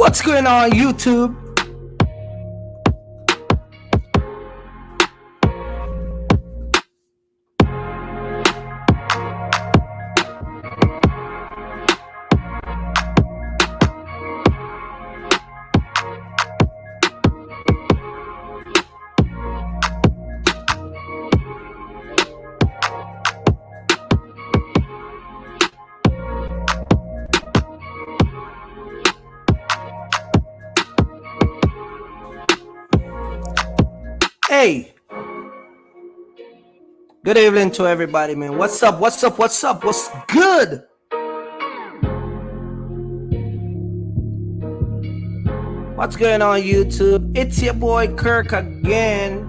What's going on, YouTube? Hey, good evening to everybody, man. What's up? What's up? What's up? What's good? What's going on, YouTube? It's your boy Kirk again.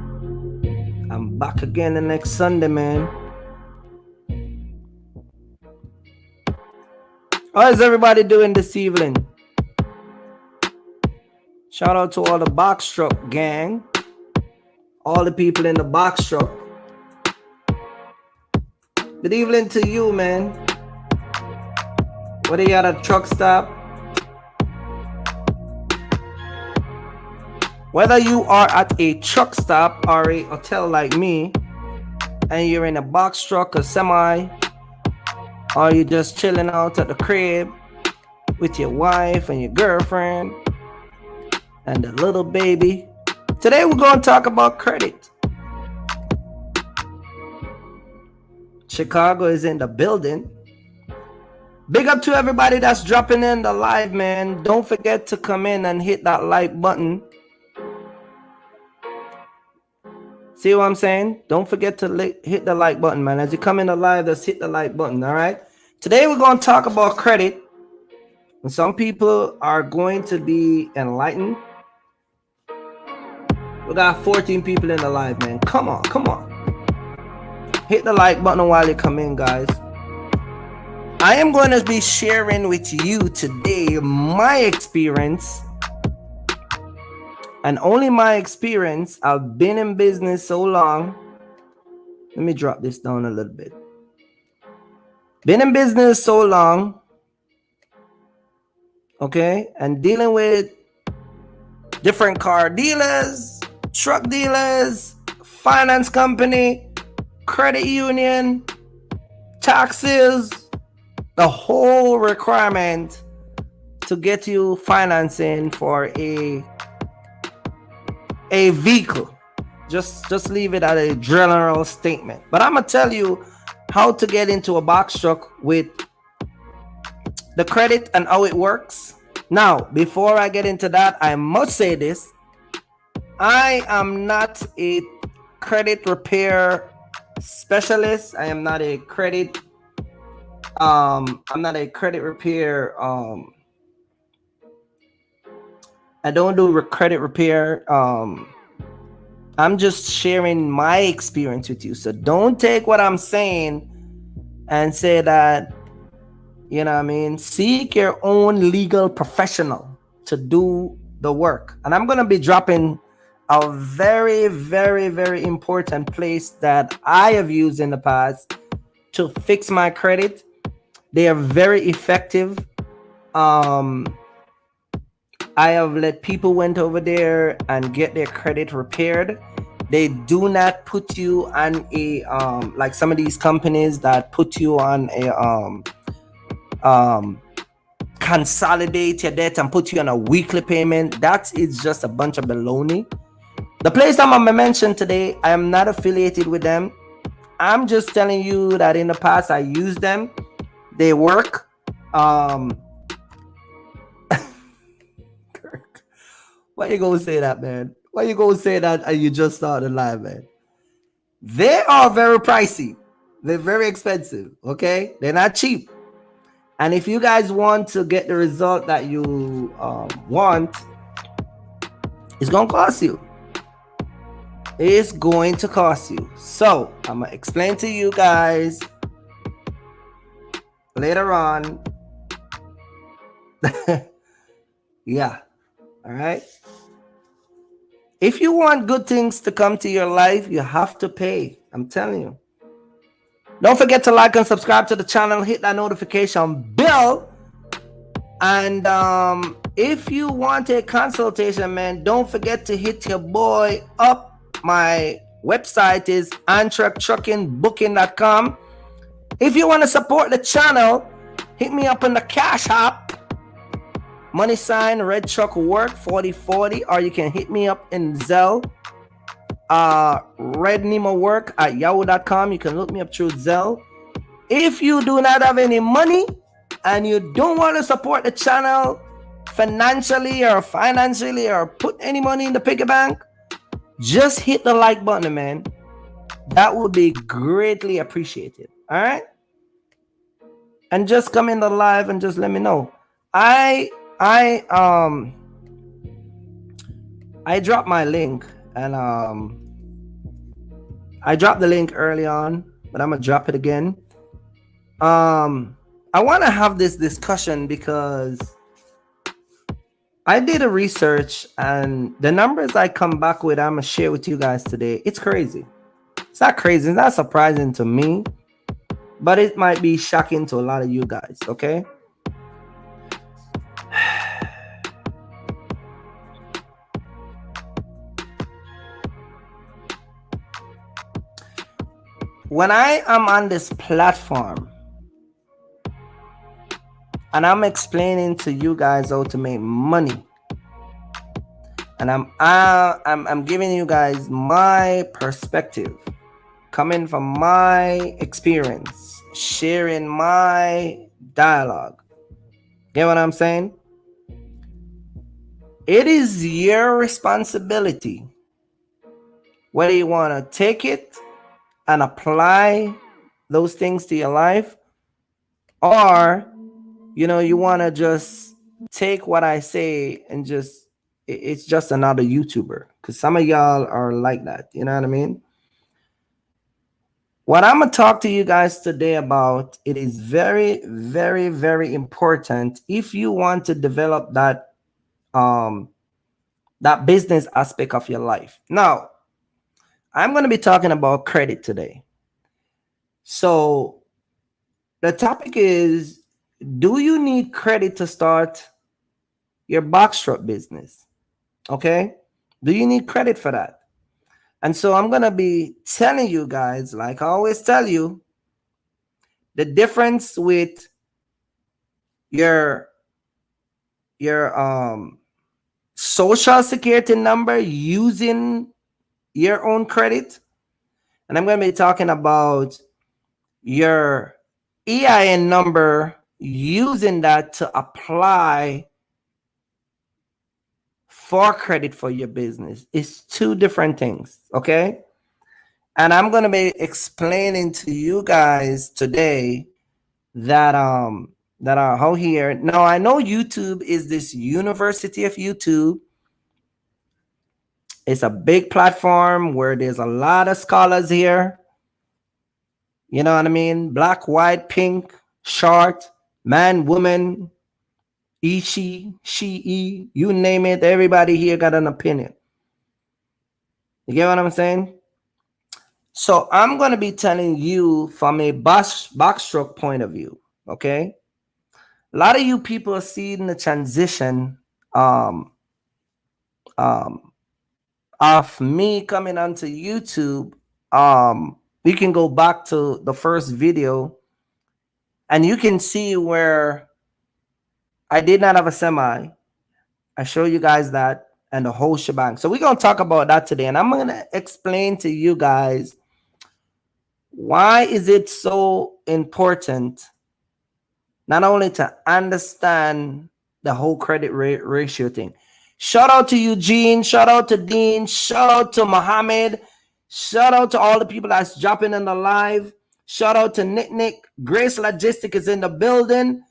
I'm back again the next Sunday, man. How is everybody doing this evening? Shout out to all the box truck gang. All the people in the box truck. Good evening to you, man. Whether you're at a truck stop, whether you are at a truck stop or a hotel like me, and you're in a box truck or semi, or you're just chilling out at the crib with your wife and your girlfriend and the little baby. Today we're going to talk about credit. Chicago is in the building. Big up to everybody that's dropping in the live, man. Don't forget to come in and hit that like button. See what I'm saying? Don't forget to hit the like button, man. As you come in the live, just hit the like button, all right? Today we're going to talk about credit. And some people are going to be enlightened. We got 14 people in the live, man. Come on, come on. Hit the like button while you come in, guys. I am going to be sharing with you today my experience. And only my experience. I've been in business so long. Let me drop this down a little bit. Been in business so long. Okay. And dealing with different car dealers, truck dealers, finance company, credit union, taxes, the whole requirement to get you financing for a vehicle. Just leave it at a general statement. But I'm gonna tell you how to get into a box truck with the credit and how it works. Now, before I get into that, I must say this. I am not a credit repair specialist. I am not a credit I'm not a credit repair I don't do credit repair. I'm just sharing my experience with you. So don't take what I'm saying and say that, you know what I mean? Seek your own legal professional to do the work. And I'm going to be dropping a very, very, very important place that I have used in the past to fix my credit. They are very effective. I have let people went over there and get their credit repaired. They do not put you on a like some of these companies that put you on a consolidate your debt and put you on a weekly payment. That is just a bunch of baloney. The place I'm gonna mention today, I am not affiliated with them. I'm just telling you that in the past I used them. They work. Why you gonna say that, man? Why you gonna say that and you just started live, man? They are very pricey. They're very expensive, okay? They're not cheap. And if you guys want to get the result that you want, it's gonna cost you. It's going to cost you. So I'm gonna explain to you guys later on. Yeah. All right. If you want good things to come to your life, you have to pay. I'm telling you. Don't forget to like and subscribe to the channel. Hit that notification bell And if you want a consultation, man, don't forget to hit your boy up. My website is antrucktruckingbooking.com. If you want to support the channel, hit me up on the Cash App, money sign Red Truck Work 4040, or you can hit me up in Zelle, Red Nemo Work at yahoo.com. You can look me up through Zelle. If you do not have any money and you don't want to support the channel financially or put any money in the piggy bank, just hit the like button, man. That would be greatly appreciated. All right, and just come in the live and just let me know. I dropped my link, and I dropped the link early on, but I'm gonna drop it again. I want to have this discussion because I did a research, and the numbers I come back with, I'm gonna share with you guys today. It's crazy. It's not crazy. It's not surprising to me, but it might be shocking to a lot of you guys. Okay. When I am on this platform and I'm explaining to you guys how to make money, and I'm giving you guys my perspective, coming from my experience, sharing my dialogue. Get what I'm saying? It is your responsibility whether you want to take it and apply those things to your life, or you want to just take what I say and just it's just another YouTuber, because some of y'all are like that. You know what I mean? What I'm gonna talk to you guys today about, it is very, very, very important if you want to develop that that business aspect of your life. Now, I'm going to be talking about credit today. So the topic is, do you need credit to start your box truck business? Okay. Do you need credit for that? And so I'm going to be telling you guys, like I always tell you, the difference with your social security number using your own credit. And I'm going to be talking about your EIN number, using that to apply for credit for your business. It's two different things, okay? And I'm going to be explaining to you guys today that are how here. Now, I know YouTube is this University of YouTube. It's a big platform where there's a lot of scholars here. You know what I mean? Black, white, pink, short, man, woman, she, you name it. Everybody here got an opinion. You get what I'm saying? So I'm going to be telling you from a box truck point of view. Okay. A lot of you people are seeing the transition of me coming onto YouTube. You can go back to the first video and you can see where I did not have a semi. I show you guys that and the whole shebang. So we're going to talk about that today. And I'm going to explain to you guys, why is it so important not only to understand the whole credit ratio thing. Shout out to Eugene. Shout out to Dean. Shout out to Mohammed. Shout out to all the people that's dropping in the live. Shout out to Nick. Grace Logistic is in the building.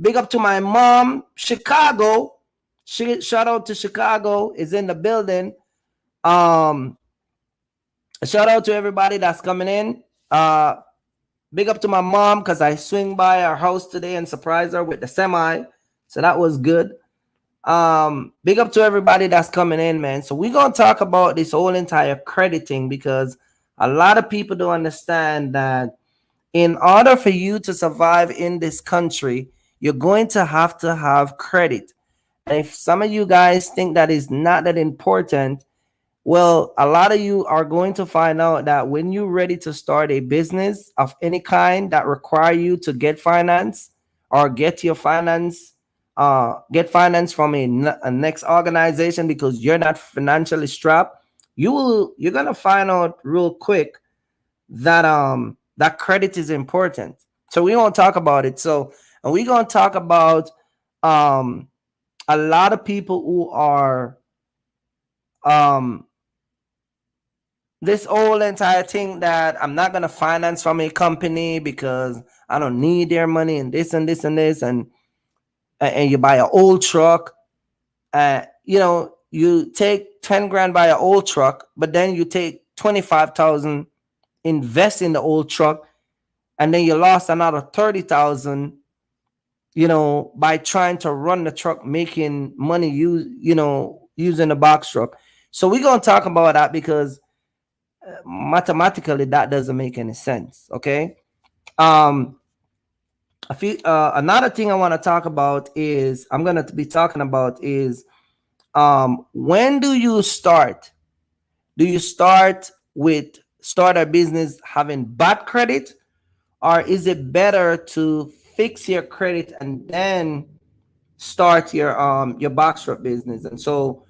Big up to my mom. Chicago. Shout out to Chicago is in the building. Shout out to everybody that's coming in. Big up to my mom, because I swing by our house today and surprised her with the semi. So that was good. Big up to everybody that's coming in, man. So we're going to talk about this whole entire crediting, because a lot of people don't understand that in order for you to survive in this country, you're going to have credit. And if some of you guys think that is not that important, well, a lot of you are going to find out that when you're ready to start a business of any kind that require you to get finance or get finance from a next organization because you're not financially strapped, you're gonna find out real quick that that credit is important. So we're gonna talk about it. So and we're gonna talk about um a lot of people who are um this whole entire thing that I'm not gonna finance from a company because I don't need their money and this and this and this and you buy an old truck. You take 10 grand buy an old truck, but then you take 25,000 invest in the old truck, and then you lost another 30,000. By trying to run the truck, making money using the box truck. So we're gonna talk about that because mathematically that doesn't make any sense. Okay. um Another thing I want to talk about is I'm going to be talking about is when do you start start a business having bad credit, or is it better to fix your credit and then start your box truck business? And so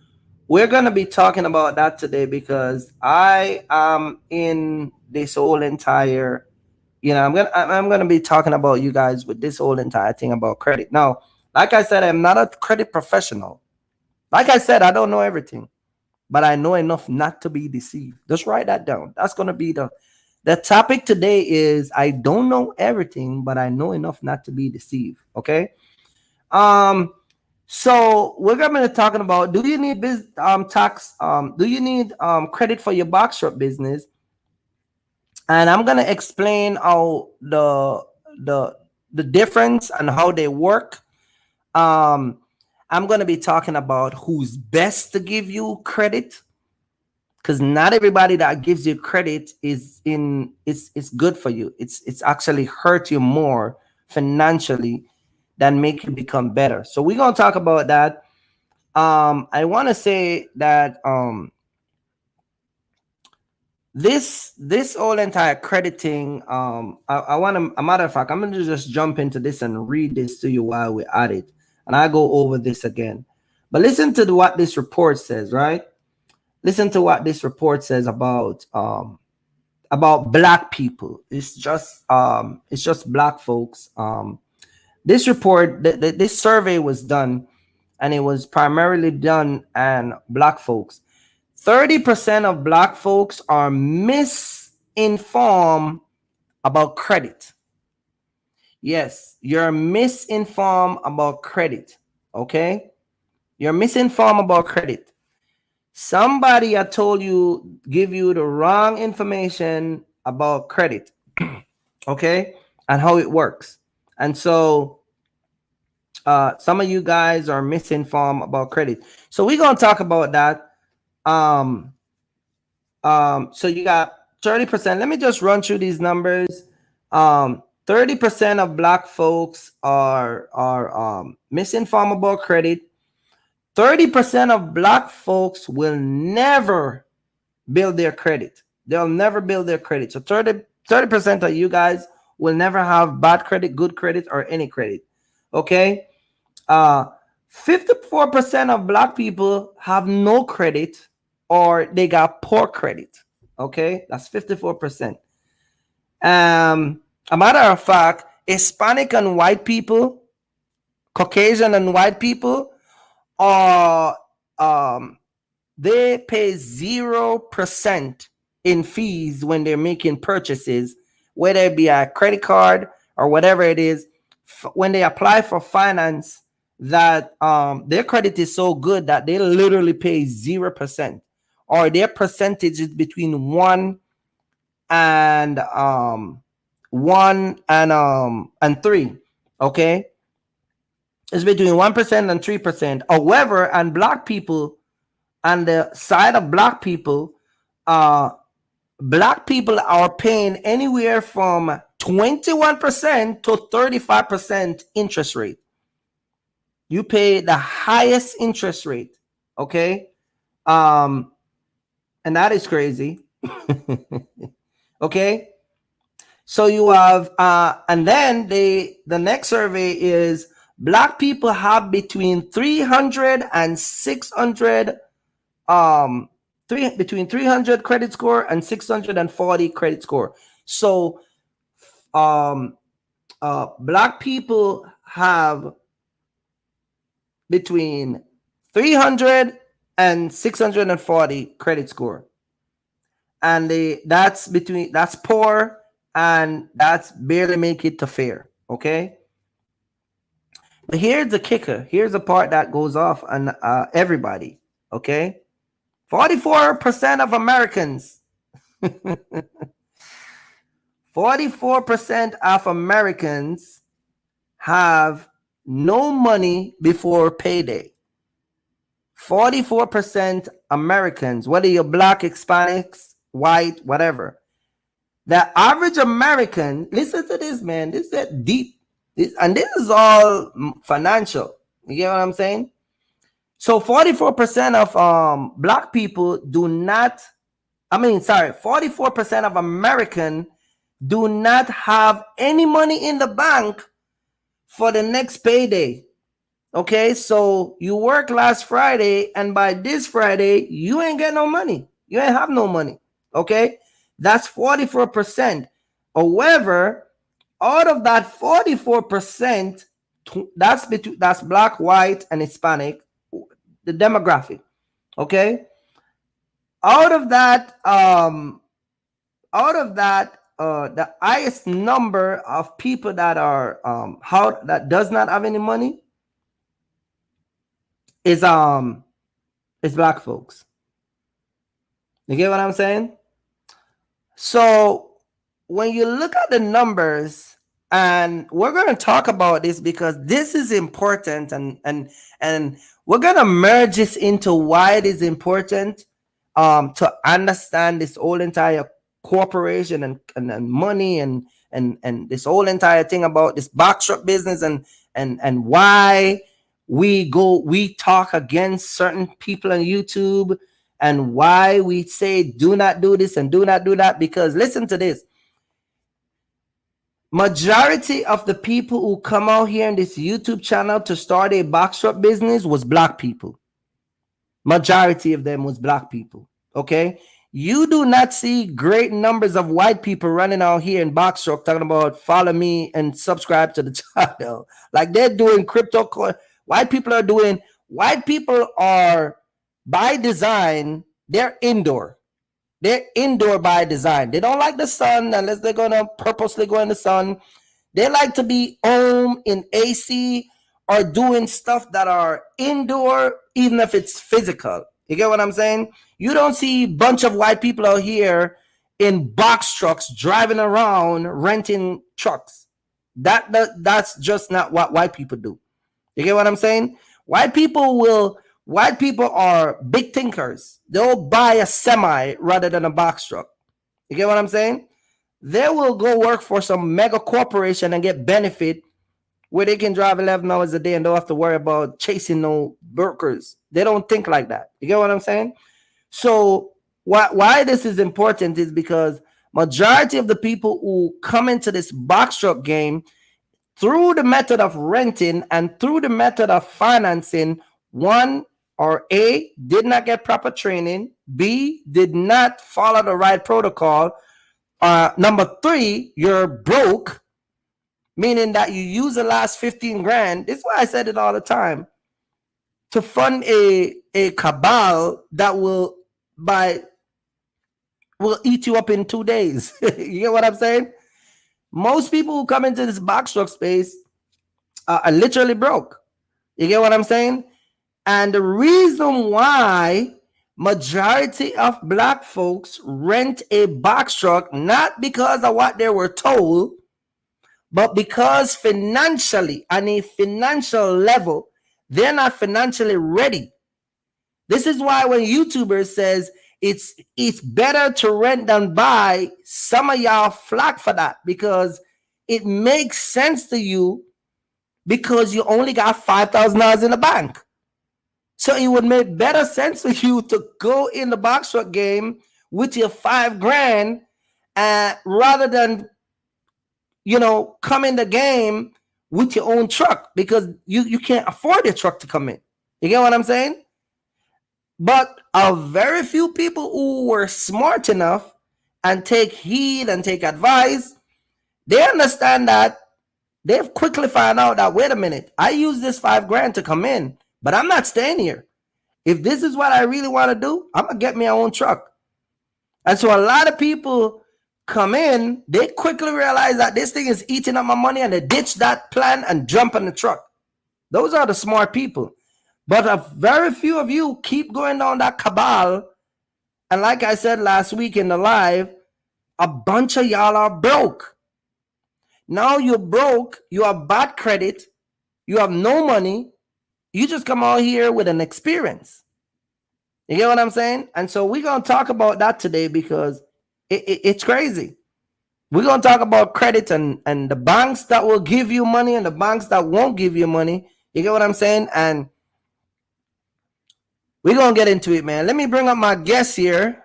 we're going to be talking about that today because I am in this whole entire, I'm gonna be talking about you guys with this whole entire thing about credit. Now, like I said, I'm not a credit professional. Like I said, I don't know everything, but I know enough not to be deceived. Just write that down. That's gonna be the topic today. Is I don't know everything, but I know enough not to be deceived. Okay. Um. So we're gonna be talking about, do you need do you need credit for your box shop business? And I'm gonna explain how the the difference and how they work. Um, I'm gonna be talking about who's best to give you credit, because not everybody that gives you credit it's good for you. It's actually hurt you more financially than make you become better. So we're gonna talk about that. I want to say that this whole entire crediting, I want to, a matter of fact, I'm going to just jump into this and read this to you while we're at it, and I go over this again. But listen to what this report says, right? Listen to what this report says about black people. It's just black folks. This report, this survey was done, and it was primarily done on black folks. 30% of black folks are misinformed about credit. Yes, you're misinformed about credit. Okay? You're misinformed about credit. Somebody had told you, give you the wrong information about credit. Okay? And how it works. And so some of you guys are misinformed about credit. So we're going to talk about that. So you got 30%. Let me just run through these numbers. 30% of black folks are misinformed about credit. 30% of black folks will never build their credit. They'll never build their credit. So 30% of you guys will never have bad credit, good credit, or any credit. Okay. 54% of black people have no credit, or they got poor credit. Okay, that's 54%. A matter of fact, Hispanic and white people, Caucasian and white people, are they pay 0% in fees when they're making purchases, whether it be a credit card or whatever it is. When they apply for finance, that their credit is so good that they literally pay 0%, or their percentage is between 1 and 3. Okay, it's between 1% and 3%. However, on black people, on the side of black people are paying anywhere from 21% to 35% interest rate. you pay the highest interest rate. Okay. And that is crazy. Okay. So you have and then the next survey is black people have between 300 and 600 between 300 credit score and 640 credit score. So black people have between 300 and 640 credit score, and that's poor, and that's barely make it to fair. Okay, but here's the kicker. Here's the part that goes off on everybody. Okay, 44% of Americans 44% of Americans have no money before payday. 44% Americans, whether you're black, Hispanics, white, whatever. The average American, listen to this, man. This is deep. And this is all financial. You get what I'm saying? So 44% of black people do not, 44% of American do not have any money in the bank for the next payday. Okay, so you work last Friday, and by this Friday, you ain't get no money. You ain't have no money. Okay, that's 44%. However, out of that 44%, that's black, white, and Hispanic, the demographic. Okay, out of that, the highest number of people that are that does not have any money is black folks. You get what I'm saying? So when you look at the numbers, and we're going to talk about this because this is important, and we're going to merge this into why it is important to understand this whole entire corporation and money and this whole entire thing about this box truck business and why we talk against certain people on YouTube, and why we say do not do this and do not do that. Because listen to this, majority of the people who come out here in this YouTube channel to start a box truck business was black people. Majority of them was black people. Okay, you do not see great numbers of white people running out here in box truck talking about follow me and subscribe to the channel. Like they're doing crypto. White people are by design, they're indoor. They're indoor by design. They don't like the sun unless they're gonna purposely go in the sun. They like to be home in AC or doing stuff that are indoor, even if it's physical. You get what I'm saying? You don't see a bunch of white people out here in box trucks driving around renting trucks. That's just not what white people do. You get what I'm saying? White people are big thinkers. They'll buy a semi rather than a box truck. You get what I'm saying? They will go work for some mega corporation and get benefit where they can drive 11 hours a day and don't have to worry about chasing no workers. They don't think like that. You get what I'm saying? So why this is important is because majority of the people who come into this box truck game through the method of renting and through the method of financing, one, or A, did not get proper training, B, did not follow the right protocol, number 3, you're broke, meaning that you use the last 15 grand. This is why I said it all the time, to fund a cabal that will eat you up in 2 days. You get what I'm saying? Most people who come into this box truck space are literally broke. You get what I'm saying? And the reason why majority of black folks rent a box truck, not because of what they were told, but because financially, on a financial level, they're not financially ready. This is why when YouTubers says it's better to rent than buy, some of y'all flack for that, because it makes sense to you because you only got $5,000 in the bank. So it would make better sense for you to go in the box truck game with your $5,000 rather than, come in the game with your own truck, because you can't afford your truck to come in. You get what I'm saying? But a very few people who were smart enough and take heed and take advice, they understand that they've quickly found out that, wait a minute, I use this $5,000 to come in, but I'm not staying here. If this is what I really want to do, I'm going to get my own truck. And so a lot of people come in, they quickly realize that this thing is eating up my money, and they ditch that plan and jump in the truck. Those are the smart people. But a very few of you keep going down that cabal. And like I said last week in the live, a bunch of y'all are broke. Now you're broke, you have bad credit, you have no money, you just come out here with an experience. You get what I'm saying? And so we're going to talk about that today, because it's crazy. We're going to talk about credit and the banks that will give you money and the banks that won't give you money. You get what I'm saying? And we're going to get into it, man. Let me bring up my guest here,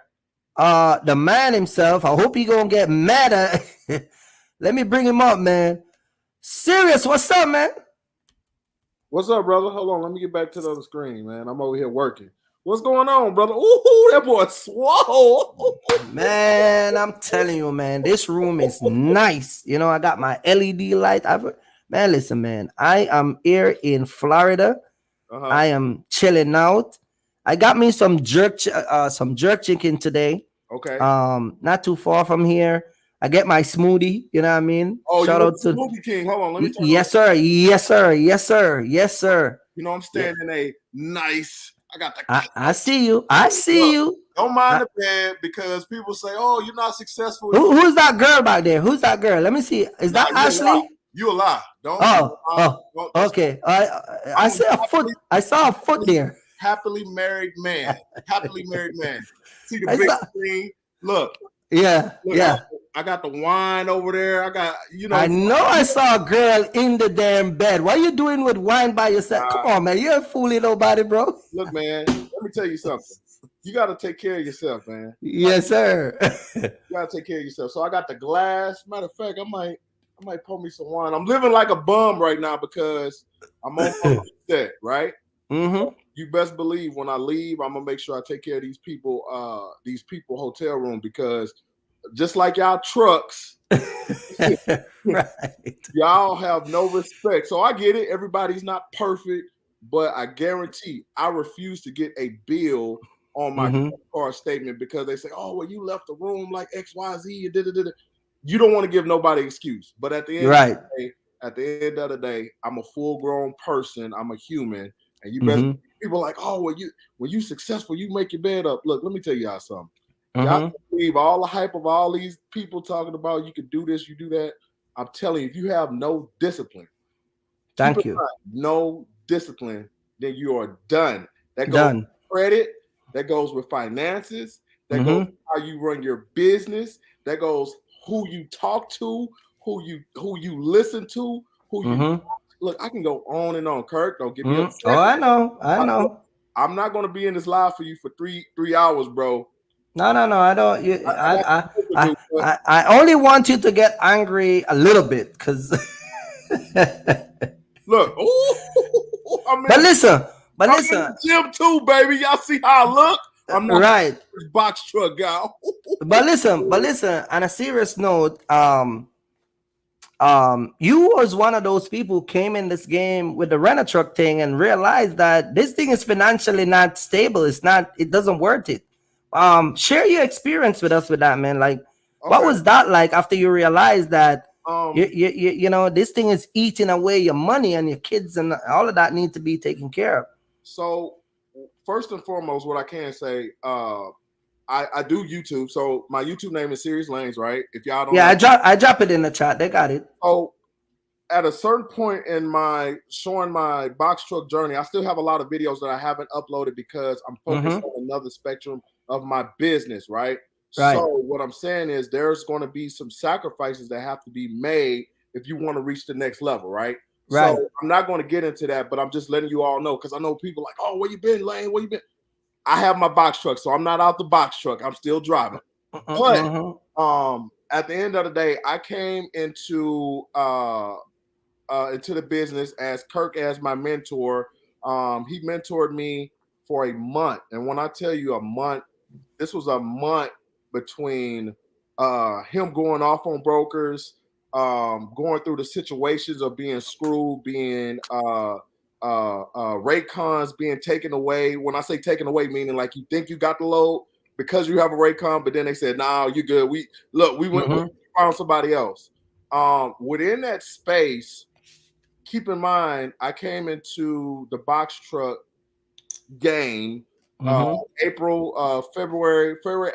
the man himself. I hope he's going to get mad at Let me bring him up, man. Serious, what's up, man? What's up, brother? Hold on, let me get back to the other screen, man. I'm over here working. What's going on, brother? Ooh, that boy swole. Man, I'm telling you, man, this room is nice. I got my LED light. Man, listen, man. I am here in Florida. I am chilling out. I got me some jerk chicken today. Okay. Not too far from here. I get my smoothie. You know what I mean? Oh, shout out to Smoothie King. Hold on, let me. Yes, sir. Yes, sir. Yes, sir. Yes, sir. I'm standing in a nice. I got the. I see you. I see you. Don't mind the bed, because people say, "Oh, you're not successful." Who's that girl back there? Who's that girl? Let me see. Is that Ashley? You a lie. Don't. Oh. Okay. I see a foot. I saw a foot there. Happily married man. Happily married man. See the big screen. Look. Yeah. Yeah. I got the wine over there. I got, I know I saw a girl in the damn bed. What are you doing with wine by yourself? Come on, man. You ain't fooling nobody, bro. Look, man. Let me tell you something. You got to take care of yourself, man. Yes, sir. You got to take care of yourself. So I got the glass. Matter of fact, I might pour me some wine. I'm living like a bum right now because I'm on my set, right? Mm-hmm. You best believe when I leave, I'm gonna make sure I take care of these people hotel room, because just like y'all trucks, right. Y'all have no respect. So I get it. Everybody's not perfect, but I guarantee I refuse to get a bill on my card statement because they say, "Oh, well, you left the room like XYZ." You don't want to give nobody an excuse, but at the end of the day, I'm a full-grown person. I'm a human, and you best people like, "Oh, when you successful, you make your bed up." Look, let me tell y'all something. Y'all believe all the hype of all these people talking about you can do this, you do that. I'm telling you, if you have no discipline, no discipline, then you are done. That goes with credit, that goes with finances, that goes with how you run your business, that goes who you talk to, who you listen to, who you look. I can go on and on. Kirk, don't get me upset. Oh, I know. I'm not going to be in this live for you for three hours, bro. No. I don't. I only want you to get angry a little bit, because. Look, but listen. I'm in the gym too, baby. Y'all see how I look? I'm not right. Box truck guy. But listen. On a serious note, you was one of those people who came in this game with the rent a truck thing and realized that this thing is financially not stable. It doesn't worth it. Share your experience with us with that, man. Like, what was that like after you realized that this thing is eating away your money, and your kids and all of that need to be taken care of? So first and foremost, what I can say, I do YouTube. So my YouTube name is Serious Lanes, right? If y'all don't I drop it in the chat. They got it. So at a certain point in showing my box truck journey, I still have a lot of videos that I haven't uploaded because I'm focused on another spectrum of my business, right? So what I'm saying is there's going to be some sacrifices that have to be made if you want to reach the next level, right? So Right. I'm not going to get into that, but I'm just letting you all know because I know people like, oh, where you been, Lane? Where you been? I have my box truck, so I'm not out the box truck. I'm still driving. But at the end of the day, I came into the business as Kirk as my mentor. He mentored me for a month, and when I tell you a month, this was a month between him going off on brokers, going through the situations of being screwed, being Raycons being taken away. When I say taken away, meaning like you think you got the load because you have a Raycon, but then they said, "Nah, you good. We went we found somebody else." Within that space, keep in mind, I came into the box truck game February,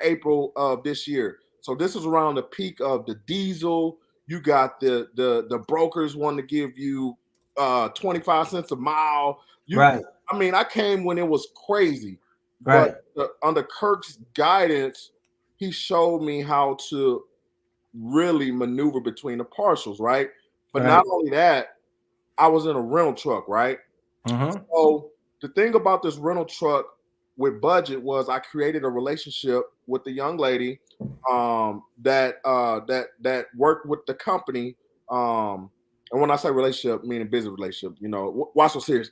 April of this year. So this is around the peak of the diesel. You got the brokers wanting to give you 25 cents a mile. Right. I mean, I came when it was crazy, Right. but under Kirk's guidance, he showed me how to really maneuver between the partials, right? But not only that, I was in a rental truck, right? So the thing about this rental truck with budget was I created a relationship with the young lady that worked with the company. And when I say relationship, meaning business relationship, you know, why so serious?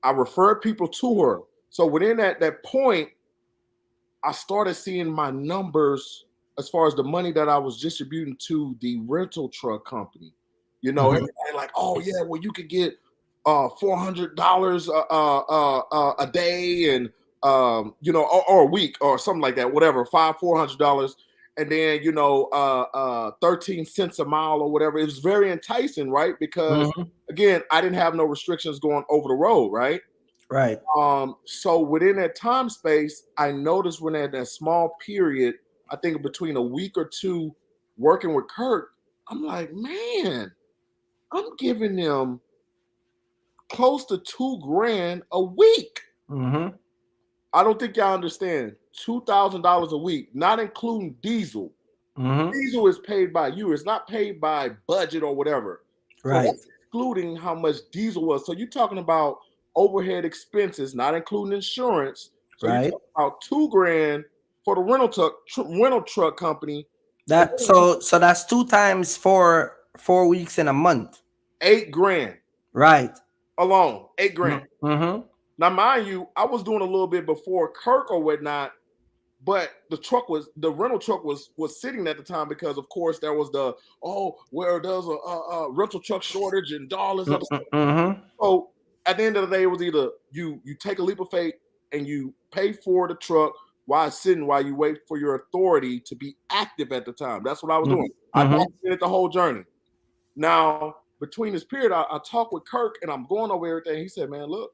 I referred people to her. So within that point, I started seeing my numbers as far as the money that I was distributing to the rental truck company. You know, everybody like, oh yeah, well you could get $400 a day and you know, or a week or something like that, whatever, $400, and then you know 13 cents a mile or whatever. It was very enticing, right? Because again, I didn't have no restrictions going over the road, right? Right. So within that time space, I noticed when at that small period, I think between a week or two working with Kirk, I'm like, man, I'm giving them close to $2,000 a week. I don't think y'all understand. $2,000 a week, not including diesel. Diesel is paid by you. It's not paid by budget or whatever. Right. So that's excluding how much diesel was. So you're talking about overhead expenses, not including insurance. So you're talking about $2,000 for the rental truck company. That so that's 2 times 4 weeks in a month. $8,000. Right. Alone. $8,000. Now, mind you, I was doing a little bit before Kirk or whatnot, but the rental truck was sitting at the time because, of course, there was where there's a rental truck shortage and dollars. So at the end of the day, it was either you take a leap of faith and you pay for the truck while you wait for your authority to be active at the time. That's what I was doing. I documented the whole journey. Now, between this period, I talked with Kirk and I'm going over everything. He said, man, look,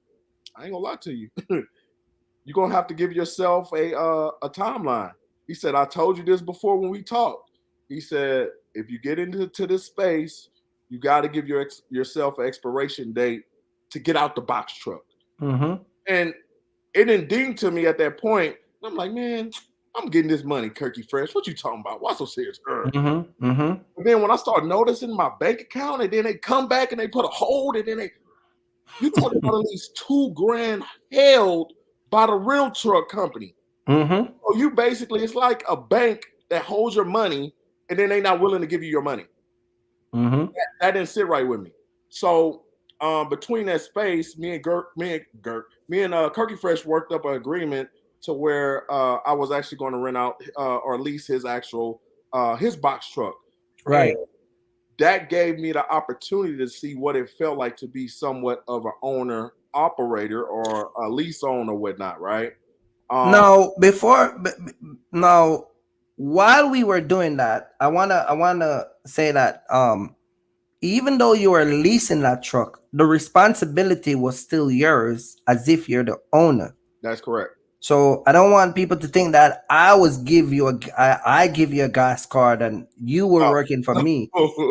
I ain't gonna lie to you. You're gonna have to give yourself a timeline. He said, I told you this before when we talked. He said, if you get into this space, you got to give yourself an expiration date to get out the box truck. And it didn't ding to me at that point. I'm like, man, I'm getting this money, Kirky Fresh. What you talking about? Why so serious? But then when I start noticing my bank account, and then they come back and they put a hold, and then you talking about at least $2,000 held by the real truck company. So you basically, it's like a bank that holds your money, and then they not willing to give you your money. That didn't sit right with me. So between that space, me and Kirky Fresh worked up an agreement to where I was actually going to rent out or lease his actual his box truck. Right. And that gave me the opportunity to see what it felt like to be somewhat of an owner operator or a lease owner or whatnot, right? Now, while we were doing that, I wanna say that even though you were leasing that truck, the responsibility was still yours as if you're the owner. That's correct. So I don't want people to think that I give you a gas card and you were working for me.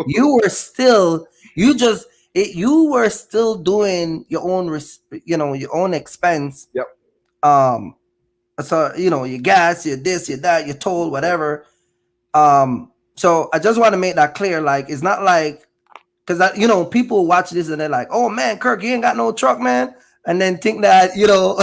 You were still doing your own your own expense. Yep. So your gas, your this, your that, your toll, whatever. So I just want to make that clear. Like, it's not like because you know, people watch this and they're like, "Oh man, Kirk, you ain't got no truck, man," and then think that, you know,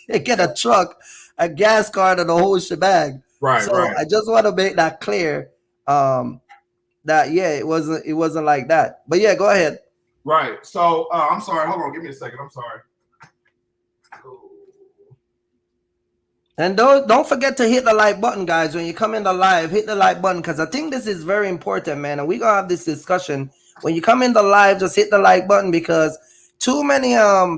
they get a truck, a gas card, and the whole shebang. Right, So right, I just want to make that clear. That yeah, it wasn't like that. But yeah, go ahead. right. So I'm sorry. Hold on. Give me a second. I'm sorry. And don't forget to hit the like button, guys. When you come in the live, hit the like button, because I think this is very important, man. And we're gonna have this discussion. When you come in the live, just hit the like button, because too many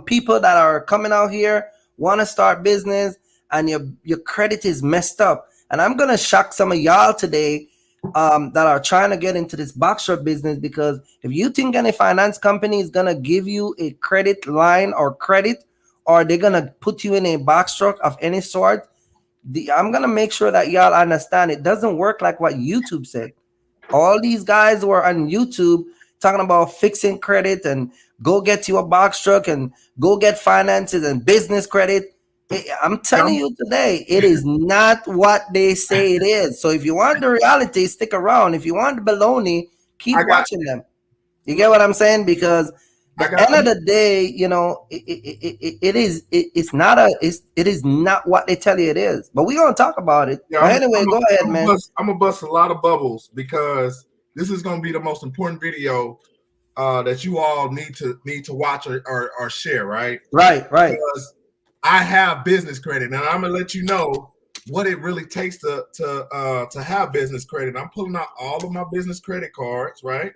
people that are coming out here want to start business, and your credit is messed up. And I'm gonna shock some of y'all today that are trying to get into this box truck business, because if you think any finance company is gonna give you a credit line or credit, or they're gonna put you in a box truck of any sort, I'm gonna make sure that y'all understand it doesn't work like what YouTube said. All these guys were on YouTube talking about fixing credit and go get you a box truck and go get finances and business credit. I'm telling you today, it is not what they say it is. So if you want the reality, stick around. If you want the baloney, keep watching them. You get what I'm saying? Because at the end of the day, you know, it is not what they tell you it is. But we're gonna talk about it. Yeah, but anyway, go ahead, man. I'm gonna bust a lot of bubbles, because this is gonna be the most important video that you all need to watch or share, right? Right. Because I have business credit, and I'm gonna let you know what it really takes to have business credit. I'm pulling out all of my business credit cards, right?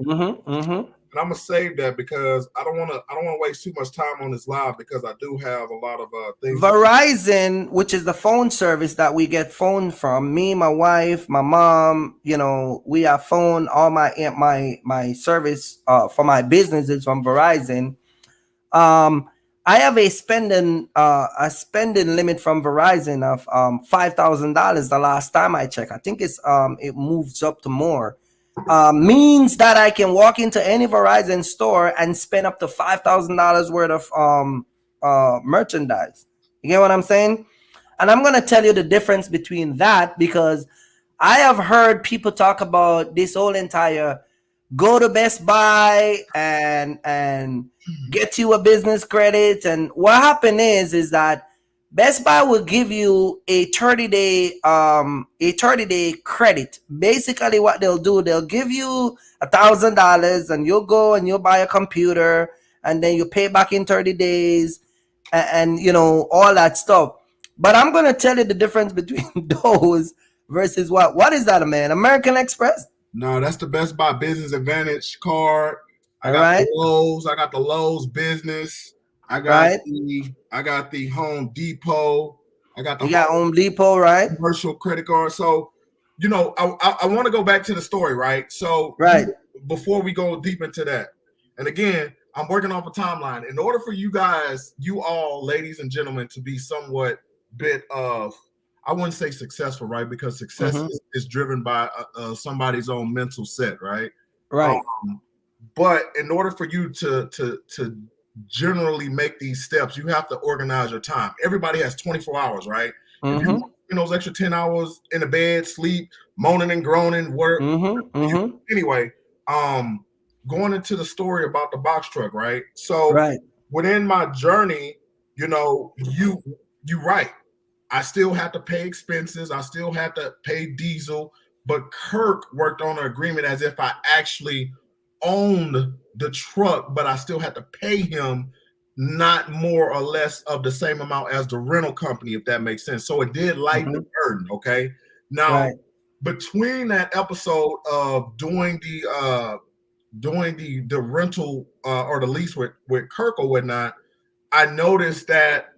And I'm gonna save that, because I don't want to waste too much time on this live, because I do have a lot of things. Verizon, which is the phone service that we get phone from, me, my wife, my mom, you know, we have phone. All my service for my business is from Verizon. I have a spending limit from Verizon of $5,000 the last time I checked. I think it moves up to more. Means that I can walk into any Verizon store and spend up to $5,000 worth of merchandise. You get what I'm saying? And I'm gonna tell you the difference between that, because I have heard people talk about this whole entire go to Best Buy and get you a business credit. And what happened is that Best Buy will give you a 30-day credit. Basically, what they'll do, they'll give you $1,000, and you'll go and you'll buy a computer, and then you pay back in 30 days, and you know, all that stuff. But I'm gonna tell you the difference between those versus what is that, man? American Express? No, that's the Best Buy Business Advantage card. I got the Lowe's. I got the Lowe's Business. I got the Home Depot. I got the Home Depot, right? Commercial credit card. So, you know, I want to go back to the story, right? So, before we go deep into that, and again, I'm working off a timeline. In order for you guys, you all, ladies and gentlemen, to be somewhat bit of, I wouldn't say successful, right? Because success is driven by somebody's own mental set, right? Right. But in order for you to generally make these steps, you have to organize your time. Everybody has 24 hours, right? If you those extra 10 hours in the bed, sleep, moaning and groaning, work. Anyway, going into the story about the box truck, right? So within my journey, you know, you right. I still have to pay expenses. I still have to pay diesel. But Kirk worked on an agreement as if I actually owned the truck, but I still had to pay him not more or less of the same amount as the rental company, if that makes sense. So it did lighten the burden. Okay. Now, between that episode of doing the rental or the lease with Kirk or whatnot, I noticed that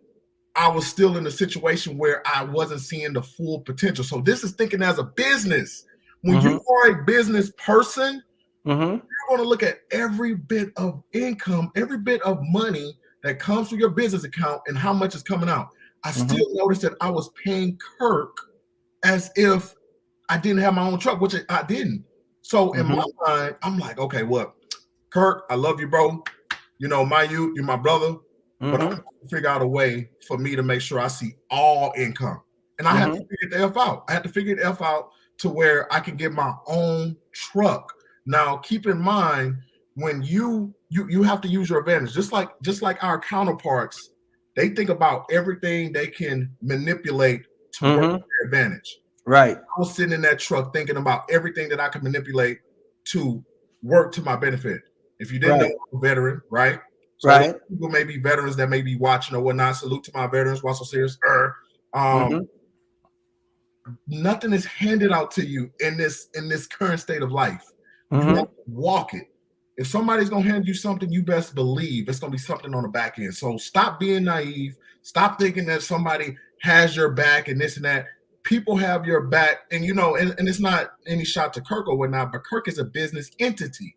I was still in a situation where I wasn't seeing the full potential. So this is thinking as a business. When you are a business person, you're going to look at every bit of income, every bit of money that comes from your business account and how much is coming out. I still noticed that I was paying Kirk as if I didn't have my own truck, which I didn't. So in my mind, I'm like, okay, what? Kirk, I love you, bro. You know, you're my brother. But I have to figure out a way for me to make sure I see all income. And I have to figure the F out. I have to figure the F out to where I can get my own truck. Now, keep in mind, when you have to use your advantage, just like our counterparts, they think about everything they can manipulate to work to their advantage. Right. I was sitting in that truck thinking about everything that I could manipulate to work to my benefit. If you didn't know, I'm a veteran, right? So right. People may be veterans that may be watching or whatnot. Salute to my veterans. Why so serious? Nothing is handed out to you in this current state of life. You have to walk it. If somebody's gonna hand you something, you best believe it's gonna be something on the back end. So stop being naive. Stop thinking that somebody has your back and this and that. People have your back, and and it's not any shot to Kirk or whatnot, but Kirk is a business entity.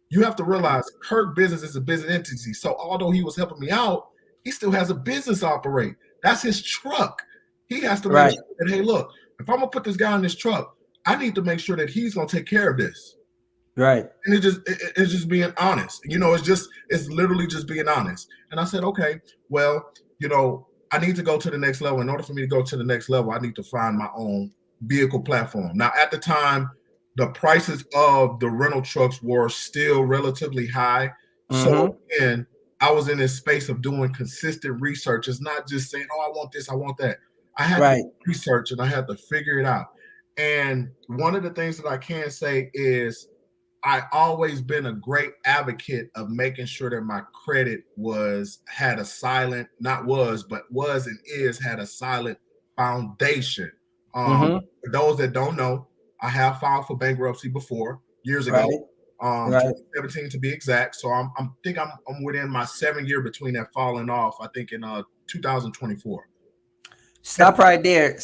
You have to realize Kirk business is a business entity. So although he was helping me out, he still has a business to operate. That's his truck. He has to make sure that, hey, look, if I'm gonna put this guy in this truck, I need to make sure that he's gonna take care of this. Right. And it's just being honest. It's literally just being honest. And I said, okay, well, I need to go to the next level. In order for me to go to the next level, I need to find my own vehicle platform. Now, at the time, the prices of the rental trucks were still relatively high. So again, I was in this space of doing consistent research. It's not just saying, oh, I want this, I want that. I had to research and I had to figure it out. And one of the things that I can say is I always been a great advocate of making sure that my credit had a silent foundation. For those that don't know, I have filed for bankruptcy before years ago, 2017 to be exact. So I think I'm within my 7 year between that falling off. I think in 2024. Stop right there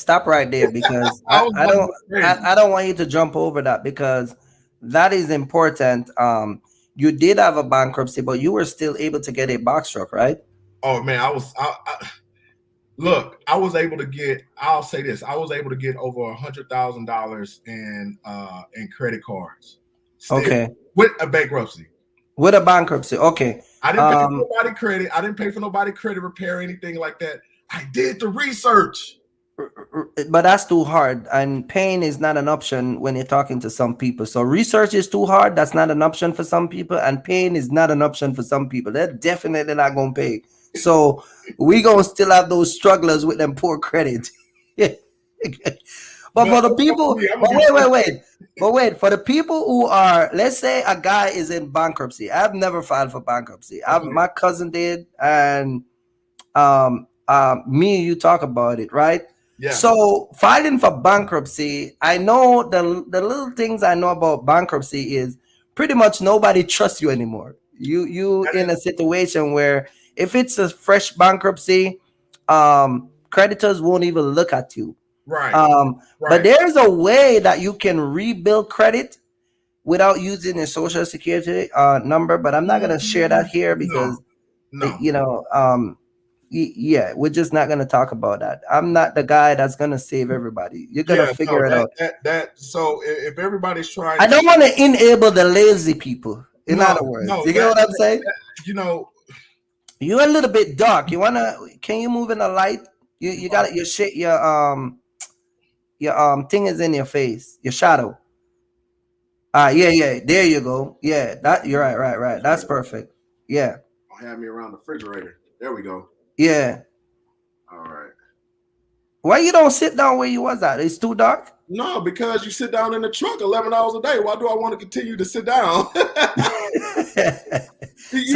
because I don't want you to jump over that because that is important. You did have a bankruptcy, but you were still able to get a box truck, right? Oh man, I was able to get. I'll say this: I was able to get over $100,000 in credit cards. Okay. With a bankruptcy. With a bankruptcy, okay. I didn't pay for nobody credit. I didn't pay for nobody credit repair or anything like that. I did the research. But that's too hard, and paying is not an option when you're talking to some people. So research is too hard. That's not an option for some people, and paying is not an option for some people. They're definitely not gonna pay. So we gonna still have those strugglers with them poor credit. But for the people, wait, for the people who are, let's say a guy is in bankruptcy. I've never filed for bankruptcy. My cousin did, and me and you talk about it, right? Yeah. So filing for bankruptcy, I know the little things I know about bankruptcy is pretty much nobody trusts you anymore. You in a situation where if it's a fresh bankruptcy, creditors won't even look at you. Right. But there's a way that you can rebuild credit without using your social security number, but I'm not gonna share that here because yeah, we're just not going to talk about that. I'm not the guy that's going to save everybody. You're going to figure it out. So if everybody's trying, I don't want to enable the lazy people. In other words, you get what I'm saying? You're a little bit dark. Can you move in the light? You got your shit. Your thing is in your face. Your shadow. Yeah. There you go. Yeah, that you're right. That's perfect. Yeah. I'll have me around the refrigerator. There we go. Yeah. All right. Why you don't sit down where you was at? It's too dark? No, because you sit down in the truck 11 hours a day. Why do I want to continue to sit down? See,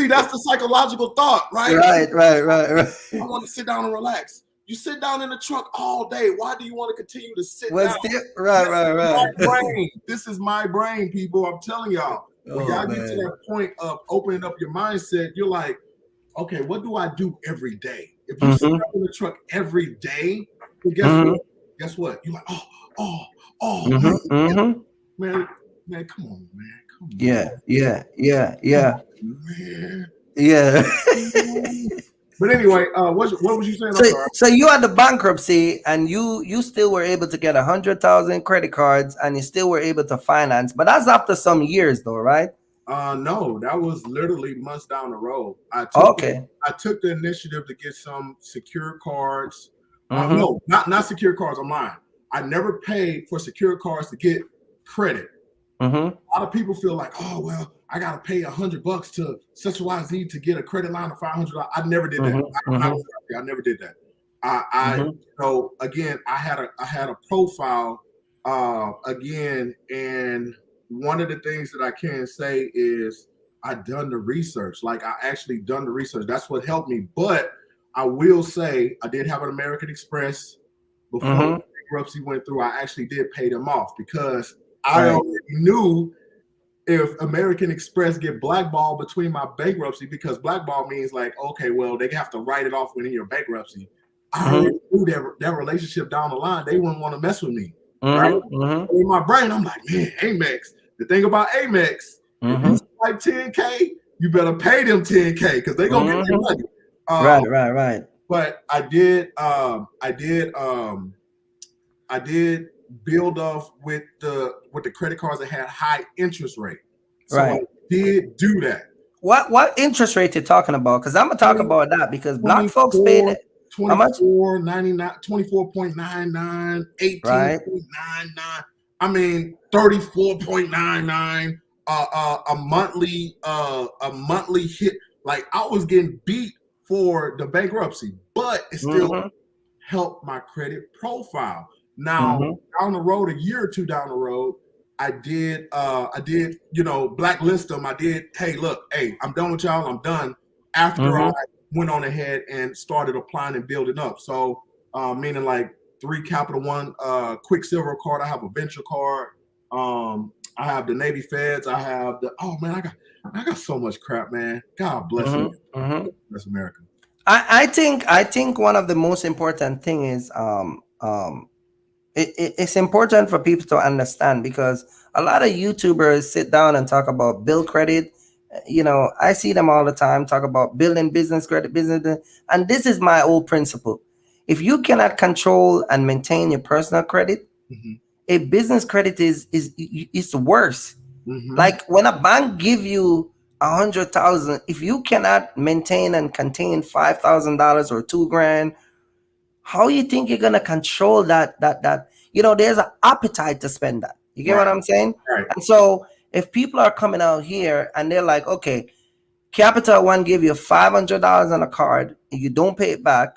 that's the psychological thought, right? Right. I want to sit down and relax. You sit down in the truck all day. Why do you want to continue to sit down? Right. My brain. This is my brain, people. I'm telling y'all. When y'all get to that point of opening up your mindset, you're like, okay, what do I do every day? If you sit down in the truck every day, well, guess what? You're like, man, come on, man. Come on. Yeah. Man. Yeah. But anyway, what was you saying? So you had the bankruptcy, and you still were able to get 100,000 credit cards, and you still were able to finance. But that's after some years, though, right? No, that was literally months down the road. I took the initiative to get some secure cards. No, not secure cards. I'm lying. I never paid for secure cards to get credit. A lot of people feel like, oh well, I gotta pay $100 to such YZ to get a credit line of $500. I never did that. I never did that. So again, I had a profile again, and one of the things that I can say is I done the research. Like I actually done the research. That's what helped me. But I will say I did have an American Express before bankruptcy went through. I actually did pay them off because I already knew if American Express get blackballed between my bankruptcy, because blackball means like, okay, well, they have to write it off when in your bankruptcy. I already knew that relationship down the line, they wouldn't want to mess with me. Right? In my brain, I'm like, man, Amex. The thing about Amex, if you like 10K, you better pay them 10K because they're gonna get their money. Right. But I did build off with the credit cards that had high interest rate. So I did do that. What interest rate you're talking about? Because I'm gonna talk about that because black folks paid it. 24.99, 24.99, 18.99. I mean 34.99. A monthly hit. Like I was getting beat for the bankruptcy, but it still helped my credit profile. Now down the road, a year or two down the road, I did blacklist them. I did, hey, look, hey, I'm done with y'all. I'm done. After I went on ahead and started applying and building up. So meaning like 3 Capital One Quicksilver card. I have a venture card. I have the Navy Feds. I have I got so much crap, man. God bless me. Bless America. I think one of the most important thing is it's important for people to understand because a lot of YouTubers sit down and talk about bill credit. You know, I see them all the time talk about building business credit, and this is my old principle. If you cannot control and maintain your personal credit, a business credit is worse. Like when a bank give you $100,000, if you cannot maintain and contain $5,000 or $2,000, how you think you're gonna control that? There's an appetite to spend that. You get what I'm saying? Right. And so if people are coming out here and they're like, okay, Capital One give you $500 on a card, and you don't pay it back,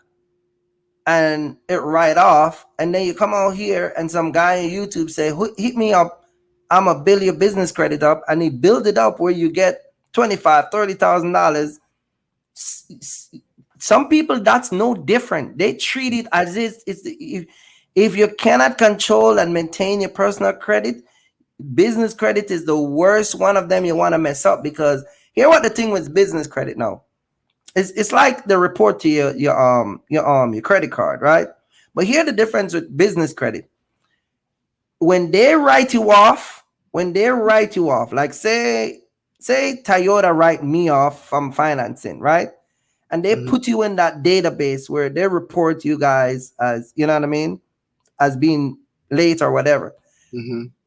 and it write off, and then you come out here and some guy on YouTube say, hit me up, I'm gonna build your business credit up, and he build it up where you get $25,000-$30,000. Some people, that's no different. They treat it as if you cannot control and maintain your personal credit, business credit is the worst one of them you want to mess up. Because here what the thing with business credit now. It's like the report to your credit card, right? But here the difference with business credit. When they write you off, like say Toyota write me off from financing, right? And they put you in that database where they report you guys as, you know what I mean, as being late or whatever.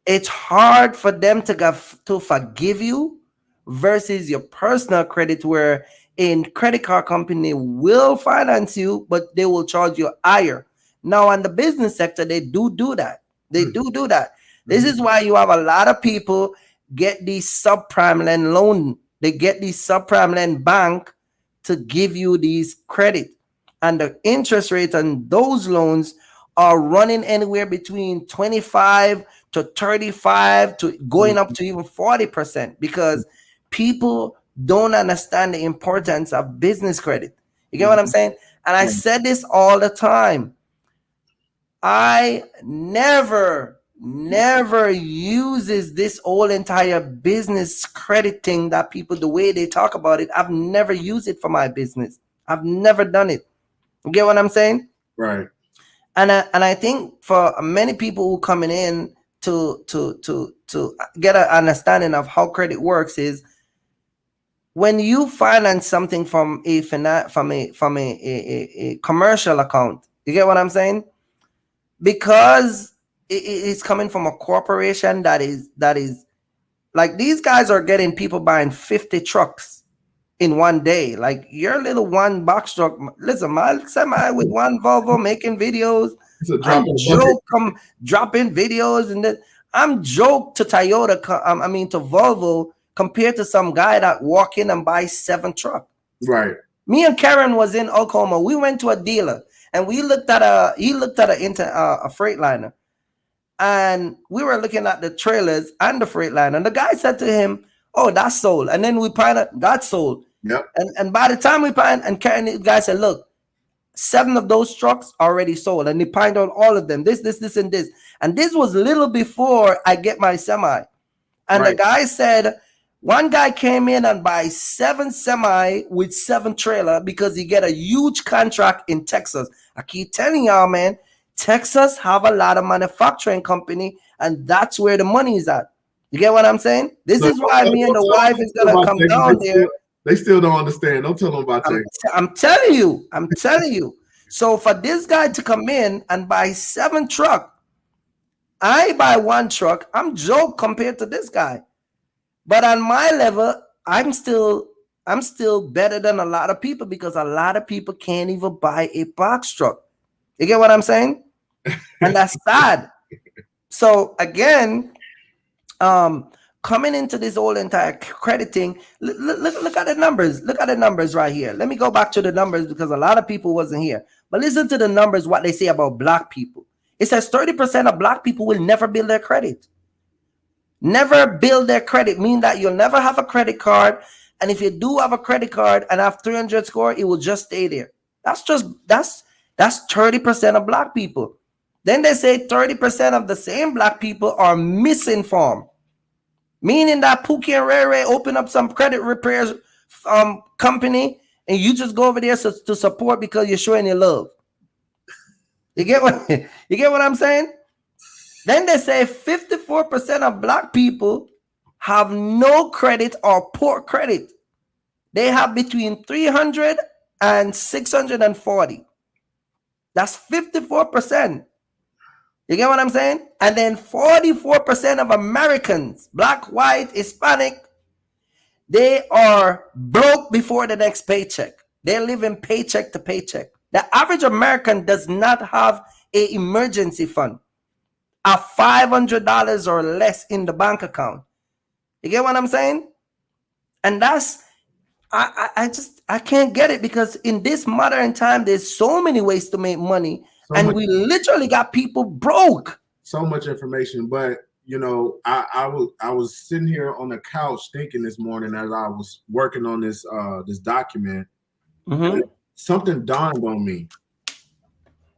It's hard for them to forgive you versus your personal credit, where a credit card company will finance you, but they will charge you higher. Now, in the business sector, they do that. They do that. This is why you have a lot of people get these subprime lend loan. They get these subprime lend bank to give you these credit, and the interest rate on those loans are running anywhere between 25 to 35 to going up to even 40%, because people don't understand the importance of business credit. You get what I'm saying? And I said this all the time. I never uses this whole entire business credit thing that people, the way they talk about it, I've never used it for my business. I've never done it. You get what I'm saying? Right. And I think for many people who coming in to get an understanding of how credit works is when you finance something from a commercial account. You get what I'm saying? Because it's coming from a corporation that is like, these guys are getting people buying 50 trucks in one day. Like your little one box truck. Listen, my semi with one Volvo making videos. Dropping videos, and then I'm joke to Toyota. To Volvo compared to some guy that walk in and buy 7 truck. Right. Me and Karen was in Oklahoma. We went to a dealer and he looked at a Freightliner, and we were looking at the trailers and the Freightliner. And the guy said to him, "Oh, that's sold." And then we find out that's sold. Yep. And by the time we find, and Karen, the guy said, "Look, 7 of those trucks already sold." And he pined out all of them. This, and this. And this was little before I get my semi. And the guy said, one guy came in and buy 7 semi with 7 trailer because he get a huge contract in Texas. I keep telling y'all, man, Texas have a lot of manufacturing company, and that's where the money is at. You get what I'm saying? This is why me and the wife is gonna come down there. They still don't understand. Don't tell them about Texas. I'm telling you. So for this guy to come in and buy 7 truck, I buy 1 truck. I'm joke compared to this guy. But on my level, I'm still better than a lot of people because a lot of people can't even buy a box truck. You get what I'm saying? And that's sad. So again, coming into this whole entire credit thing, look at the numbers. Look at the numbers right here. Let me go back to the numbers because a lot of people wasn't here. But listen to the numbers, what they say about black people. It says 30% of black people will never build their credit. Never build their credit, meaning that you'll never have a credit card. And if you do have a credit card and have 300 score, it will just stay there. That's 30% of black people. Then they say 30% of the same black people are misinformed, meaning that Pookie and Ray Ray open up some credit repairs company and you just go over there to support because you're showing your love. You get what I'm saying? Then they say 54% of black people have no credit or poor credit. They have between 300 and 640. That's 54%. You get what I'm saying? And then 44% of Americans, black, white, Hispanic, they are broke before the next paycheck. They're living paycheck to paycheck. The average American does not have an emergency fund, a $500 or less in the bank account. You get what I'm saying? And that's, I can't get it because in this modern time, there's so many ways to make money. And we literally got people broke. So much information, but you know, I was sitting here on the couch thinking this morning as I was working on this document. Mm-hmm. Something dawned on me.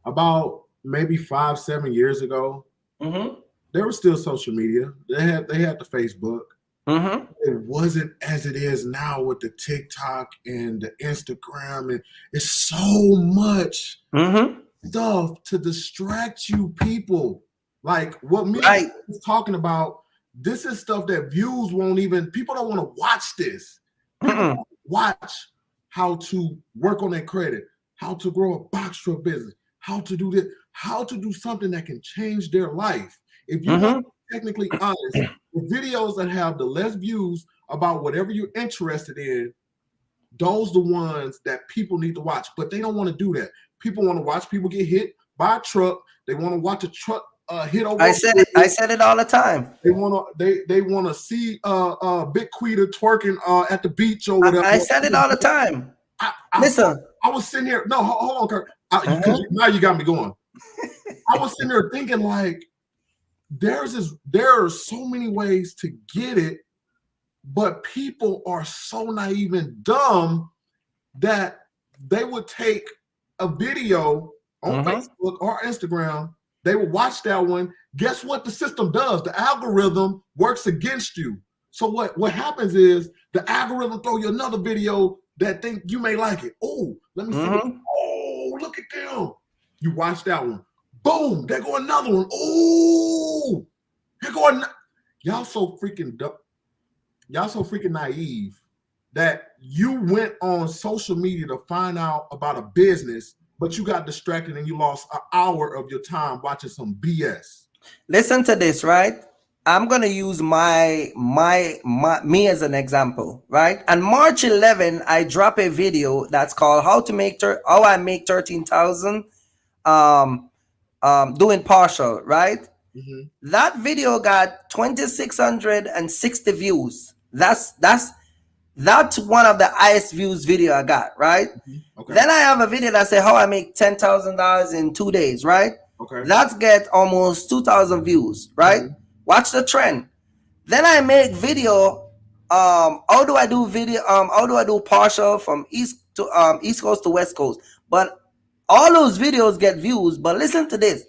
About maybe 5-7 years ago, mm-hmm. there was still social media. They had the Facebook. Mm-hmm. It wasn't as it is now with the TikTok and the Instagram, and it's so much stuff to distract you people. Like what me was talking about, this is stuff that views won't even, people don't want to watch this. Watch how to work on their credit, how to grow a box truck business, how to do this, how to do something that can change their life. If you want to be technically honest, the videos that have the less views about whatever you're interested in, those are the ones that people need to watch. But they don't want to do that. People want to watch people get hit by a truck. They want to watch a truck hit over. I said it all the time. They want to see Big Quita twerking at the beach or whatever. I said it all the time. Listen, I was sitting here. No, hold on, Kurt. Now you got me going. I was sitting there thinking like, there are so many ways to get it, but people are so naive and dumb that they would take a video on Facebook or Instagram. They will watch that one. Guess what the system does? The algorithm works against you. So what happens is the algorithm throw you another video that think you may like it. Oh, let me see. Oh, look at them. You watch that one. Boom, there go another one. Oh, here go y'all so freaking dumb. Y'all so freaking naive that you went on social media to find out about a business, but you got distracted and you lost an hour of your time watching some BS. Listen to this, right? I'm gonna use me as an example, right? On March 11, I drop a video that's called "How I Make 13,000 doing partial," right? That video got 2,660 views. That's one of the highest views video I got, right? Okay. Then I have a video that say how I make $10,000 in 2 days, right? Okay. That's get almost 2,000 views, right? Watch the trend. Then I make video. How do I do video? How do I do partial from east coast to west coast? But all those videos get views. But listen to this: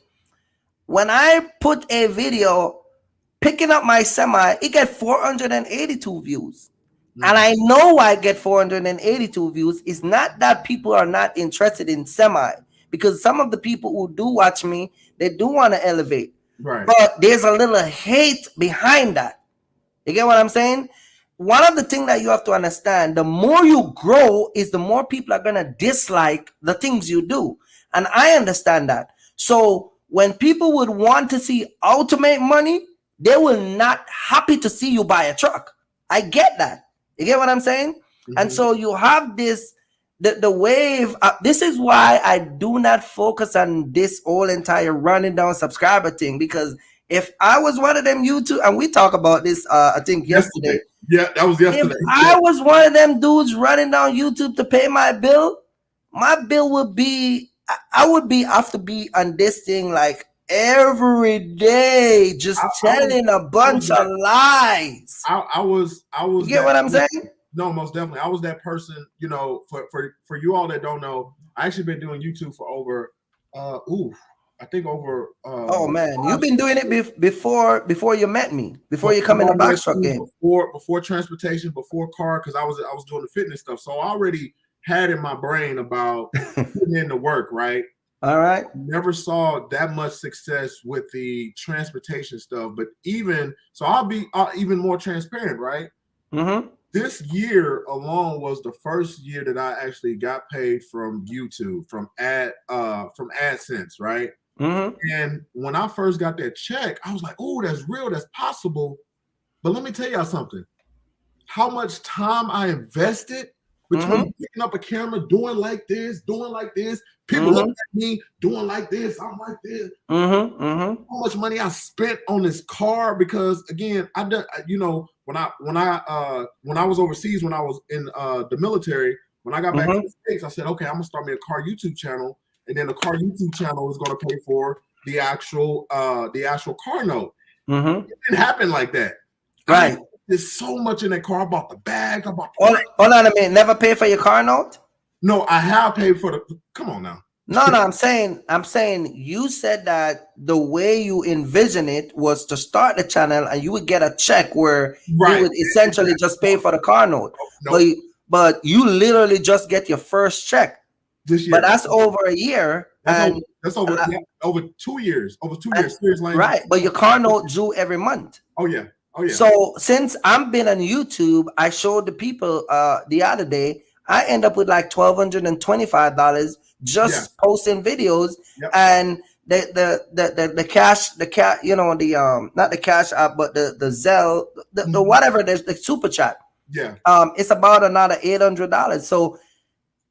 when I put a video picking up my semi, it get 482 views. And I know I get 482 views. It's not that people are not interested in semi, because some of the people who do watch me, they do want to elevate. Right. But there's a little hate behind that. You get what I'm saying? One of the things that you have to understand, the more you grow is the more people are going to dislike the things you do. And I understand that. So when people would want to see how to make money, they will not happy to see you buy a truck. I get that. You get what I'm saying? And so you have this, the wave. This is why I do not focus on this whole entire running down subscriber thing, because if I was one of them YouTube, and we talk about this, I think yesterday. Yeah, that was yesterday. If I was one of them dudes running down YouTube to pay my bill would be, I would have to be on this thing like every day, just telling a bunch of lies. I was. You get what I'm saying? No, most definitely. I was that person. You know, for you all that don't know, I actually been doing YouTube for over, I think over. Oh man, you've been doing it before you met me, before you come in the box truck game, before transportation, before car, because I was doing the fitness stuff, so I already had in my brain about putting in the work, right? All right. Never saw that much success with the transportation stuff, but even so, I'll be even more transparent, right? This year alone was the first year that I actually got paid from YouTube, from AdSense, right? And when I first got that check, I was like, "Oh, that's real, that's possible." But let me tell y'all something: how much time I invested between picking up a camera, doing like this, people looking at me, doing like this, I'm like this. How much money I spent on this car, because again, I done, you know, when I was overseas, when I was in the military, when I got back to the States, I said, okay, I'm gonna start me a car YouTube channel, and then the car YouTube channel is gonna pay for the actual car note. It didn't happen like that, right? There's so much in that car. I bought the bag. Hold on a minute. Never pay for your car note? No, I have paid for the. Come on now. No. I'm saying you said that the way you envision it was to start the channel and you would get a check where you would essentially just pay for the car note. Nope. But you literally just get your first check. This year. But that's over a year. That's over 2 years. Over 2 years. Right. But your car note due every month. Oh yeah. Oh yeah. So since I've been on YouTube, I showed the people the other day, I end up with like $1,225 just posting videos, and the cash, you know, the not the cash app, but the Zelle, the whatever, the super chat. Yeah. It's about another $800. So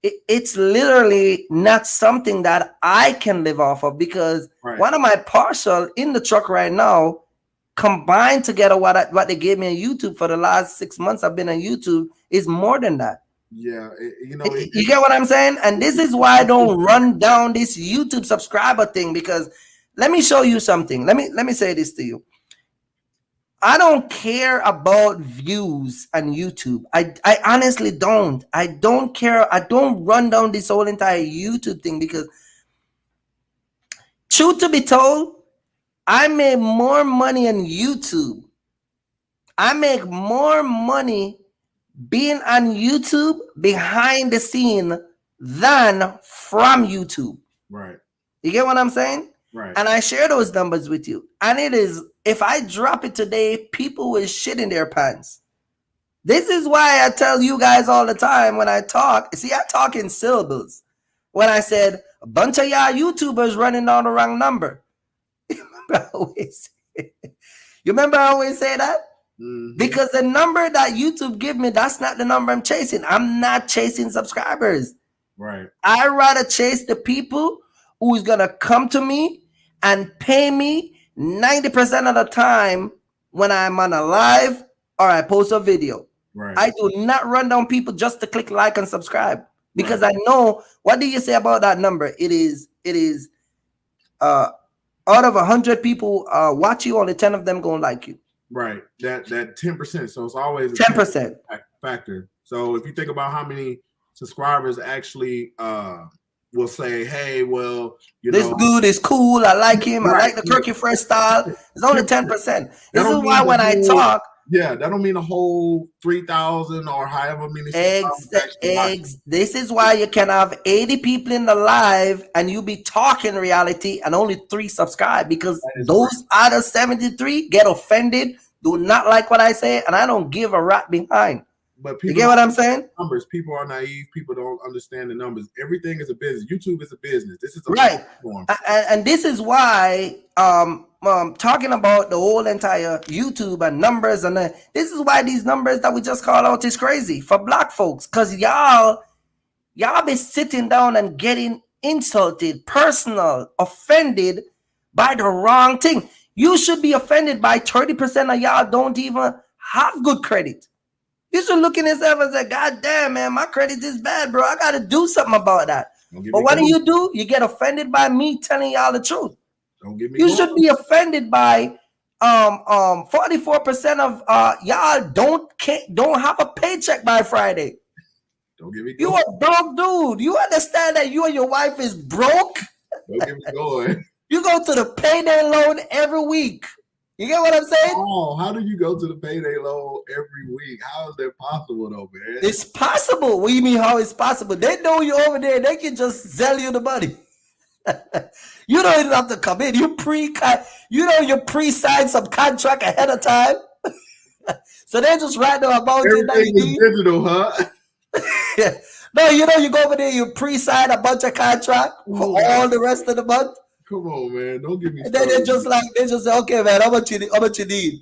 it's literally not something that I can live off of, because one of my parcel in the truck right now, combined together what they gave me on YouTube for the last 6 months I've been on YouTube, is more than that. Yeah, you know, you get what I'm saying? And this is why I don't run down this YouTube subscriber thing, because let me show you something. Let me say this to you. I don't care about views on YouTube. I honestly don't. I don't care. I don't run down this whole entire YouTube thing, because truth to be told, I make more money on YouTube. I make more money being on YouTube behind the scene than from YouTube. Right. You get what I'm saying? Right. And I share those numbers with you. And it is, if I drop it today, people will shit in their pants. This is why I tell you guys all the time when I talk. See, I talk in syllables. When I said, a bunch of y'all YouTubers running down the wrong number. You remember I always say that? Because the number that YouTube give me, that's not the number I'm chasing. I'm not chasing subscribers. Right. I'd rather chase the people who's gonna come to me and pay me 90% of the time when I'm on a live or I post a video. Right. I do not run down people just to click like and subscribe, because I know, what do you say about that number? It is out of 100 people watch you, only 10 of them gonna like you. Right. That 10%. So it's always a 10% factor. So if you think about how many subscribers actually will say, hey, well, this dude is cool, I like him, right. I like the Kirky Fresh style. It's only 10%. This is why when I talk, that don't mean a whole 3,000 or however many. This is why you can have 80 people in the live and you be talking reality and only 3 subscribe, because those other 73 get offended, do not like what I say, and I don't give a rat behind. But people, you get what I'm saying? Numbers. People are naive. People don't understand the numbers. Everything is a business. YouTube is a business. This is a platform. And this is why talking about the whole entire YouTube and numbers, and this is why these numbers that we just call out is crazy for black folks, because y'all be sitting down and getting insulted, personal, offended by the wrong thing. You should be offended by 30% of y'all don't even have good credit. You should look in yourself and say, God damn, man, my credit is bad, bro. I got to do something about that. But what do? You get offended by me telling y'all the truth. You should be offended by 44% of y'all don't have a paycheck by Friday. Don't get me going. You a broke dude. You understand that you and your wife is broke? Don't get me going. You go to the payday loan every week. You get what I'm saying? Oh, how do you go to the payday loan every week? How is that possible, though, man? It's possible. What do you mean how it's possible? They know you over there. They can just sell you the money. You don't even have to come in. You pre-signed some contract ahead of time. So they just write the amount. Everything is digital, huh? Yeah. No, you go over there, you pre-sign a bunch of contract for all the rest of the month. Come on, man. Don't give me. And then they just say, okay, man, how much you need?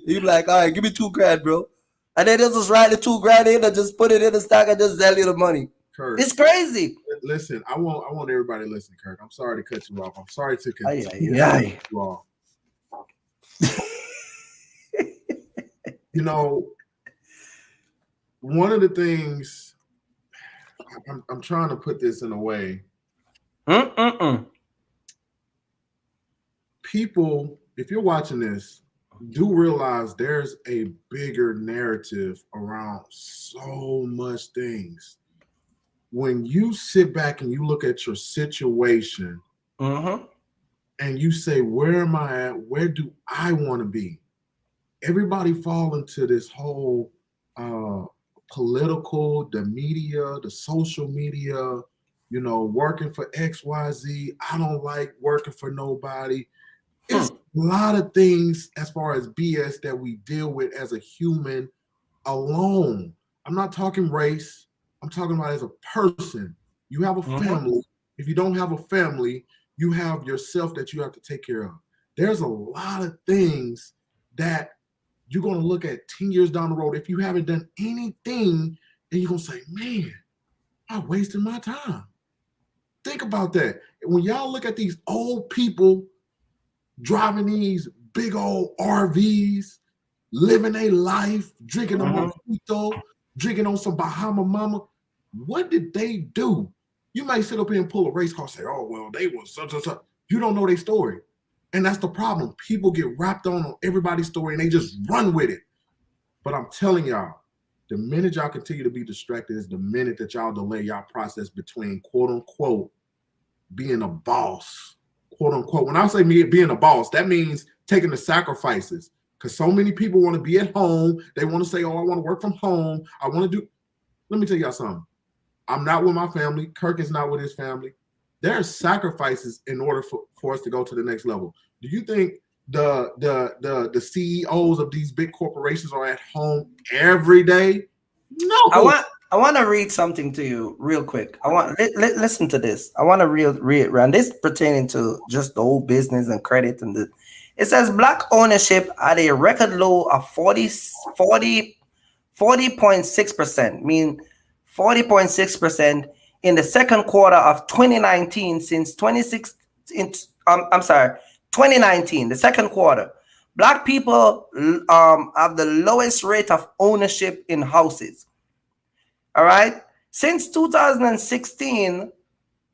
You be like, all right, give me $2,000, bro. And then they just write the $2,000 in and just put it in the stock and just sell you the money. Kirk, it's crazy. Listen, I want everybody to listen, Kirk. I'm sorry to cut you off. I'm sorry to cut you off. You know, one of the things I'm trying to put this in a way. People, if you're watching this, do realize there's a bigger narrative around so much things. When you sit back and you look at your situation and you say, where am I at? Where do I want to be? Everybody fall into this whole political, the media, the social media, working for XYZ. I don't like working for nobody. It's a lot of things as far as BS that we deal with as a human alone. I'm not talking race. I'm talking about as a person. You have a family. If you don't have a family, you have yourself that you have to take care of. There's a lot of things that you're going to look at 10 years down the road. If you haven't done anything, and you're going to say, man, I wasted my time. Think about that. When y'all look at these old people driving these big old RVs, living a life, drinking a mojito, drinking on some Bahama Mama, what did they do? You might sit up here and pull a race car and say, oh, well, they was such. You don't know their story. And that's the problem. People get wrapped on everybody's story and they just run with it. But I'm telling y'all, the minute y'all continue to be distracted is the minute that y'all delay y'all process between, quote unquote, being a boss, quote unquote. When I say me being a boss, that means taking the sacrifices. Because so many people want to be at home. They want to say, oh, I want to work from home. I want to do. Let me tell y'all something. I'm not with my family. Kirk is not with his family. There are sacrifices in order for us to go to the next level. Do you think the CEOs of these big corporations are at home every day? No. I want to read something to you real quick. I want listen to this. I want to read it, and this pertaining to just the whole business and credit and it says black ownership at a record low of 40.6%, mean 40.6% in the second quarter of 2019 since 2019, the second quarter. Black people have the lowest rate of ownership in houses. All right. Since 2016,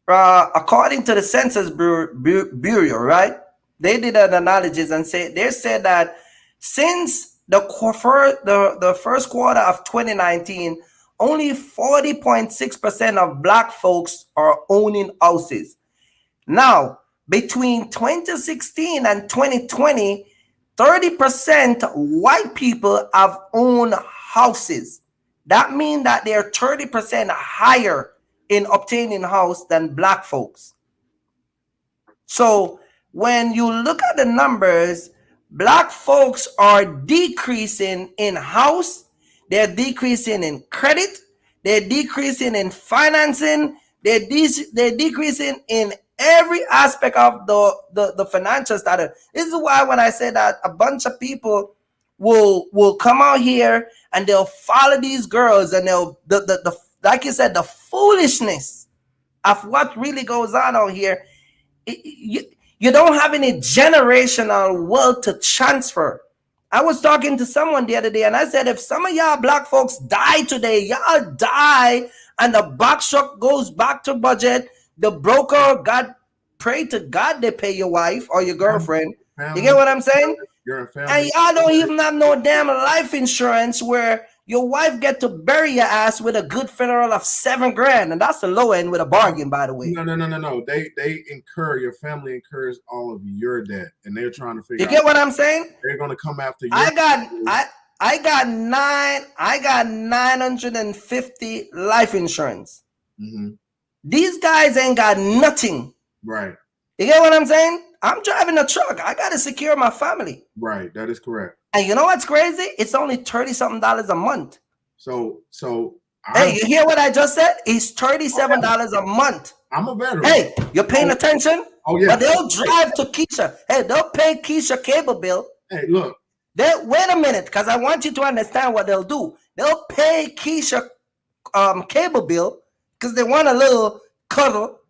according to the Census Bureau, right? They did an analysis and they said that since the first quarter of 2019, only 40.6% of Black folks are owning houses. Now, between 2016 and 2020, 30% white people have owned houses. That means that they're 30% higher in obtaining a house than Black folks. So when you look at the numbers, Black folks are decreasing in house, they're decreasing in credit, they're decreasing in financing, they're decreasing in every aspect of the financial status. This is why when I say that a bunch of people will come out here and they'll follow these girls and they'll the like you said, the foolishness of what really goes on out here. You don't have any generational wealth to transfer. I was talking to someone the other day and I said, if some of y'all Black folks die today, y'all die and the box truck goes back to budget, the broker, God, pray to God they pay your wife or your girlfriend. You get what I'm saying? And y'all don't even have no damn life insurance where your wife get to bury your ass with a good funeral of $7,000, and that's the low end with a bargain, by the way. No. They incur, your family incurs all of your debt, and they're trying to figure. You get what I'm saying? They're going to come after you. I got 950 life insurance. Mm-hmm. These guys ain't got nothing. Right. You get what I'm saying? I'm driving a truck. I got to secure my family. Right. That is correct. And you know what's crazy? It's only $30-something a month. So hey, you hear what I just said? It's $37 a month. I'm a veteran. Hey, you're paying attention? Oh, yeah. But they'll drive to Keisha. Hey, they'll pay Keisha cable bill. Hey, look. Wait a minute, because I want you to understand what they'll do. They'll pay Keisha cable bill because they want a little cuddle.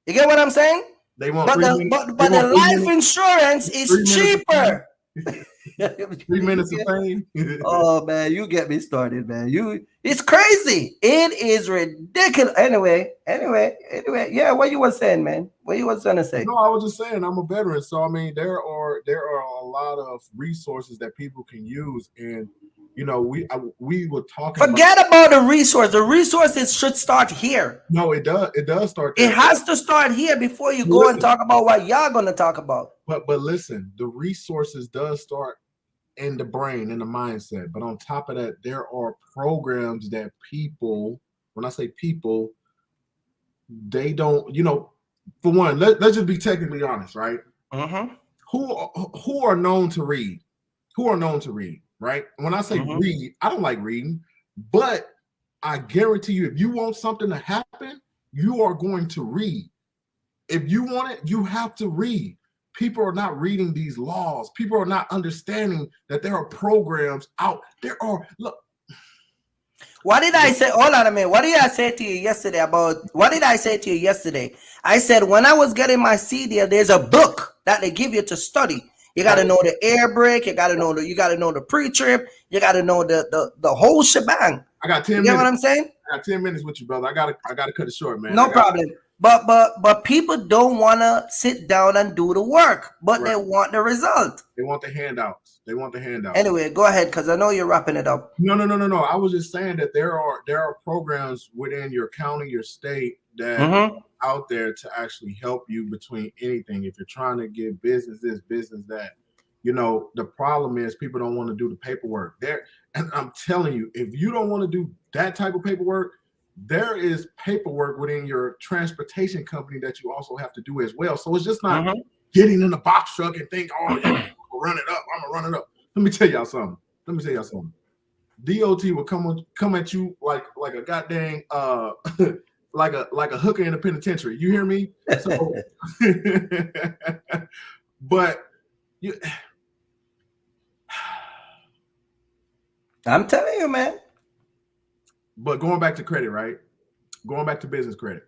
You get what I'm saying? They want but the life insurance is cheaper. 3 minutes of pain. Oh man, you get me started, man. It's crazy. It is ridiculous. Anyway. Yeah, what you were saying, man? What you was gonna say? No, I was just saying I'm a veteran, so I mean there are a lot of resources that people can use, and you know we were talking. Forget about the resource. The resources should start here. No, it does. It does start there. It has to start here before you go and talk about what y'all gonna talk about. But listen, the resources does start in the brain, in the mindset. But on top of that, there are programs that people, when I say people, they don't, you know, for one, let's just be technically honest, right? Mm-hmm. Who are known to read? Who are known to read, right? When I say read, I don't like reading, but I guarantee you, if you want something to happen, you are going to read. If you want it, you have to read. People are not reading these laws. People are not understanding that there are programs out there. Look. What did I say? Hold on a minute. What did I say to you yesterday I said when I was getting my CD, there's a book that they give you to study. You got to know the air brake. You got to know the pre-trip. You got to know the whole shebang. I got 10 minutes. You know what I'm saying? I got 10 minutes with you, brother. I gotta cut it short, man. No problem. But people don't want to sit down and do the work, but they want the result. They want the handouts. Anyway, go ahead, because I know you're wrapping it up. No. I was just saying that there are programs within your county, your state that are out there to actually help you between anything. If you're trying to get business this, business that, you know, the problem is people don't want to do the paperwork there. And I'm telling you, if you don't want to do that type of paperwork, there is paperwork within your transportation company that you also have to do as well. So it's just not getting in the box truck and think, oh, yeah, I'm gonna run it up. Let me tell y'all something. DOT will come at you like a goddamn like a hooker in a penitentiary. You hear me? So, but I'm telling you, man. But going back to credit, right? Going back to business credit.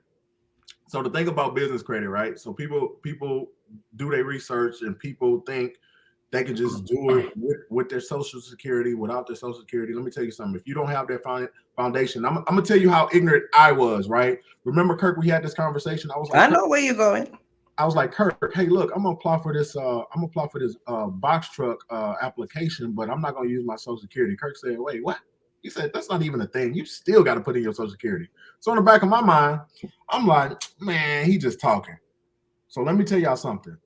So the thing about business credit, right? So people do their research and people think They can just do it with their Social Security, without their Social Security. Let me tell you something. If you don't have that foundation, I'm going to tell you how ignorant I was, right? Remember, Kirk, we had this conversation. I was like, I know where you're going. I was like, Kirk, hey, look, I'm gonna apply for this. Box truck application, but I'm not gonna use my Social Security. Kirk said, wait, what? He said, that's not even a thing. You still got to put in your Social Security. So in the back of my mind, I'm like, man, he just talking. So let me tell y'all something.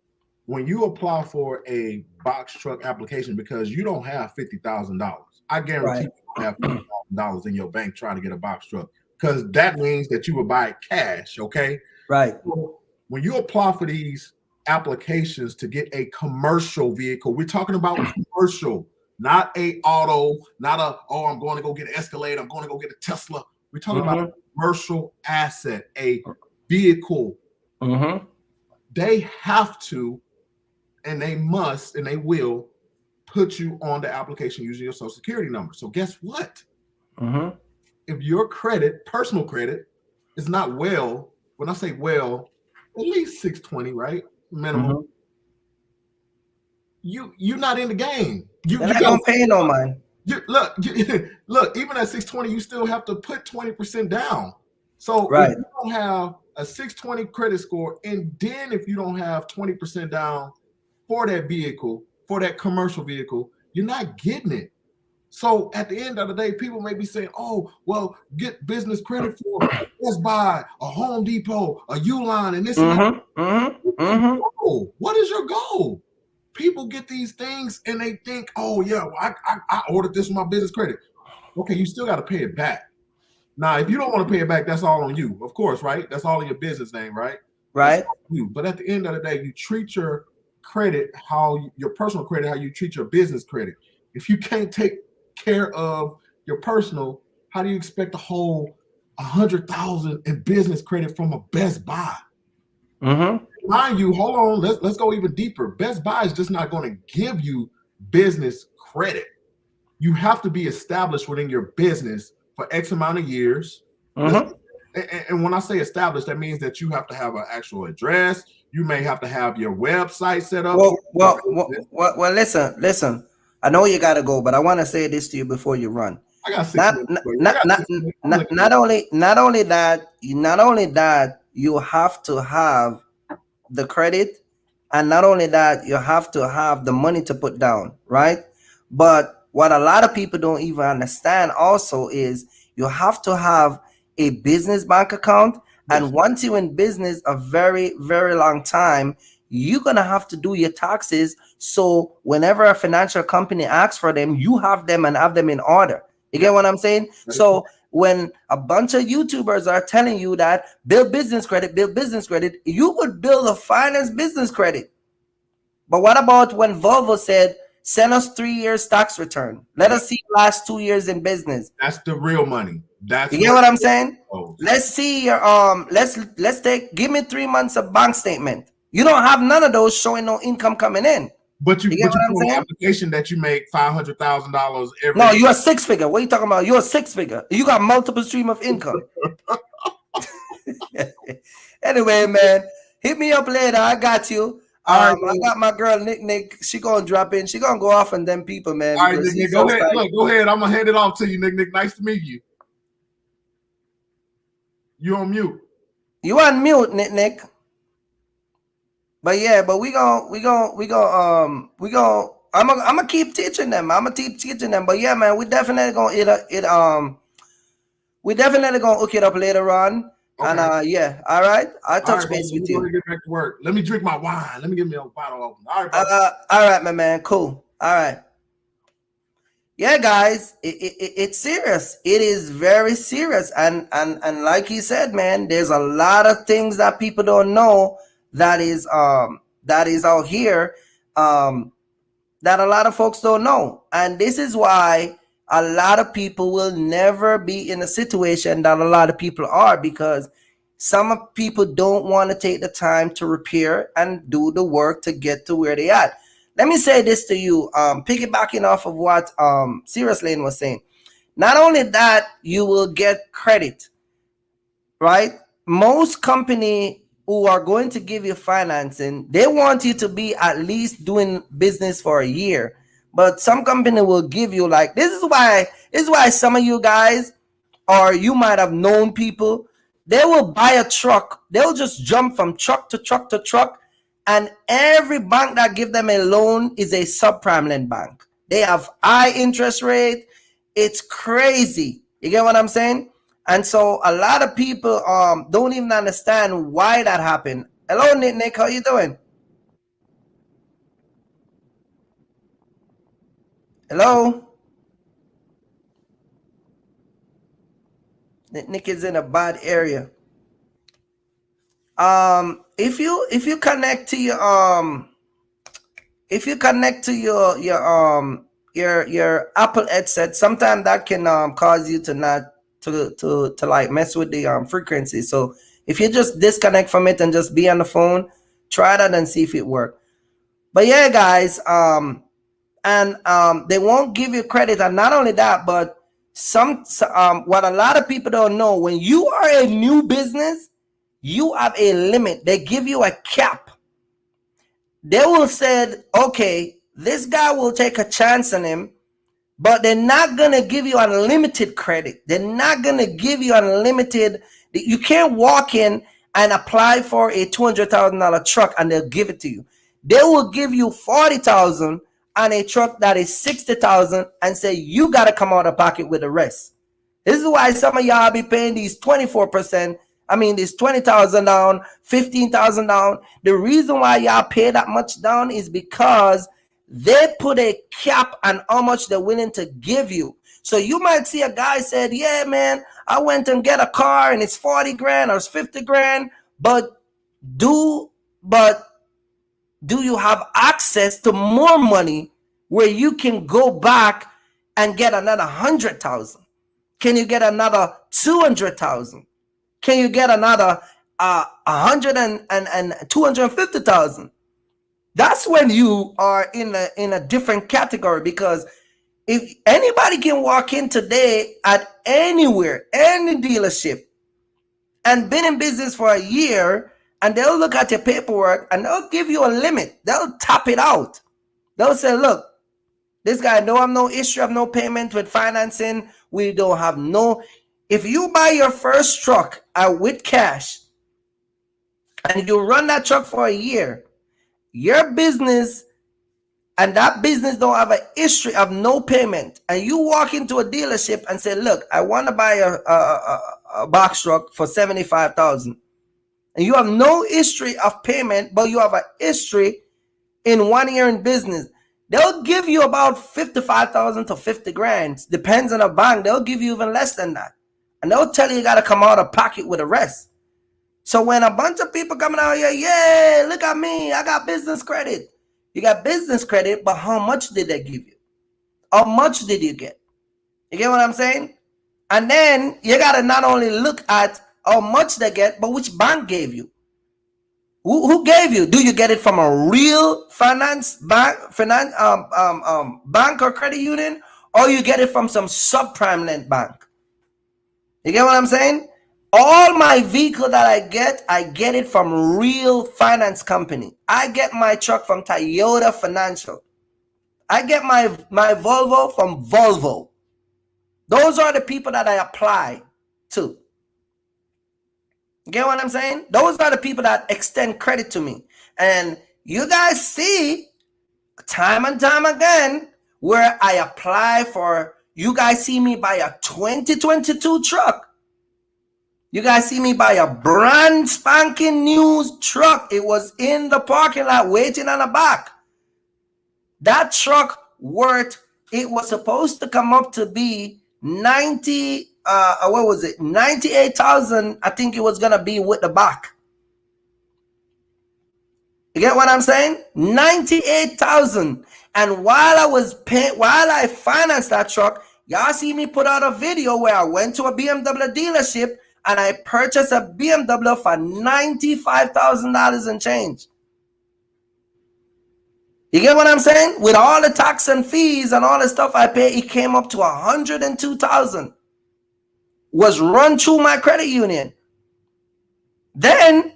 When you apply for a box truck application, because you don't have $50,000, I guarantee you don't have $50,000 in your bank trying to get a box truck, because that means that you would buy it cash, okay? Right. So when you apply for these applications to get a commercial vehicle, we're talking about commercial, not a auto, not a, oh, I'm going to go get an Escalade, I'm going to go get a Tesla. We're talking about a commercial asset, a vehicle. They have to, and they must, and they will put you on the application using your Social Security number. So guess what? If your credit, personal credit, is not well, when I say well, at least 620, right? Minimum. You're not in the game. You don't pay no mind. Look, even at 620, you still have to put 20% down. So if you don't have a 620 credit score, and then if you don't have 20% down for that vehicle, for that commercial vehicle, you're not getting it. So at the end of the day, people may be saying, oh, well, get business credit for Best Buy, a Home Depot, a Uline, and this and that. What is your goal? People get these things and they think, oh, yeah, well, I ordered this with my business credit. Okay, you still got to pay it back. Now, if you don't want to pay it back, that's all on you, of course, right? That's all in your business name, right? Right. You. But at the end of the day, you treat your credit, your personal credit, how you treat your business credit. If you can't take care of your personal, how do you expect to hold $100,000 in business credit from a Best Buy? Mind you, hold on, let's go even deeper. Best Buy is just not going to give you business credit. You have to be established within your business for X amount of years. And when I say established, that means that you have to have an actual address. You may have to have your website set up. Well, listen. I know you gotta go, but I want to say this to you before you run. I got 6 minutes. Not only that, you have to have the credit, and not only that, you have to have the money to put down, right? But what a lot of people don't even understand also is you have to have a business bank account. And once you're in business a very, very long time, you're going to have to do your taxes. So whenever a financial company asks for them, you have them and have them in order. You get what I'm saying? So when a bunch of YouTubers are telling you that build business credit, you would build a finance business credit. But what about when Volvo said, send us 3 years tax return? Let us see the last 2 years in business. That's the real money. You get what I'm saying? Let's see your give me 3 months of bank statement. You don't have none of those showing no income coming in. But you get an application that you make $500,000 every. No, you're a 6-figure. What are you talking about? You're a 6-figure. You got multiple stream of income. Anyway, man, hit me up later. I got you. I got my girl Nick. She gonna drop in. She gonna go off on them people, man. All right, Nick, go ahead. Look, go ahead. I'm gonna hand it off to you, Nick. Nice to meet you. You on mute. You on mute, Nick. But yeah, but we gonna I'm gonna keep teaching them. But yeah, man, we definitely gonna we definitely gonna hook it up later on. Okay. And yeah, all right. I'll touch base with you. Get back to work. Let me drink my wine. Let me get me a bottle open. All right, all right, my man. Cool. All right. Yeah, guys, it's serious. It is very serious. And like he said, man, there's a lot of things that people don't know that is out here that a lot of folks don't know. And this is why a lot of people will never be in a situation that a lot of people are, because some people don't want to take the time to repair and do the work to get to where they at. Let me say this to you, piggybacking off of what Serious Lane was saying. Not only that, you will get credit, right? Most company who are going to give you financing, they want you to be at least doing business for a year. But some company will give you, like, this is why some of you guys, or you might have known people, they will buy a truck. They'll just jump from truck to truck to truck. And every bank that give them a loan is a subprime lend bank. They have high interest rate. It's crazy. You get what I'm saying? And so a lot of people don't even understand why that happened. Hello, Nick. How you doing? Hello? Nick is in a bad area. If you connect to your your Apple headset, sometimes that can cause you to not to like mess with the frequency. So if you just disconnect from it and just be on the phone, try that and see if it works. But yeah, guys, they won't give you credit, and not only that, but what a lot of people don't know, when you are a new business, you have a limit. They give you a cap. They will say, okay, this guy will take a chance on him, but they're not going to give you unlimited credit. They're not going to give you unlimited. You can't walk in and apply for a $200,000 truck and they'll give it to you. They will give you $40,000 on a truck that is $60,000 and say, you got to come out of pocket with the rest. This is why some of y'all be paying these 24%. I mean, this 20,000 down, 15,000 down. The reason why y'all pay that much down is because they put a cap on how much they're willing to give you. So you might see a guy said, yeah, man, I went and get a car and it's 40 grand or it's 50 grand. But do you have access to more money where you can go back and get another 100,000? Can you get another 200,000? Can you get another 100 and 250,000? That's when you are in a different category, because if anybody can walk in today at anywhere, any dealership, and been in business for a year, and they'll look at your paperwork and they'll give you a limit. They'll top it out. They'll say, look, this guy don't have no issue of no payment with financing. We don't have no. If you buy your first truck with cash and you run that truck for a year, your business and that business don't have a history of no payment, and you walk into a dealership and say, look, I want to buy a box truck for $75,000, and you have no history of payment, but you have a history in 1 year in business, they'll give you about 55,000 to 50 grand. Depends on the bank. They'll give you even less than that. And they'll tell you got to come out of pocket with the rest. So when a bunch of people coming out here, yeah, look at me, I got business credit. You got business credit, but how much did they give you? How much did you get? You get what I'm saying? And then you got to not only look at how much they get, but which bank gave you. Who gave you? Do you get it from a real bank or credit union, or you get it from some subprime lend bank? You get what I'm saying? All my vehicle that I get it from real finance company. I get my truck from Toyota Financial. I get my Volvo from Volvo. Those are the people that I apply to. You get what I'm saying? Those are the people that extend credit to me. And you guys see time and time again where I apply for, you guys see me buy a 2022 truck. You guys see me buy a brand spanking new truck. It was in the parking lot waiting on the back. That truck it was supposed to come up to be 98,000. I think it was gonna be with the back. You get what I'm saying? 98,000. And while I financed that truck, y'all see me put out a video where I went to a BMW dealership and I purchased a BMW for $95,000 and change. You get what I'm saying? With all the tax and fees and all the stuff I pay, it came up to $102,000. Was run through my credit union. Then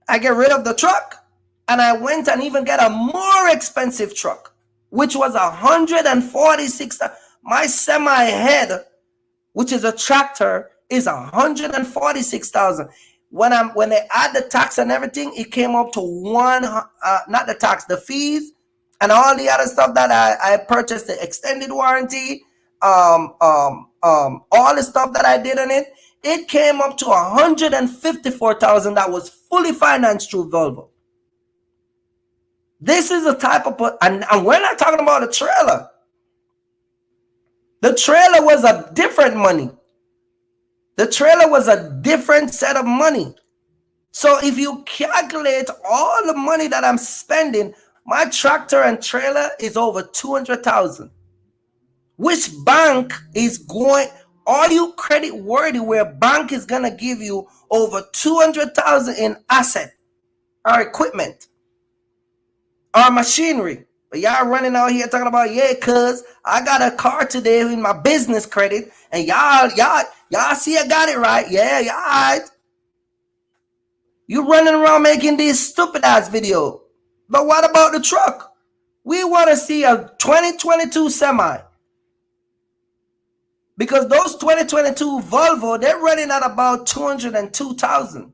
I get rid of the truck, and I went and even get a more expensive truck, which was $146,000. My semi head, which is a tractor, is $146,000. When they add the tax and everything, it came up to not the tax, the fees, and all the other stuff that I purchased, the extended warranty, all the stuff that I did on it. It came up to $154,000 that was fully financed through Volvo. This is a type of, and we're not talking about a trailer. The trailer was a different money. The trailer was a different set of money. So if you calculate all the money that I'm spending, my tractor and trailer is over $200,000. Which bank is going? Are you credit worthy where bank is gonna give you over $200,000 in asset or equipment or machinery? But y'all running out here talking about, yeah, cuz I got a car today in my business credit, and y'all see I got it right. Yeah, y'all right. You running around making these stupid ass videos. But what about the truck? We want to see a 2022 semi. Because those 2022 Volvo, they're running at about $202,000.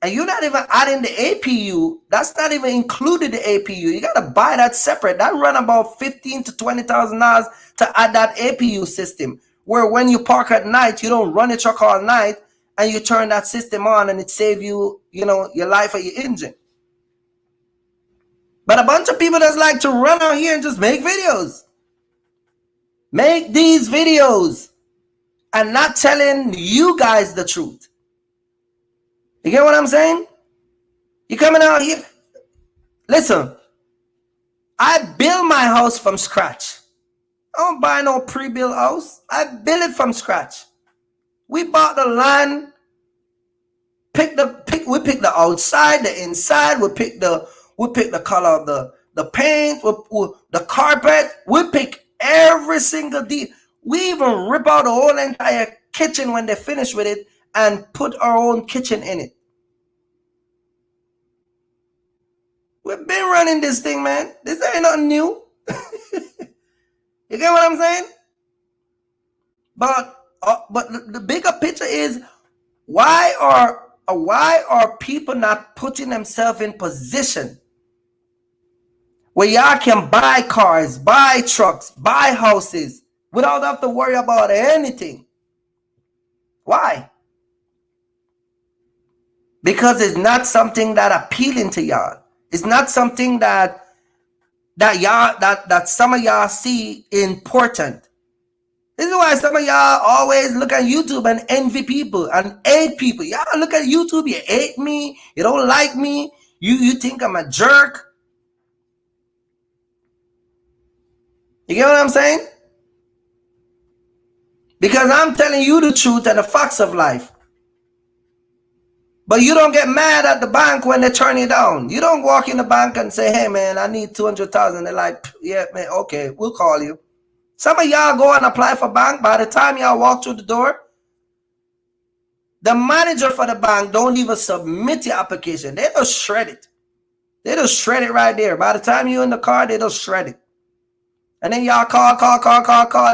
And you're not even adding the APU. That's not even included the APU. You got to buy that separate. That run about $15,000 to $20,000 to add that APU system. Where when you park at night, you don't run the truck all night, and you turn that system on, and it saves you, your life or your engine. But a bunch of people just like to run out here and just make videos. Make these videos and not telling you guys the truth. You get what I'm saying? You coming out here? Listen, I build my house from scratch. I don't buy no pre-built house. I build it from scratch. We bought the land, we pick the outside, the inside, we pick the color of the paint, the carpet, we pick every single detail. We even rip out the whole entire kitchen when they finish with it and put our own kitchen in it. We've been running this thing, man. This ain't nothing new. You get what I'm saying? But the bigger picture is, why are people not putting themselves in position where y'all can buy cars, buy trucks, buy houses without have to worry about anything? Why? Because it's not something that appealing to y'all. It's not something that some of y'all see important. This is why some of y'all always look at YouTube and envy people and hate people. Y'all look at YouTube, you hate me, you don't like me, you think I'm a jerk. You get what I'm saying? Because I'm telling you the truth and the facts of life. But you don't get mad at the bank when they turn you down. You don't walk in the bank and say, hey, man, I need $200,000. They're like, yeah, man, okay, we'll call you. Some of y'all go and apply for bank. By the time y'all walk through the door, the manager for the bank don't even submit your application. They just shred it. They just shred it right there. By the time you're in the car, they just shred it. And then y'all call.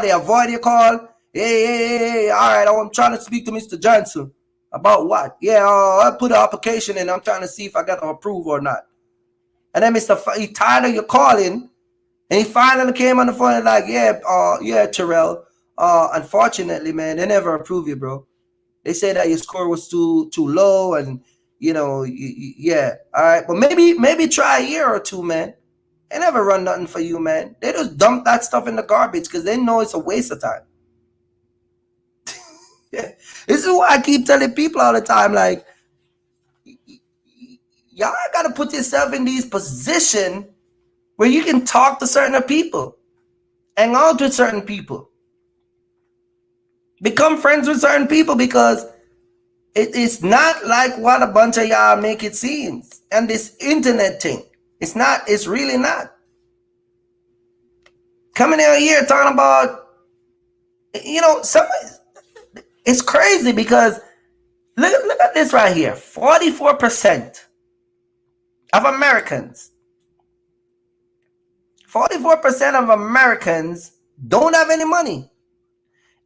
They avoid your call. Hey, all right, I'm trying to speak to Mr. Johnson. About what? Yeah, I put an application in. I'm trying to see if I got to approve or not. And then he tired of your calling, and he finally came on the phone and like, yeah, Terrell. Unfortunately, man, they never approve you, bro. They say that your score was too low, and yeah, all right. But maybe try a year or two, man. They never run nothing for you, man. They just dump that stuff in the garbage because they know it's a waste of time. This is why I keep telling people all the time, like, y'all got to put yourself in these positions where you can talk to certain people, hang out with certain people, become friends with certain people, because it's not like what a bunch of y'all make it seem. And this internet thing, it's really not. Coming out here talking about, it's crazy because look at this right here. 44% of Americans, 44% of Americans don't have any money.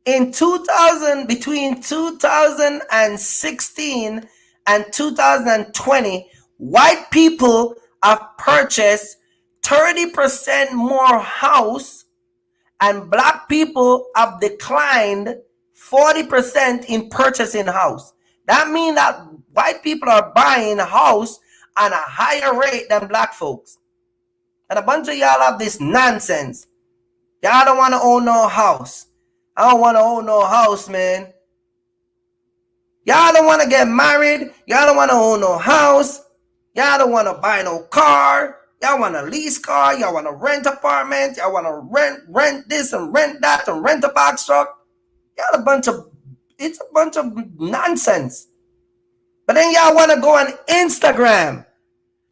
In 2000, between 2016 and 2020, white people have purchased 30% more house, and black people have declined 40% in purchasing house. That means that white people are buying a house at a higher rate than black folks. And a bunch of y'all have this nonsense. Y'all don't want to own no house. I don't want to own no house, man. Y'all don't want to get married. Y'all don't want to own no house. Y'all don't want to buy no car. Y'all want to lease car. Y'all want to rent apartment. Y'all want to rent this and rent that and rent a box truck. Y'all it's a bunch of nonsense. But then y'all want to go on Instagram,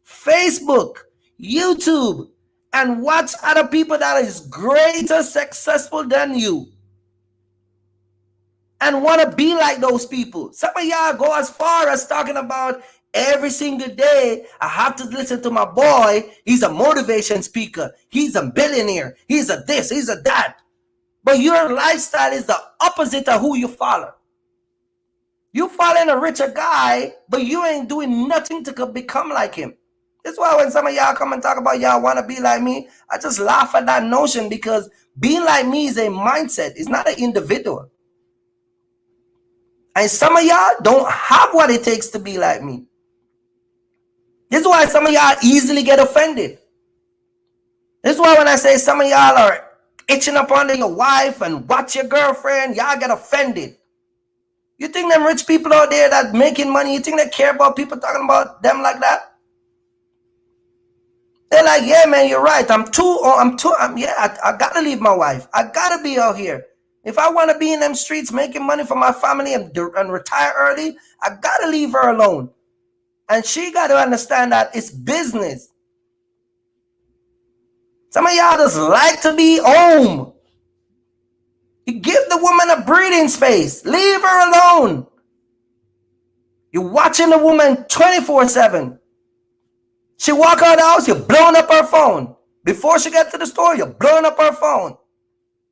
Facebook, YouTube, and watch other people that is greater successful than you and want to be like those people. Some of y'all go as far as talking about every single day, I have to listen to my boy. He's a motivation speaker. He's a billionaire. He's a this, he's a that. But your lifestyle is the opposite of who you follow. You following a richer guy, but you ain't doing nothing to become like him. That's why when some of y'all come and talk about y'all want to be like me, I just laugh at that notion, because being like me is a mindset. It's not an individual. And some of y'all don't have what it takes to be like me. This is why some of y'all easily get offended. This is why when I say some of y'all are itching up under your wife and watch your girlfriend, y'all get offended. You think them rich people out there that making money, you think they care about people talking about them like that? They're like, yeah, man, you're right. I gotta leave my wife. I gotta be out here. If I want to be in them streets making money for my family and retire early, I gotta leave her alone. And she got to understand that it's business. Some of y'all just like to be home. You give the woman a breathing space. Leave her alone. You're watching the woman 24/7. She walk out of the house, you're blowing up her phone. Before she gets to the store, you're blowing up her phone.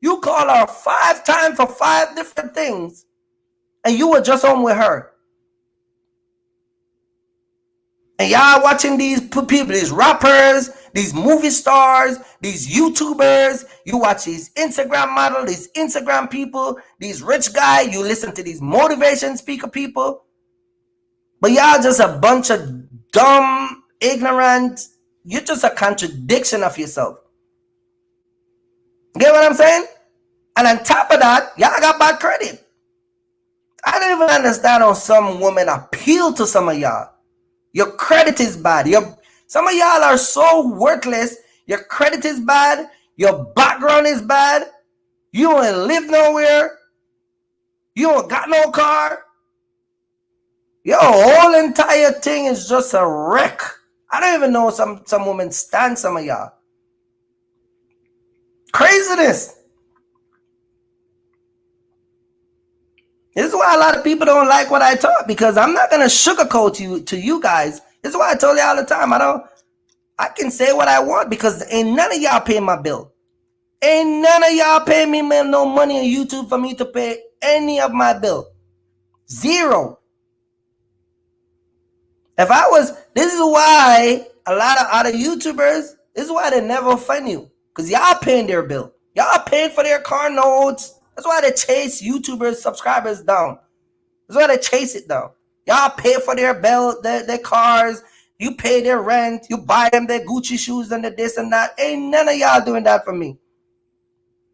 You call her 5 times for 5 different things, and you were just home with her. And y'all watching these people, these rappers, these movie stars, these YouTubers. You watch these Instagram models, these Instagram people, these rich guys. You listen to these motivation speaker people. But y'all just a bunch of dumb, ignorant. You're just a contradiction of yourself. Get what I'm saying? And on top of that, y'all got bad credit. I don't even understand how some women appeal to some of y'all. Your credit is bad. Some of y'all are so worthless. Your credit is bad. Your background is bad. You don't live nowhere. You don't got no car. Your whole entire thing is just a wreck. I don't even know some women stand some of y'all. Craziness. This is why a lot of people don't like what I talk, because I'm not going to sugarcoat you guys. This is why I told you all the time. I can say what I want, because ain't none of y'all pay my bill. Ain't none of y'all pay me no money on YouTube for me to pay any of my bill. Zero. This is why a lot of other YouTubers, this is why they never offend you. Because y'all paying their bill. Y'all paying for their car notes. That's why they chase YouTubers, subscribers down. That's why they chase it down. Y'all pay for their bill, their cars. You pay their rent. You buy them their Gucci shoes and the this and that. Ain't none of y'all doing that for me.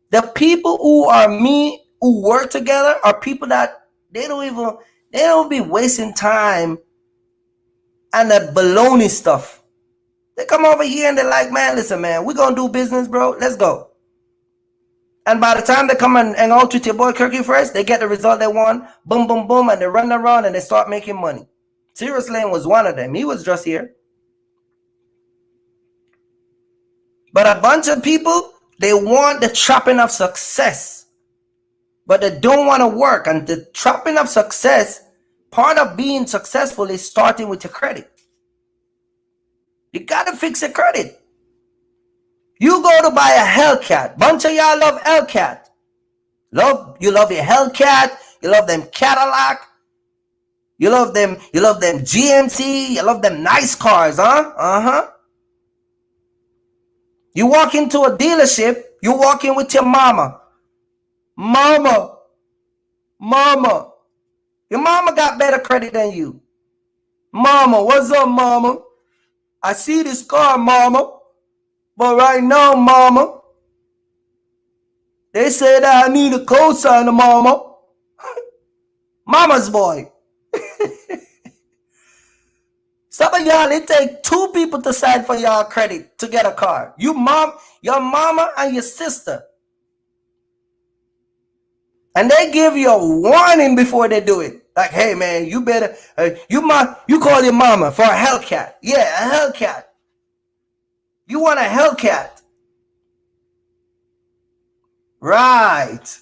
The people who are me, who work together, are people that they don't be wasting time on that baloney stuff. They come over here and they're like, man, listen, man, we're going to do business, bro. Let's go. And by the time they come and hang out with your boy Kirky Fresh, they get the result they want. Boom, boom, boom. And they run around and they start making money. Serious Lane was one of them. He was just here. But a bunch of people, they want the trapping of success. But they don't want to work. And the trapping of success part of being successful is starting with your credit. You gotta fix your credit. You go to buy a Hellcat. Bunch of y'all love Hellcat. You love your Hellcat. You love them Cadillac. You love them GMC. You love them nice cars, huh? You walk into a dealership. You walk in with your mama. Mama. Your mama got better credit than you. Mama, what's up, mama? I see this car, mama. But right now, mama, they said I need a cosigner, mama. Mama's boy. Some of y'all, it take 2 people to sign for y'all credit to get a car. Your mama and your sister. And they give you a warning before they do it. Like, hey man, you better, you call your mama for a Hellcat. Yeah, a Hellcat. You want a Hellcat. Right.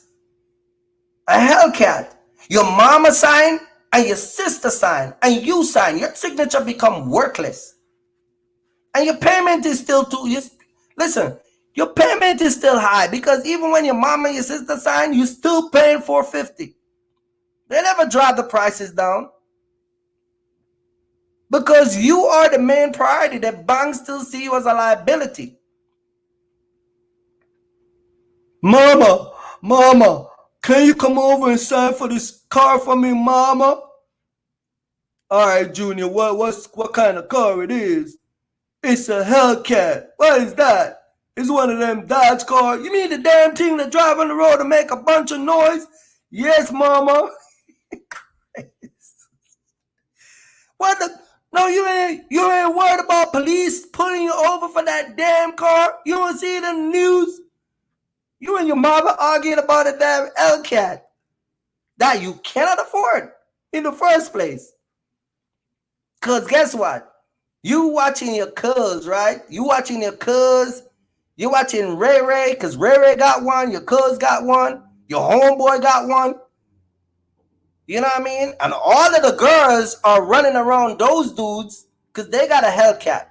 A Hellcat. Your mama sign and your sister sign and you sign. Your signature become worthless. And your payment is still listen, your payment is still high because even when your mama and your sister sign, you still paying $450. They never drive the prices down. Because you are the main priority. The bank still see you as a liability. Mama, can you come over and sign for this car for me, mama? All right, Junior, what kind of car it is? It's a Hellcat. What is that? It's one of them Dodge cars. You mean the damn thing that drive on the road to make a bunch of noise? Yes, mama. What the? No, you ain't worried about police pulling you over for that damn car? You don't see it in the news? You and your mama arguing about a damn Hellcat that you cannot afford in the first place. Because guess what? You watching your cuz, right? You watching your cuz. You watching Ray, because Ray got one. Your cuz got one. Your homeboy got one. You know what I mean? And all of the girls are running around those dudes because they got a Hellcat.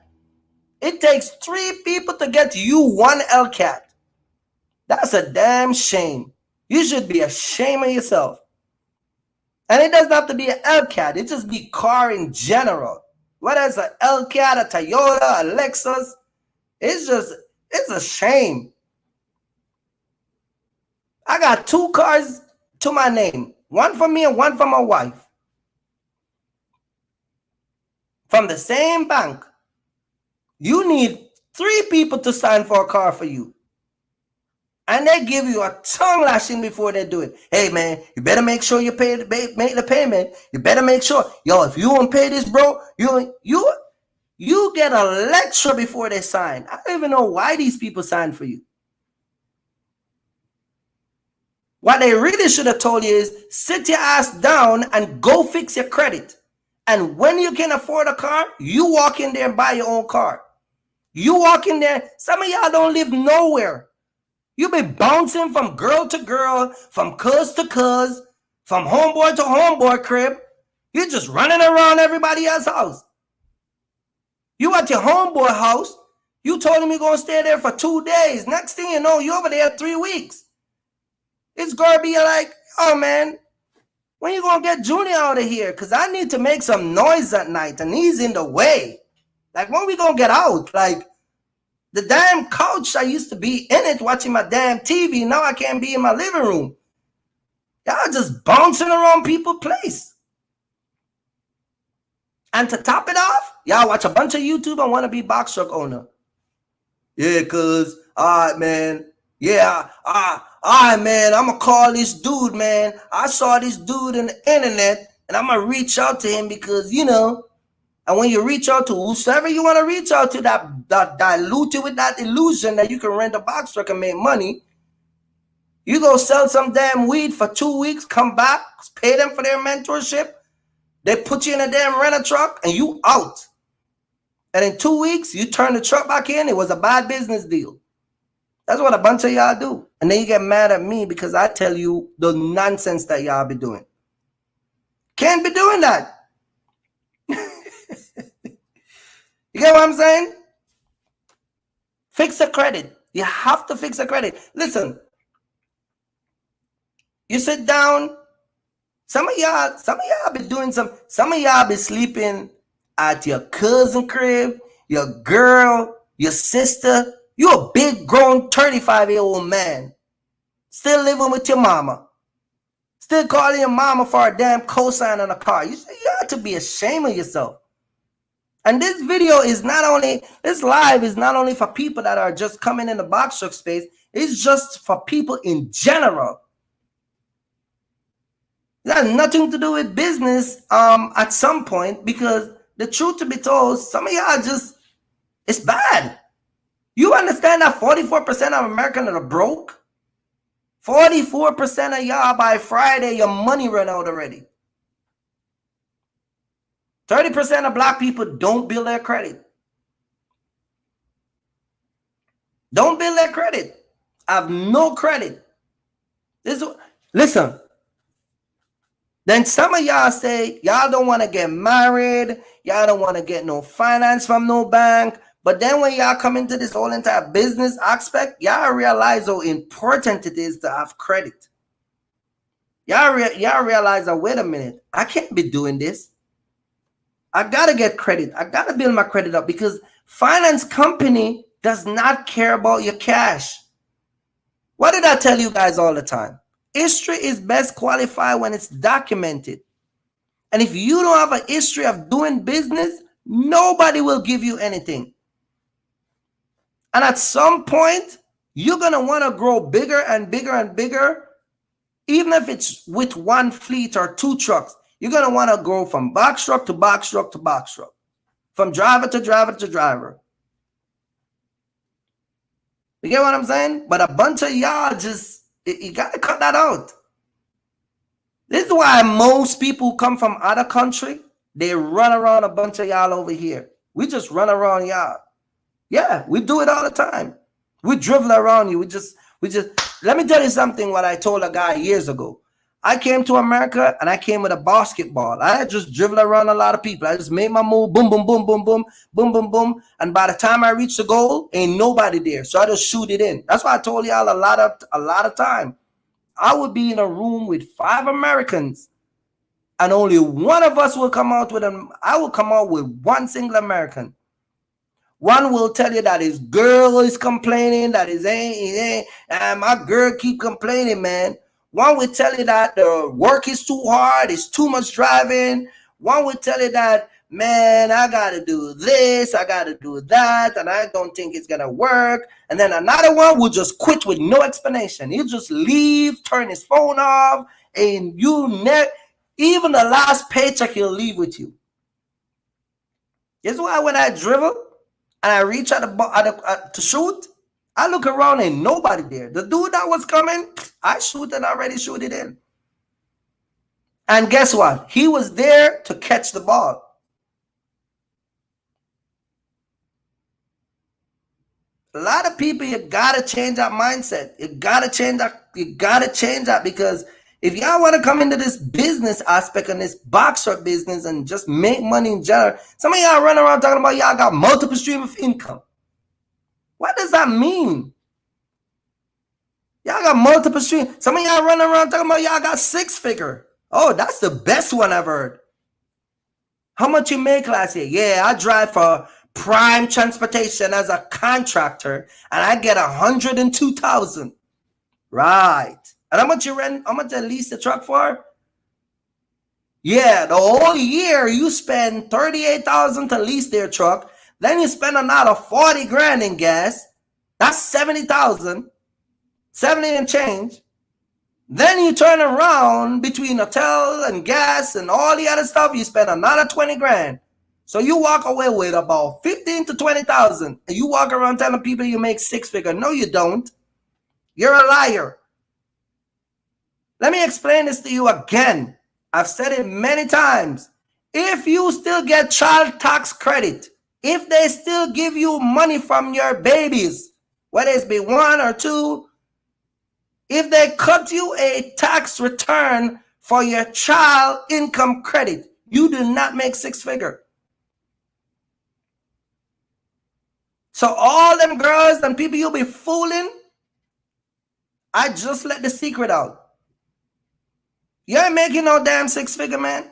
It takes 3 people to get you one Hellcat. That's a damn shame. You should be ashamed of yourself. And it doesn't have to be an Hellcat. It just be car in general. Whether it's an Hellcat, a Toyota, a Lexus, it's a shame. I got 2 cars to my name. One for me and one for my wife. From the same bank. You need 3 people to sign for a car for you. And they give you a tongue lashing before they do it. Hey man, you better make sure you make the payment. You better make sure. Yo, if you don't pay this, bro, you get a lecture before they sign. I don't even know why these people sign for you. What they really should have told you is sit your ass down and go fix your credit. And when you can afford a car, you walk in there and buy your own car. You walk in there. Some of y'all don't live nowhere. You be bouncing from girl to girl, from cuz to cuz, from homeboy to homeboy crib. You're just running around everybody else's house. You at your homeboy house. You told him you're going to stay there for 2 days. Next thing you know, you're over there 3 weeks. It's going to be like, oh, man, when you going to get Junior out of here? Because I need to make some noise at night, and he's in the way. Like, when we going to get out? Like, the damn couch, I used to be in it watching my damn TV. Now I can't be in my living room. Y'all just bouncing around people's place. And to top it off, y'all watch a bunch of YouTube and want to be box truck owner. Yeah, cuz, all right, man. Yeah, all right, man, I'm going to call this dude, man. I saw this dude in the internet, and I'm going to reach out to him because, you know, and when you reach out to whoever you want to reach out to, that dilute you with that illusion that you can rent a box truck and make money, you go sell some damn weed for 2 weeks, come back, pay them for their mentorship, they put you in a damn rent a truck, and you out. And in 2 weeks, you turn the truck back in. It was a bad business deal. That's what a bunch of y'all do. And then you get mad at me because I tell you the nonsense that y'all be doing. Can't be doing that. You get what I'm saying? Fix the credit. You have to fix the credit. Listen, you sit down. Some of y'all be doing some of y'all be sleeping at your cousin crib, your girl, your sister. You a big grown 35-year-old man. Still living with your mama. Still calling your mama for a damn cosign on a car. You have to be ashamed of yourself. And this video is not only, this live is not only for people that are just coming in the box truck space. It's just for people in general. It has nothing to do with business at some point, because the truth to be told, some of y'all just, it's bad. You understand that 44% of Americans are broke? 44% of y'all by Friday, your money run out already. 30% of black people don't build their credit. Don't build their credit. I have no credit. Listen. Then some of y'all say y'all don't want to get married. Y'all don't want to get no finance from no bank. But then when y'all come into this whole entire business aspect, y'all realize how important it is to have credit. Y'all realize that, wait a minute, I can't be doing this. I got to get credit. I got to build my credit up, because finance company does not care about your cash. What did I tell you guys all the time? History is best qualified when it's documented. And if you don't have a history of doing business, nobody will give you anything. And at some point, you're going to want to grow bigger and bigger and bigger, even if it's with one fleet or two trucks. You're going to want to go from box truck to box truck to box truck, from driver to driver to driver. You get what I'm saying? But a bunch of y'all just, you got to cut that out. This is why most people who come from other country, they run around a bunch of y'all over here. We just run around y'all. Yeah, we do it all the time. We drivel around you. We just, let me tell you something, what I told a guy years ago. I came to America and I came with a basketball. I just drivel around a lot of people. I just made my move, boom, boom, boom, boom, boom, boom, boom, boom. And by the time I reach the goal, ain't nobody there. So I just shoot it in. That's why I told y'all a lot of time. I would be in a room with 5 Americans and only one of us will come out with them. I will come out with one single American. One will tell you that his girl is complaining, that his and my girl keep complaining, man. One will tell you that the work is too hard, it's too much driving. One will tell you that, man, I got to do this, I got to do that, and I don't think it's going to work. And then another one will just quit with no explanation. He'll just leave, turn his phone off, and even the last paycheck he'll leave with you. This is why when I drivel and I reach at to shoot, I look around and nobody there. The dude that was coming, I shoot and already shoot it in. And guess what? He was there to catch the ball. A lot of people, you gotta change that mindset. You gotta change that. You gotta change that, because if y'all want to come into this business aspect and this box truck business and just make money in general, some of y'all run around talking about y'all got multiple streams of income. What does that mean? Y'all got multiple streams. Some of y'all run around talking about y'all got 6-figure. Oh, that's the best one I've heard. How much you make last year? Yeah, I drive for Prime Transportation as a contractor and I get $102,000. Right. And how much you rent? How much you lease the truck for? Yeah, the whole year you spend $38,000 to lease their truck. Then you spend another 40 grand in gas. That's 70,000, 70 and change. Then you turn around between hotel and gas and all the other stuff. You spend another 20 grand. So you walk away with about 15 to 20,000. And you walk around telling people you make 6-figure. No, you don't. You're a liar. Let me explain this to you again. I've said it many times. If you still get child tax credit, if they still give you money from your babies, whether it's be 1 or 2, if they cut you a tax return for your child income credit, you do not make 6 figure. So all them girls and people you'll be fooling, I just let the secret out. You ain't making no damn 6 figure, man.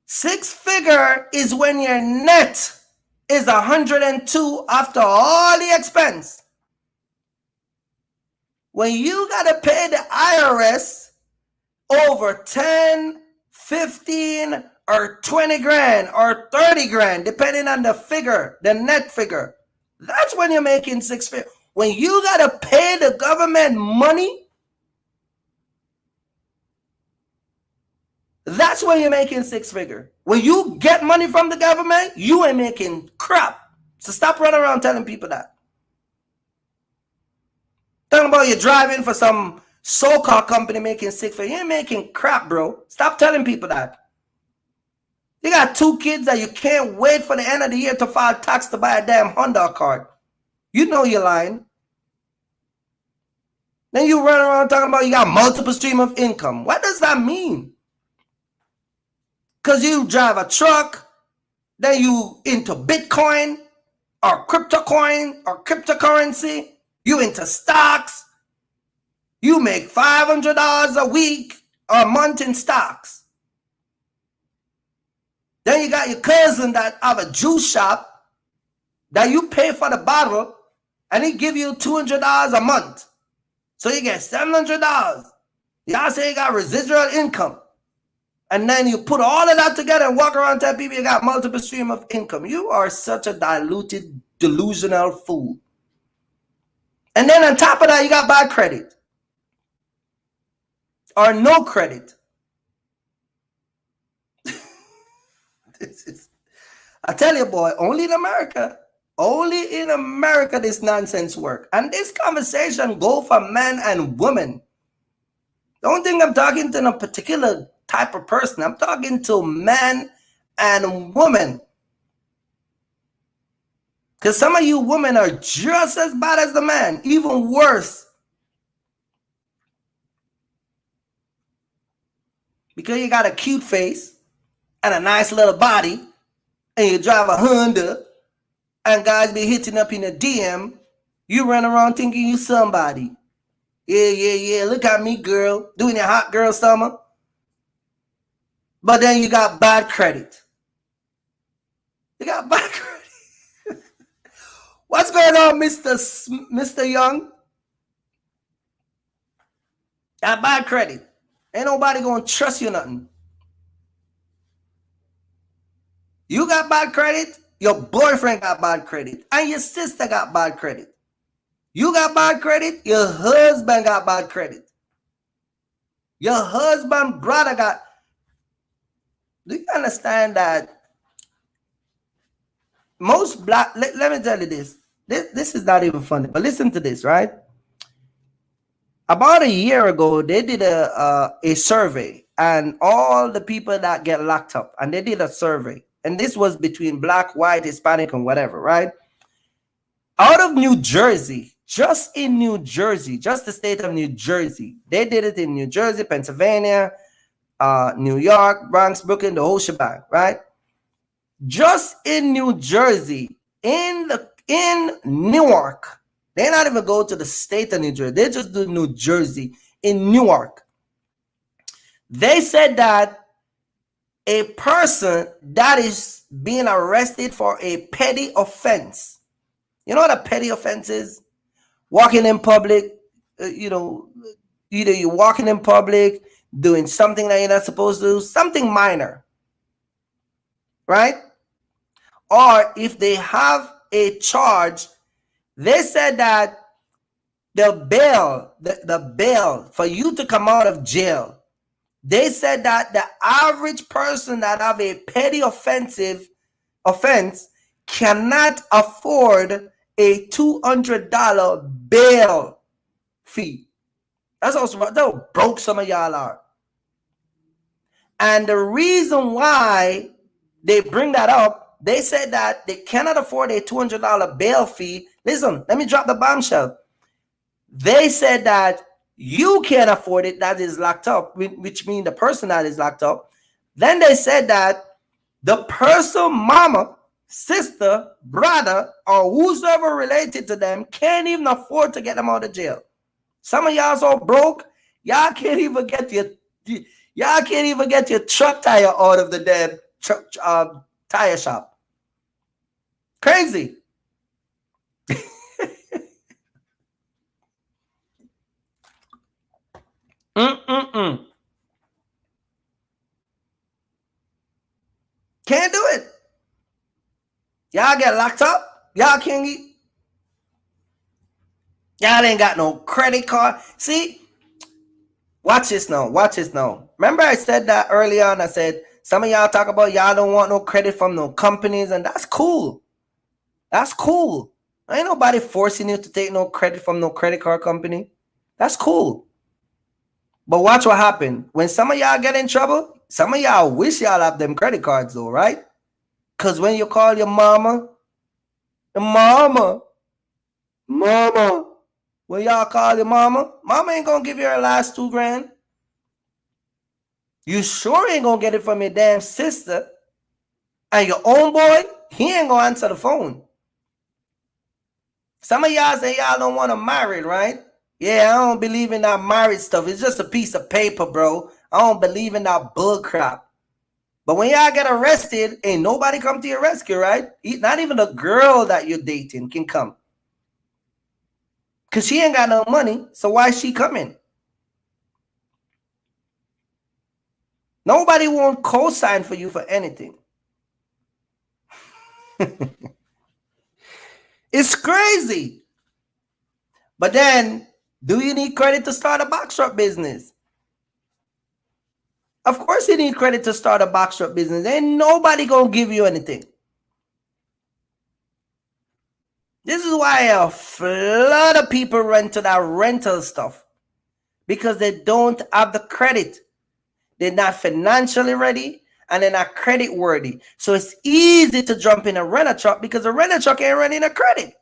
6 figure is when your net is 102 after all the expense. When you got to pay the IRS over 10, 15, or 20 grand or 30 grand, depending on the figure, the net figure, that's when you're making 6 figure. When you got to pay the government money, that's when you're making 6 figure. When you get money from the government, you ain't making crap. So stop running around telling people that. Talking about you're driving for some so-called company making 6 figure. You ain't making crap, bro. Stop telling people that. You got 2 kids that you can't wait for the end of the year to file tax to buy a damn Honda card. You know you're lying. Then you run around talking about you got multiple stream of income. What does that mean? Because you drive a truck, then you into Bitcoin or crypto coin or cryptocurrency, you into stocks, you make $500 a week or a month in stocks. Then you got your cousin that have a juice shop that you pay for the bottle and he give you $200 a month. So you get $700. Y'all say you got residual income. And then you put all of that together and walk around telling people you got multiple stream of income. You are such a diluted, delusional fool. And then on top of that, you got bad credit. Or no credit. I tell you, boy, only in America this nonsense work. And this conversation go for men and women. Don't think I'm talking to a particular type of person. I'm talking to men and women. Because some of you women are just as bad as the man, even worse. Because you got a cute face and a nice little body, and you drive a Honda, and guys be hitting up in a DM, you run around thinking you somebody. Yeah, look at me, girl, doing your hot girl summer. But then you got bad credit. You got bad credit. What's going on, Mr. Young? Got bad credit. Ain't nobody gonna trust you nothing. You got bad credit, your boyfriend got bad credit, and your sister got bad credit. You got bad credit, your husband got bad credit. Your husband, brother got. Do you understand that most black, let me tell you this. This is not even funny, but listen to this, right? About a year ago, they did a survey, and all the people that get locked up, and they did a survey. And this was between black, white, Hispanic, and whatever, right? Out of New Jersey, just in New Jersey, just the state of New Jersey, they did it in New Jersey, Pennsylvania, New York, Bronx, Brooklyn, the whole shebang, right? Just in New Jersey, in Newark, they not even go to the state of New Jersey. They just do New Jersey. In Newark, they said that a person that is being arrested for a petty offense. You know what a petty offense is? Walking in public, either you're walking in public, doing something that you're not supposed to do, something minor, right? Or if they have a charge, they said that the bail for you to come out of jail, they said that the average person that have a petty offense cannot afford a $200 bail fee. That's how broke some of y'all are. And the reason why they bring that up, they said that they cannot afford a $200 bail fee. Listen, let me drop the bombshell. They said that you can't afford it, that is locked up, which means the person that is locked up. Then they said that the person, mama, sister, brother, or whosoever related to them can't even afford to get them out of jail. Some of y'all so broke, y'all can't even get your truck tire out of the damn tire shop. Crazy. Can't do it. Y'all get locked up. Y'all can't get. Y'all ain't got no credit card. See, watch this now. Watch this now. Remember I said that earlier on. I said some of y'all talk about y'all don't want no credit from no companies, and that's cool. That's cool. Ain't nobody forcing you to take no credit from no credit card company. That's cool. But watch what happened. When some of y'all get in trouble, some of y'all wish y'all have them credit cards though, right? Because when you call your mama, when y'all call your mama ain't gonna give you her last $2,000. You sure ain't gonna get it from your damn sister. And your own boy, he ain't gonna answer the phone. Some of y'all say y'all don't want to marry, right? Yeah, I don't believe in that marriage stuff. It's just a piece of paper, bro. I don't believe in that bull crap. But when y'all get arrested, ain't nobody come to your rescue, right? Not even the girl that you're dating can come. Because she ain't got no money, so why is she coming? Nobody won't co-sign for you for anything. It's crazy. But then, do you need credit to start a box truck business? Of course you need credit to start a box truck business. Ain't nobody gonna give you anything. This is why a flood of people run to that rental stuff. Because they don't have the credit. They're not financially ready and they're not credit worthy. So it's easy to jump in a rental truck because a rental truck ain't running a credit.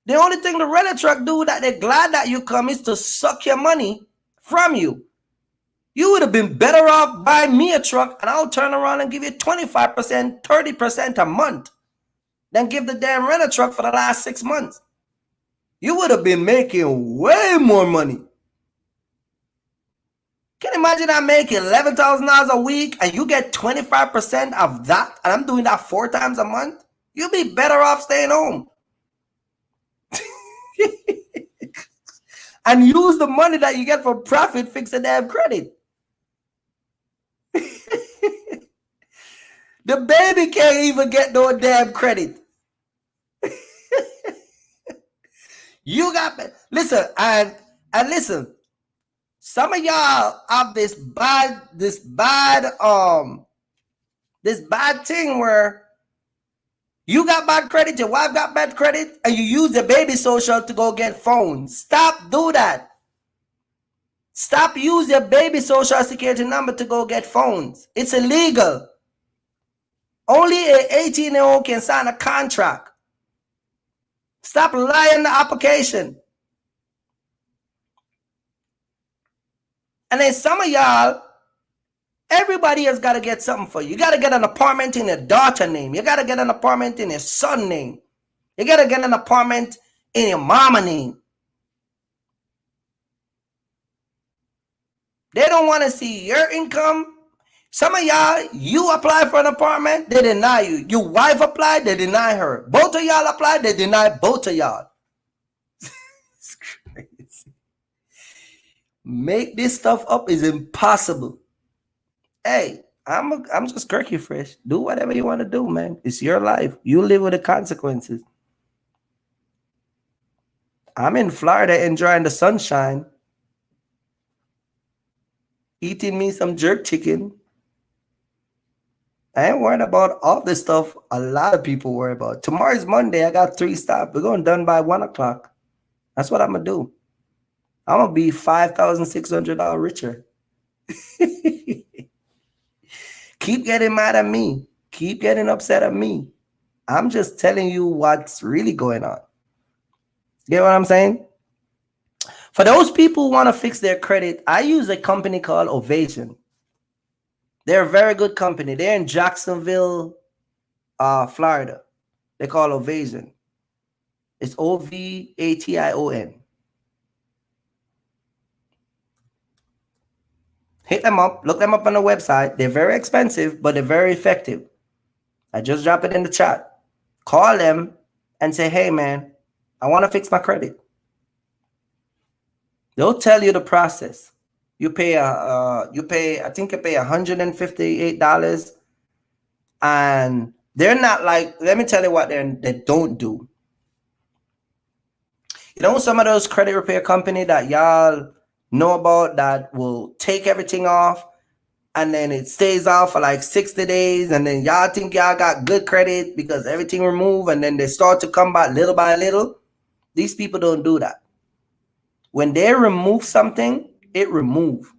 The only thing the rental truck do that they're glad that you come is to suck your money from you. You would have been better off buying me a truck and I'll turn around and give you 25%, 30% a month than give the damn rental truck for the last 6 months. You would have been making way more money. Can you imagine I make $11,000 a week and you get 25% of that and I'm doing that 4 times a month? You'll be better off staying home. And use the money that you get from profit, fix the damn credit. The baby can't even get no damn credit. You got, listen, and listen, some of y'all have this bad thing where you got bad credit, your wife got bad credit, and you use the baby social to go get phones. Stop do that. Stop use your baby social security number to go get phones. It's illegal. Only an 18-year-old can sign a contract. Stop lying the application. And then some of y'all, everybody has got to get something for you. You got to get an apartment in your daughter's name. You got to get an apartment in your son's name. You got to get an apartment in your mama's name. They don't want to see your income. Some of y'all, you apply for an apartment, they deny you. Your wife applied, they deny her. Both of y'all applied, they deny both of y'all. It's crazy. Make this stuff up is impossible. Hey, I'm just Kirky Fresh. Do whatever you want to do, man. It's your life. You live with the consequences. I'm in Florida enjoying the sunshine. Eating me some jerk chicken. I ain't worried about all this stuff a lot of people worry about. Tomorrow's Monday. I got 3 stops. We're going done by 1 o'clock. That's what I'm going to do. I'm going to be $5,600 richer. Keep getting mad at me. Keep getting upset at me. I'm just telling you what's really going on. You get what I'm saying? For those people who want to fix their credit, I use a company called Ovation. They're a very good company. They're in Jacksonville, Florida. They call Ovation. It's Ovation. Hit them up. Look them up on the website. They're very expensive, but they're very effective. I just drop it in the chat. Call them and say, hey, man, I want to fix my credit. They'll tell you the process. You pay, I think you pay $158. And they're not like, let me tell you what they don't do. You know, some of those credit repair companies that y'all know about that will take everything off and then it stays off for like 60 days. And then y'all think y'all got good credit because everything removed. And then they start to come back little by little. These people don't do that. When they remove something, it remove.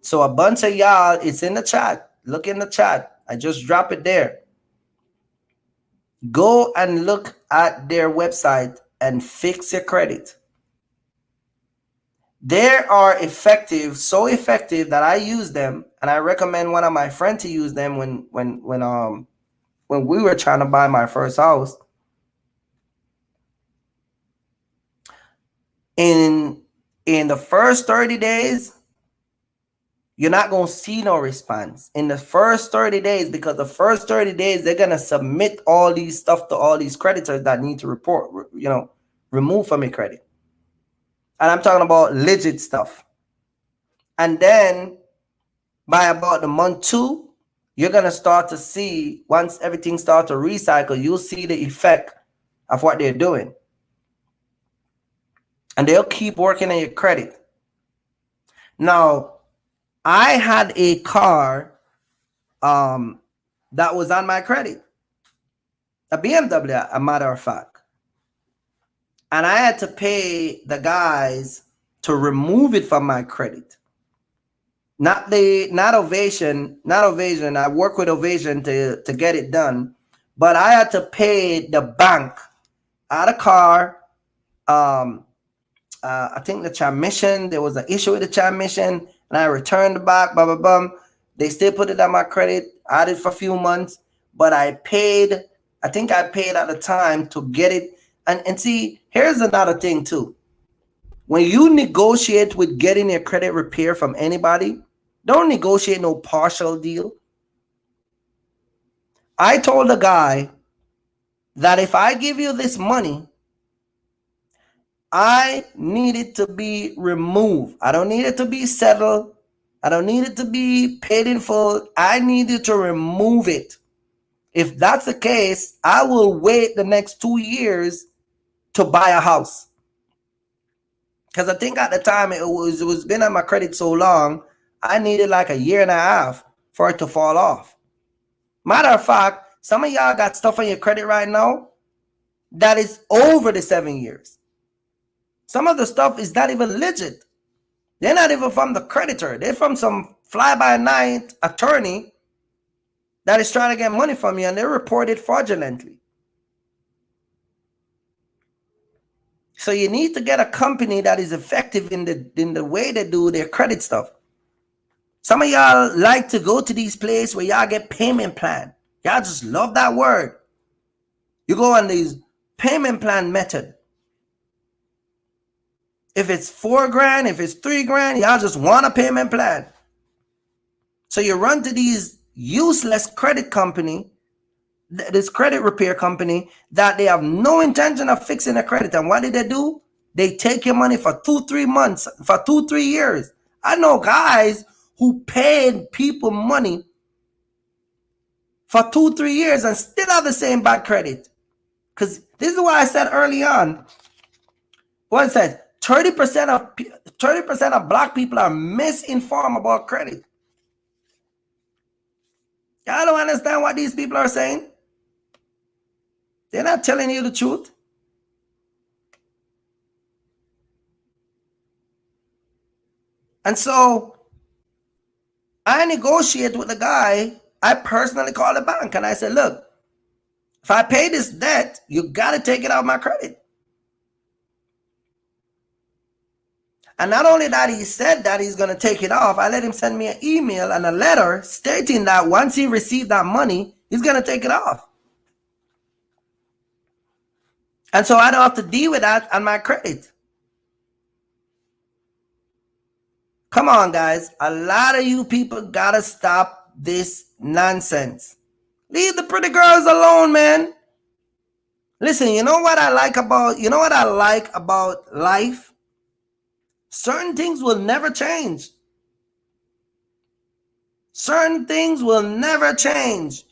So a bunch of y'all, it's in the chat. Look in the chat. I just drop it there. Go and look at their website and fix your credit. They are effective, so effective that I use them, and I recommend one of my friends to use them when we were trying to buy my first house. In the first 30 days, you're not going to see no response in the first 30 days, because the first 30 days, they're going to submit all these stuff to all these creditors that need to report, remove from your credit. And I'm talking about legit stuff. And then by about the month 2, you're going to start to see, once everything starts to recycle, you'll see the effect of what they're doing. And they'll keep working on your credit. Now, I had a car that was on my credit, a BMW, a matter of fact. And I had to pay the guys to remove it from my credit. Not Ovation. I work with Ovation to get it done. But I had to pay the bank. I had a car. I think the transmission, there was an issue with the transmission, and I returned the back, blah, blah, blah. They still put it on my credit. I had it for a few months, but I think I paid at the time to get it. And see, here's another thing too. When you negotiate with getting your credit repair from anybody, don't negotiate no partial deal. I told the guy that if I give you this money, I need it to be removed. I don't need it to be settled. I don't need it to be paid in full. I need you to remove it. If that's the case, I will wait the next 2 years to buy a house. Because I think at the time it was been on my credit so long, I needed like a year and a half for it to fall off. Matter of fact, some of y'all got stuff on your credit right now that is over the 7 years. Some of the stuff is not even legit. They're not even from the creditor. They're from some fly-by-night attorney that is trying to get money from you, and they report it fraudulently. So you need to get a company that is effective in the way they do their credit stuff. Some of y'all like to go to these places where y'all get payment plan. Y'all just love that word. You go on these payment plan method. If it's $4,000, if it's $3,000, y'all just want a payment plan. So you run to these useless credit company, this credit repair company, that they have no intention of fixing the credit. And what do? They take your money for 2-3 months, for 2-3 years. I know guys who paid people money for 2-3 years and still have the same bad credit. Because this is why I said early on, what it says, 30% of black people are misinformed about credit. Y'all don't understand what these people are saying? They're not telling you the truth. And so I negotiate with the guy. I personally call the bank and I said, look, if I pay this debt, you got to take it out of my credit. And not only that, he said that he's going to take it off. I let him send me an email and a letter stating that once he received that money, he's going to take it off. And so I don't have to deal with that on my credit. Come on, guys. A lot of you people got to stop this nonsense. Leave the pretty girls alone, man. Listen, you know what I like about life? Certain things will never change. Certain things will never change.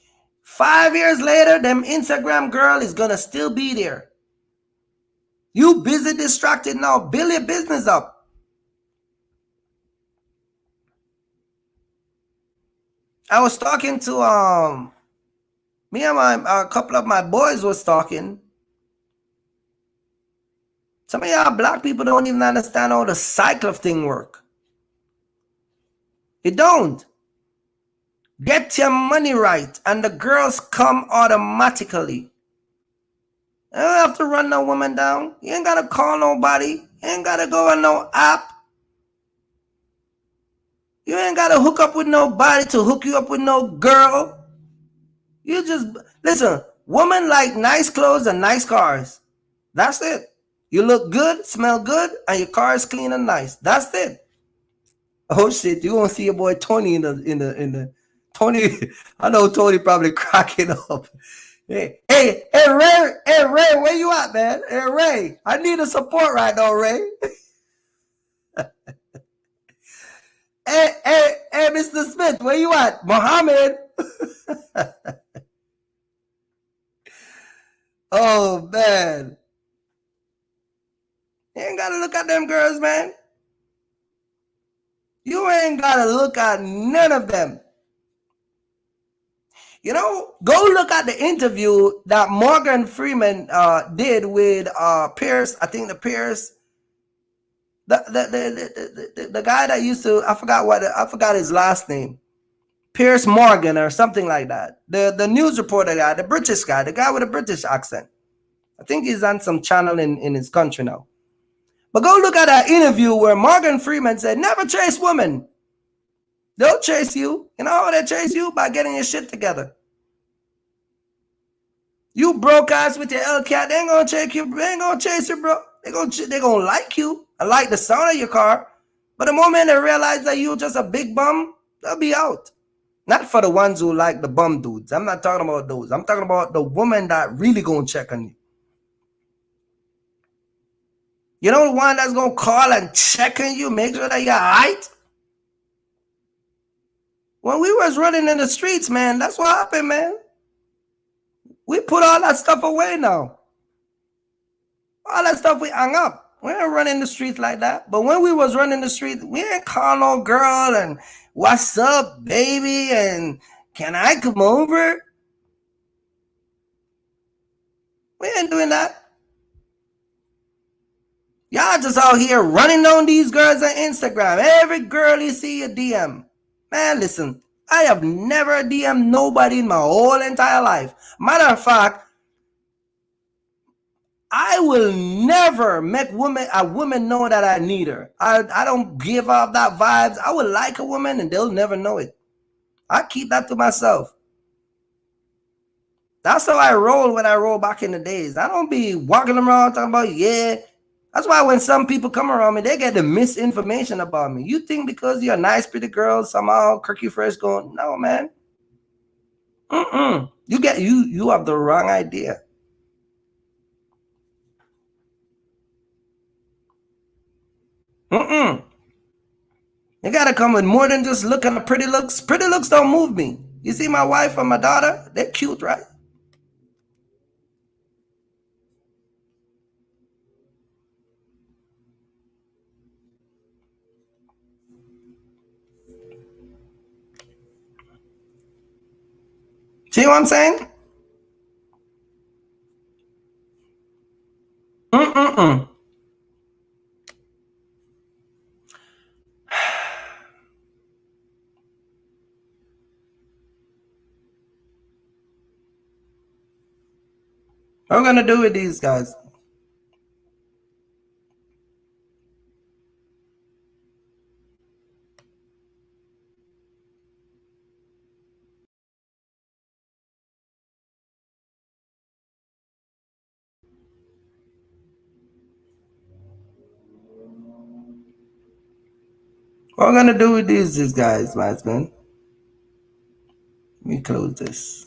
5 years later, them Instagram girl is gonna still be there. You busy distracted now. Build your business up. I was talking to me and a couple of my boys was talking. Some of y'all black people don't even understand how the cycle of thing work. It don't. Get your money right, and the girls come automatically. You don't have to run no woman down. You ain't gotta call nobody. You ain't gotta go on no app. You ain't gotta hook up with nobody to hook you up with no girl. You just listen. Women like nice clothes and nice cars. That's it. You look good, smell good, and your car is clean and nice. That's it. Oh shit! You won't see your boy Tony in the Tony. I know Tony probably cracking up. Hey, Ray, where you at, man? Hey, Ray, I need a support right now, Ray. hey, Mr. Smith, where you at? Muhammad. Oh, man. You ain't got to look at them girls, man. You ain't got to look at none of them. You know, go look at the interview that Morgan Freeman did with Pierce. I think the Pierce, the guy that used to, I forgot his last name, Pierce Morgan or something like that. The news reporter guy, the British guy, the guy with a British accent. I think he's on some channel in his country now. But go look at that interview where Morgan Freeman said, never chase women. They'll chase you. You know how they chase you? By getting your shit together. You broke ass with your L-cat, they ain't gonna chase you. They ain't gonna chase you, bro. They gonna like you. I like the sound of your car. But the moment they realize that you're just a big bum, they'll be out. Not for the ones who like the bum dudes. I'm not talking about those. I'm talking about the woman that really gonna check on you. You know the one that's gonna call and check on you, make sure that you're alright? When we was running in the streets, man, that's what happened, man. We put all that stuff away now. All that stuff we hung up. We ain't running the streets like that. But when we was running the streets, we ain't call no girl and what's up, baby, and can I come over? We ain't doing that. Y'all just out here running on these girls on Instagram. Every girl you see a DM. Man, listen, I have never DM'd nobody in my whole entire life. Matter of fact, I will never make a woman know that I need her. I don't give off that vibes. I would like a woman and they'll never know it. I keep that to myself. That's how I roll when I roll back in the days. I don't be walking around talking about, yeah. That's why when some people come around me, they get the misinformation about me. You think because you're a nice, pretty girl, somehow Kirky Fresh going, no, man. You have the wrong idea. You gotta come with more than just looking at pretty looks. Pretty looks don't move me. You see my wife and my daughter? They're cute, right? See what I'm saying? What I'm gonna do with these guys? What we're gonna do with these guys, man? Let me close this.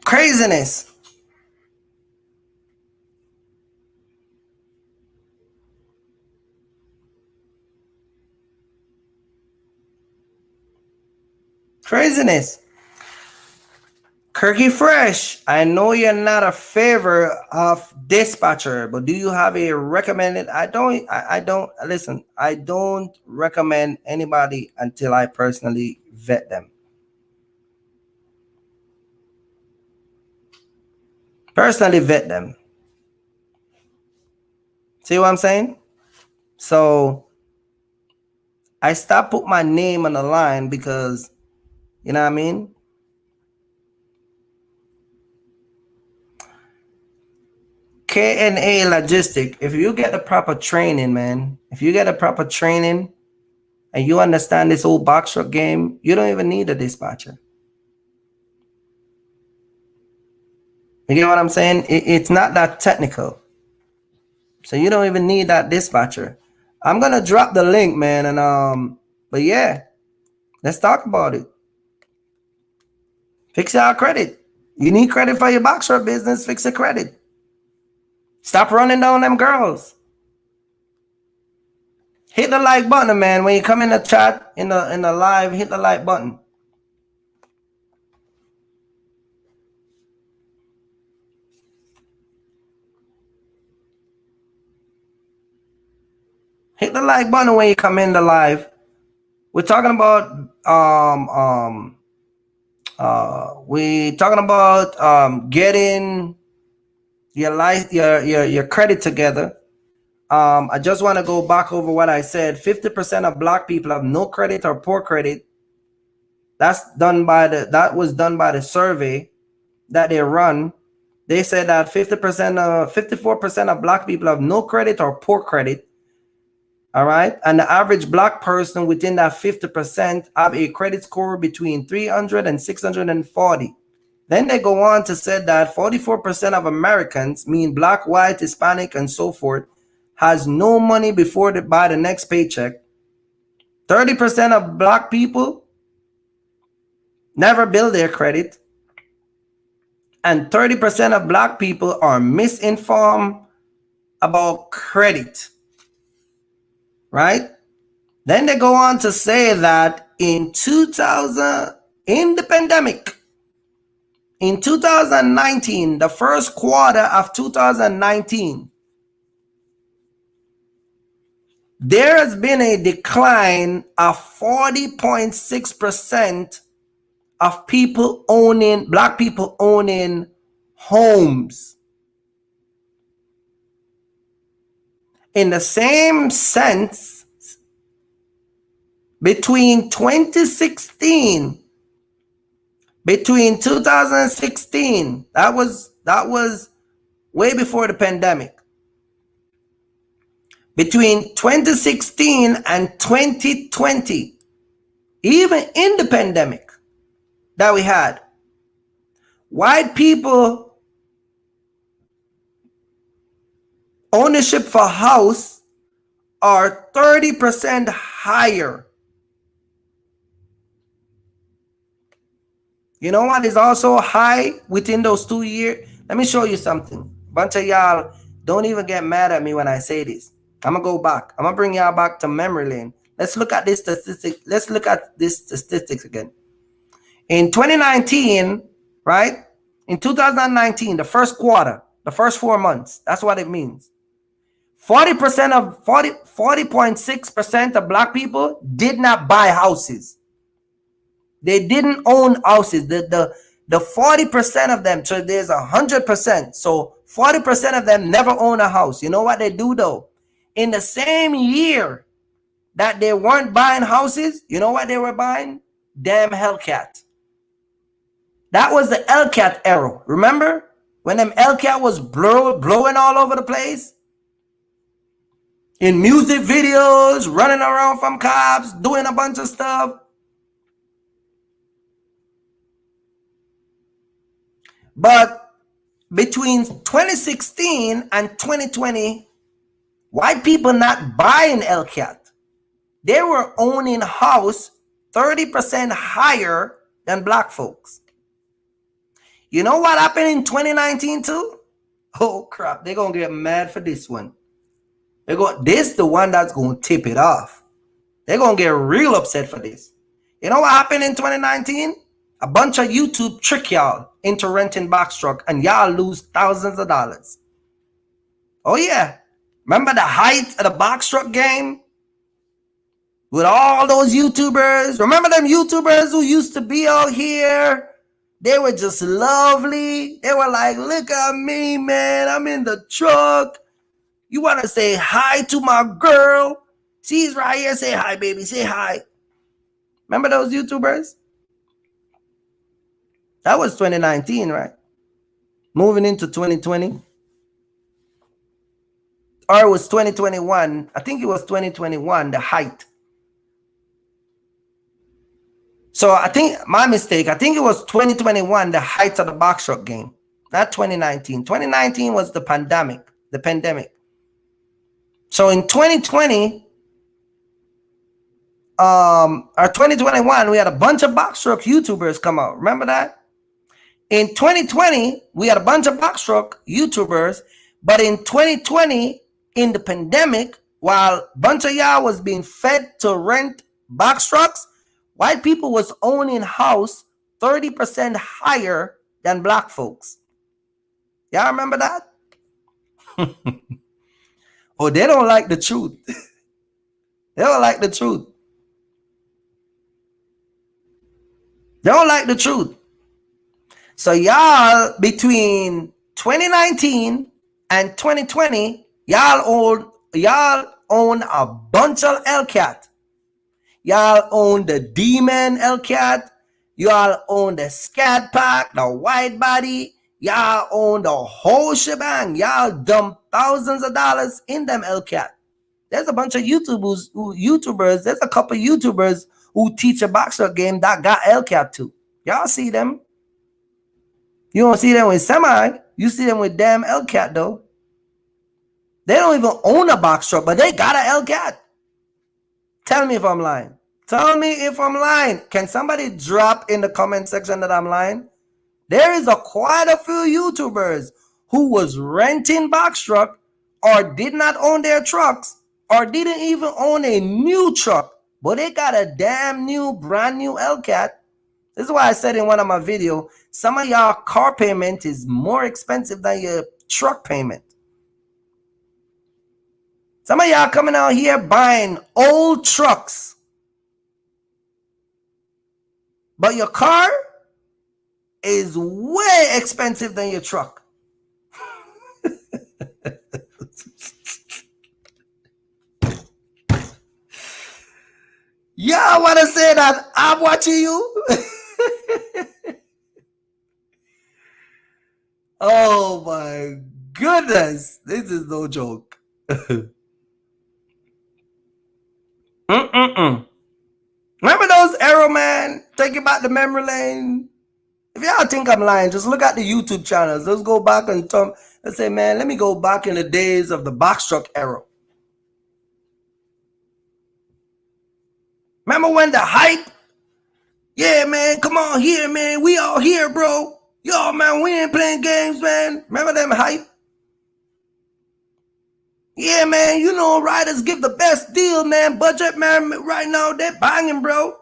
Craziness. Craziness. Kirky Fresh, I know you're not a favor of Dispatcher, but do you have a recommended? I don't listen. I don't recommend anybody until I personally vet them. Personally vet them. See what I'm saying? So I stopped put my name on the line because, you know what I mean? KNA Logistic, if you get the proper training, man, if you get the proper training and you understand this whole box truck game, you don't even need a dispatcher. You get what I'm saying? It's not that technical. So you don't even need that dispatcher. I'm gonna drop the link, man, and but yeah, let's talk about it. Fix your credit. You need credit for your box truck business, fix your credit. Stop running down them girls. Hit the like button, man. When you come in the chat, in the live, hit the like button. Hit the like button when you come in the live. We're talking about getting your credit together. I just want to go back over what I said. 50% of black people have no credit or poor credit. That was done by the survey that they run. They said that 54% of black people have no credit or poor credit. All right. And the average black person within that 50% have a credit score between 300 and 640. Then they go on to say that 44% of Americans, mean black, white, Hispanic, and so forth, has no money before they buy the next paycheck. 30% of black people never build their credit. And 30% of black people are misinformed about credit. Right? Then they go on to say that in the pandemic, in 2019, the first quarter of 2019, there has been a decline of 40.6% of black people owning homes. In the same sense, between 2016, between 2016, that was way before the pandemic. Between 2016 and 2020, even in the pandemic that we had, white people ownership for house are 30% higher. You know what is also high within those 2 years? Let me show you something. Bunch of y'all don't even get mad at me when I say this. I'm gonna go back. I'm gonna bring y'all back to memory lane. Let's look at this statistic. Let's look at this statistics again. In 2019, right? In 2019, the first quarter, the first 4 months, that's what it means. 40.6% of black people did not buy houses. They didn't own houses. The 40% of them, so there's 100%. So 40% of them never own a house. You know what they do though? In the same year that they weren't buying houses, you know what they were buying? Damn Hellcat. That was the Hellcat era. Remember when them Hellcat was blowing all over the place? In music videos, running around from cops, doing a bunch of stuff. But between 2016 and 2020, white people not buying Hellcat. They were owning house 30% higher than black folks. You know what happened in 2019 too? Oh crap, they're gonna get mad for this one. This the one that's gonna tip it off. They're gonna get real upset for this. You know what happened in 2019? A bunch of YouTube trick y'all into renting box truck and y'all lose thousands of dollars. Oh yeah. Remember the height of the box truck game? With all those YouTubers. Remember them YouTubers who used to be out here? They were just lovely. They were like, look at me, man. I'm in the truck. You want to say hi to my girl? She's right here. Say hi, baby. Say hi. Remember those YouTubers? That was 2019, right? Moving into 2020. Or it was 2021. I think it was 2021, the height. So I think, my mistake, I think it was 2021, the height of the box truck game. Not 2019. 2019 was the pandemic. So in 2020, or 2021, we had a bunch of box truck YouTubers come out. Remember that? In 2020, we had a bunch of box truck YouTubers, but in 2020, in the pandemic, while a bunch of y'all was being fed to rent box trucks, white people was owning house 30% higher than black folks. Y'all remember that? Oh, they don't like the truth. They don't like the truth. They don't like the truth. So y'all, between 2019 and 2020, y'all own a bunch of Hellcat. Y'all own the Demon Hellcat. Y'all own the Scat Pack, the wide body. Y'all own the whole shebang. Y'all dump thousands of dollars in them Hellcat. There's a bunch of YouTubers. There's a couple YouTubers who teach a box truck game that got Hellcat too. Y'all see them? You don't see them with semi. You see them with damn Hellcat though. They don't even own a box truck, but they got a Hellcat. Tell me if I'm lying. Tell me if I'm lying. Can somebody drop in the comment section that I'm lying? There is quite a few YouTubers who was renting box truck or did not own their trucks or didn't even own a new truck, but they got a damn new, brand new Hellcat. This is why I said in one of my videos, some of y'all car payment is more expensive than your truck payment. Some of y'all coming out here buying old trucks, but your car is way expensive than your truck. Y'all want to say that I'm watching you? Oh my goodness. This is no joke. Remember those Arrow Man? Take you back to memory lane. If y'all think I'm lying, just look at the YouTube channels. Let's go back and let's say, man, let me go back in the days of the box truck Arrow. Remember when the hype? Yeah, man, come on here, man. We all here, bro. Yo, man, we ain't playing games, man. Remember them hype? Yeah, man, you know, riders give the best deal, man. Budget, man, right now, they're banging, bro.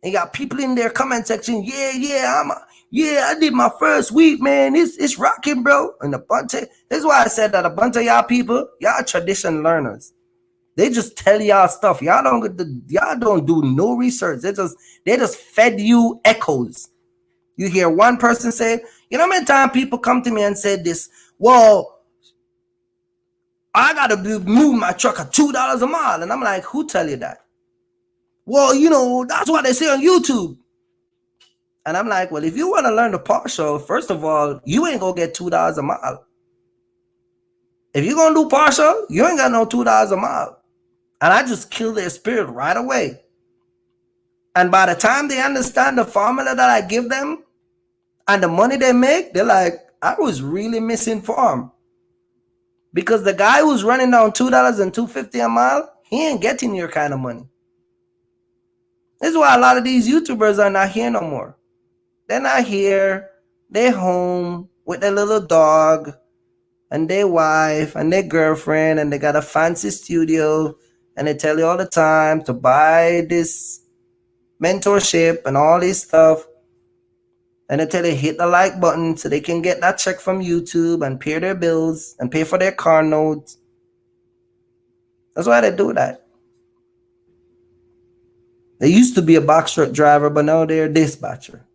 And you got people in their comment section, yeah, I did my first week, man. It's rocking, bro. And a bunch of, this is why I said that a bunch of y'all people, y'all tradition learners. They just tell y'all stuff. Y'all don't do no research. They just fed you echoes. You hear one person say, you know how many times people come to me and said this, well, I gotta move my truck at $2 a mile. And I'm like, who tell you that? Well, you know, that's what they say on YouTube. And I'm like, well, if you want to learn the partial, first of all, you ain't gonna get $2 a mile. If you're gonna do partial, you ain't got no $2 a mile. And I just kill their spirit right away. And by the time they understand the formula that I give them and the money they make, they're like, I was really misinformed. Because the guy who's running down $2 and $2.50 a mile, he ain't getting your kind of money. This is why a lot of these YouTubers are not here no more. They're not here. They're home with their little dog and their wife and their girlfriend, and they got a fancy studio, and they tell you all the time to buy this mentorship and all this stuff. And they tell you hit the like button so they can get that check from YouTube and pay their bills and pay for their car notes. That's why they do that. They used to be a box truck driver, but now they're a dispatcher.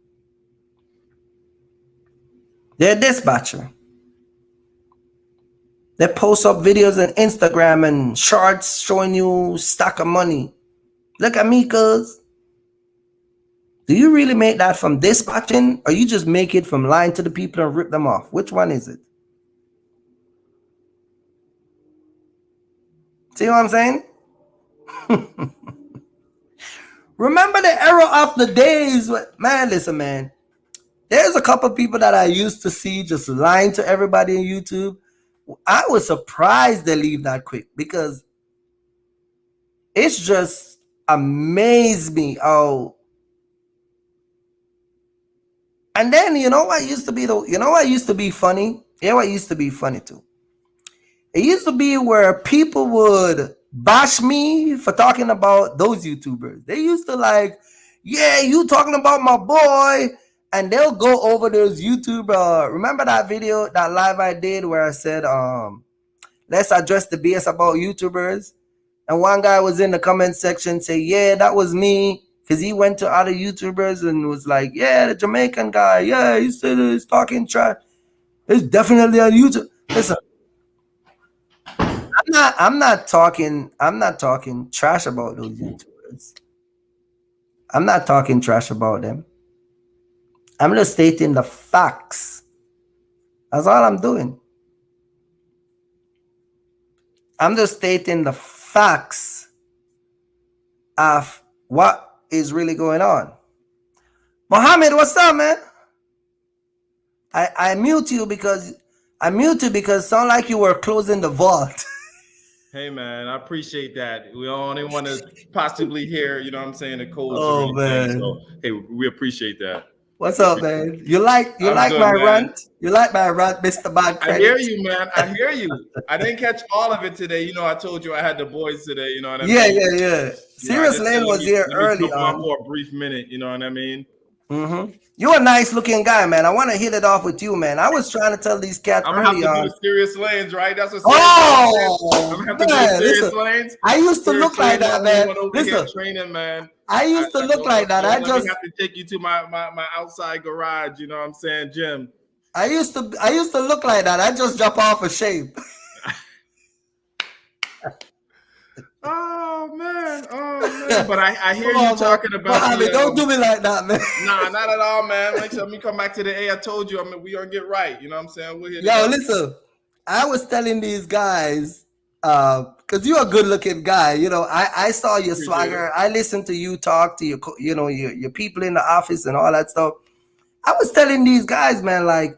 They're a dispatcher. They post up videos on Instagram and shorts showing you stack of money. Look at me, cuz. Do you really make that from dispatching, or you just make it from lying to the people and rip them off? Which one is it? See what I'm saying? Remember the era of the days, man, listen, man. There's a couple people that I used to see just lying to everybody on YouTube. I was surprised they leave that quick, because it's just amazed me. And then you know what used to be funny? Yeah, what used to be funny too? It used to be where people would bash me for talking about those YouTubers. They used to like, yeah, you talking about my boy, and they'll go over those YouTuber. Remember that video, that live I did where I said, let's address the BS about YouTubers? And one guy was in the comment section say, yeah, that was me. Because he went to other YouTubers and was like, yeah, the Jamaican guy, yeah, he said he's talking trash. It's definitely on YouTube. Listen, I'm not talking trash about those YouTubers. I'm not talking trash about them. I'm just stating the facts. That's all I'm doing. I'm just stating the facts of what is really going on. Mohammed, what's up, man? I mute you because it sound like you were closing the vault. Hey man, I appreciate that. We only want to possibly hear, you know what I'm saying, the codes. Oh man. So hey, we appreciate that. What's up, man? You like my rant? You like my rant, Mr. Bad Credit? I hear you, man. I hear you. I didn't catch all of it today. You know, I told you I had the boys today. You know what I mean? Yeah. Serious Lane was here early on for a brief minute. You know what I mean? Mm-hmm. You're a nice looking guy, man. I want to hit it off with you, man. I was trying to tell these cats early on. I'm gonna have to do the Serious Lanes, right? That's what. Oh, I'm gonna have to do Serious Lanes. I used to look like that, man. Listen, training, man. I used to look like that. I just have to take you to my outside garage. You know what I'm saying, Jim? I used to look like that. I just drop off a shape. Oh man. But I hear you talking about. Don't do me like that, man. Nah, not at all, man. Let me come back to the A. I told you, we gonna get right. You know what I'm saying? We're here. Yo, listen. I was telling these guys, because you're a good looking guy. You know, I saw your swagger. I listened to you talk to your people in the office and all that stuff. I was telling these guys, man, like,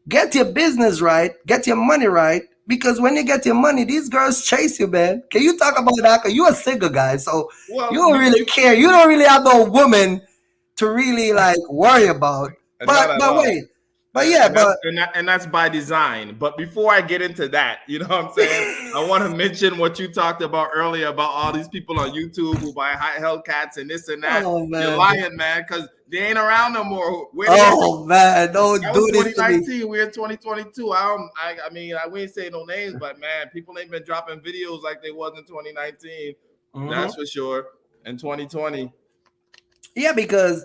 get your business right, get your money right. Because when you get your money, these girls chase you, man. Can you talk about that? Because you're a single guy, so you don't really care. You don't really have no woman to really like worry about. But But yeah, and that's by design. But before I get into that, you know what I'm saying? I want to mention what you talked about earlier about all these people on YouTube who buy high Hellcats and this and that. Oh, man. You're lying, man, because they ain't around no more. Man, don't that do was this to me. 2019. We're in 2022. I mean, I wouldn't say no names, but man, people ain't been dropping videos like they was in 2019. That's for sure. In 2020. Yeah, because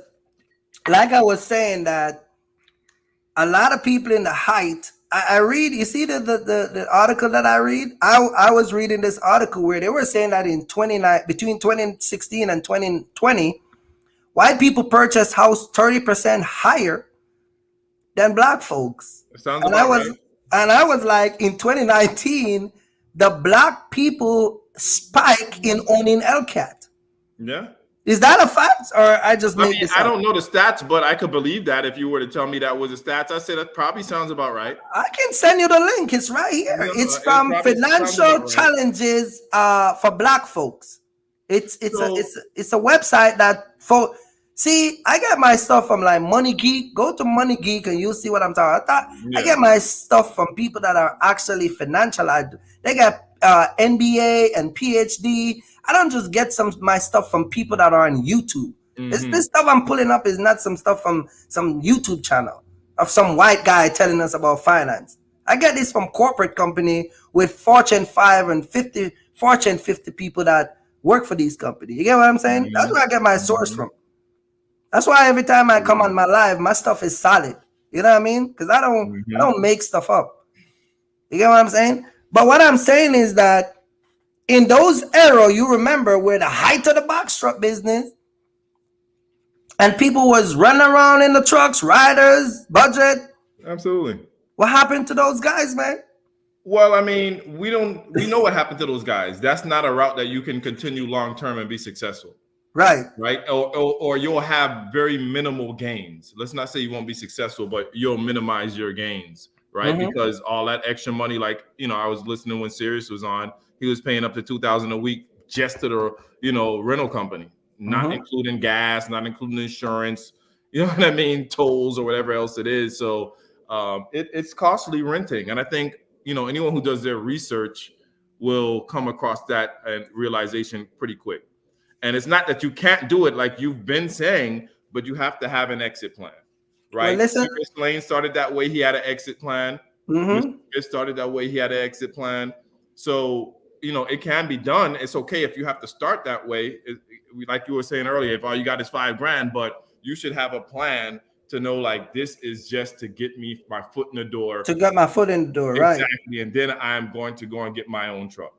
like I was saying that a lot of people in the height, I read, you see the article that I read? I was reading this article where they were saying that between 2016 and 2020, white people purchased house 30% higher than black folks. Sounds about right. And I was like, in 2019, the black people spike in owning Hellcat. Yeah. Is that a fact, or I just made this up? I don't know the stats, but I could believe that if you were to tell me that was the stats. I said that probably sounds about right. I can send you the link. It's right here. It's from Financial Challenges for Black Folks. It's a website that see, I get my stuff from like Money Geek. Go to Money Geek and you'll see what I'm talking about. I get my stuff from people that are actually financial. They get MBA and PhD. I don't just get my stuff from people that are on YouTube. This stuff I'm pulling up is not some stuff from some YouTube channel of some white guy telling us about finance. I get this from corporate company with Fortune 5 and 50 people that work for these companies. You get what I'm saying? That's where I get my source from. That's why every time I come on my live, my stuff is solid. You know what I mean? Because I don't make stuff up. You get what I'm saying? But what I'm saying is that in those era, you remember where the height of the box truck business and people was running around in the trucks, riders, budget. Absolutely. What happened to those guys, man? Well, I mean, we know what happened to those guys. That's not a route that you can continue long term and be successful. Right. Or you'll have very minimal gains. Let's not say you won't be successful, but you'll minimize your gains, right? Because all that extra money, like, I was listening when Sirius was on, he was paying up to $2,000 a week just to the, rental company, not including gas, not including insurance, you know what I mean? Tolls or whatever else it is. So it's costly renting. And I think, anyone who does their research will come across that realization pretty quick. And it's not that you can't do it like you've been saying, but you have to have an exit plan, right? Well, listen, Chris Lane started that way. He had an exit plan. It started that way. He had an exit plan. So, it can be done. It's okay if you have to start that way. Like you were saying earlier, if all you got is $5,000, but you should have a plan to know, like, this is just to get me my foot in the door. To get my foot in the door, right? Exactly. And then I'm going to go and get my own truck.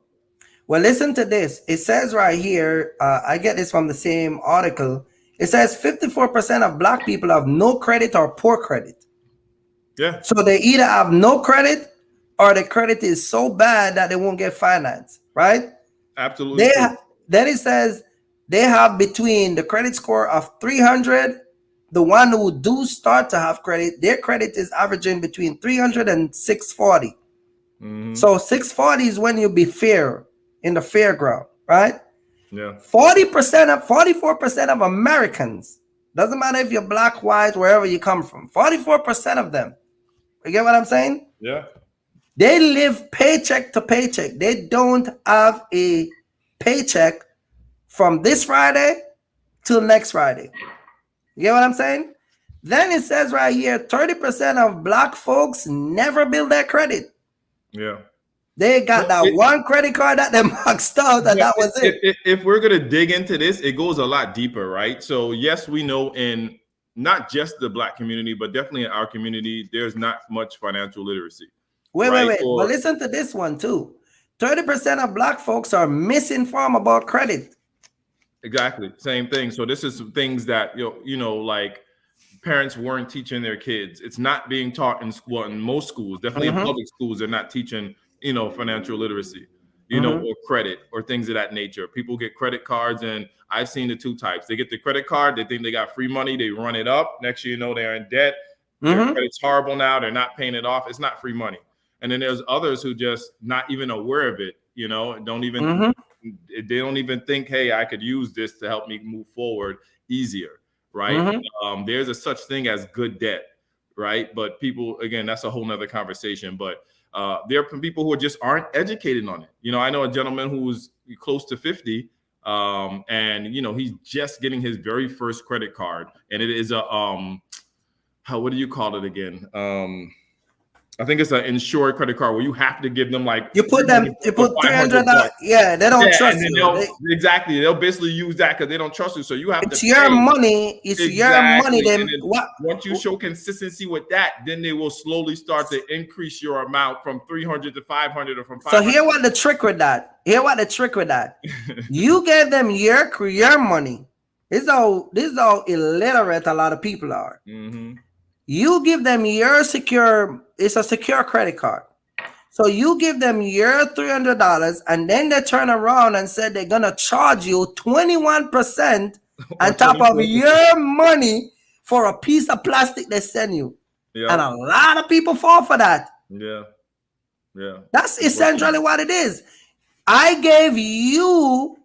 Well, listen to this. It says right here, I get this from the same article. It says 54% of black people have no credit or poor credit. Yeah. So they either have no credit or the credit is so bad that they won't get financed, right? Absolutely. Then it says they have between the credit score of 300, the one who do start to have credit, their credit is averaging between 300 and 640. So 640 is when you be fair in the fairground, right? Yeah. 44% of Americans, doesn't matter if you're black, white, wherever you come from, 44% of them, you get what I'm saying? Yeah. They live paycheck to paycheck. They don't have a paycheck from this Friday till next Friday. You get what I'm saying? Then it says right here, 30% of black folks never build their credit. Yeah. They got that one credit card that they maxed out, and that was it. If we're going to dig into this, it goes a lot deeper, right? So, yes, we know in not just the black community, but definitely in our community, there's not much financial literacy. Wait. But listen to this one, too. 30% of black folks are misinformed about credit. Exactly. Same thing. So this is things that, like parents weren't teaching their kids. It's not being taught in school, in most schools, definitely in public schools, they're not teaching financial literacy, or credit or things of that nature. People get credit cards, and I've seen the two types. They get the credit card, they think they got free money, they run it up. Next year, they're in debt. Their credit's horrible now. They're not paying it off. It's not free money. And then there's others who just not even aware of it, don't even, they don't even think, hey, I could use this to help me move forward easier, right? There's a such thing as good debt. right? But people, again, that's a whole nother conversation. But there are people who just aren't educated on it. I know a gentleman who's close to 50, and he's just getting his very first credit card, and it is a what do you call it again? I think it's an insured credit card where you have to give them you put $300. Yeah, they don't trust you. Exactly, they'll basically use that because they don't trust you. So you have to. It's your money. It's your money. Then once you show consistency with that, then they will slowly start to increase your amount from 300 to 500 or from 500. So here what the trick with that. You gave them your money. This is how illiterate a lot of people are. Mm-hmm. You give them your it's a secure credit card. So you give them your $300 and then they turn around and said they're going to charge you 21% on top of your money for a piece of plastic they send you. Yeah. And a lot of people fall for that. Yeah. That's essentially what it is. I gave you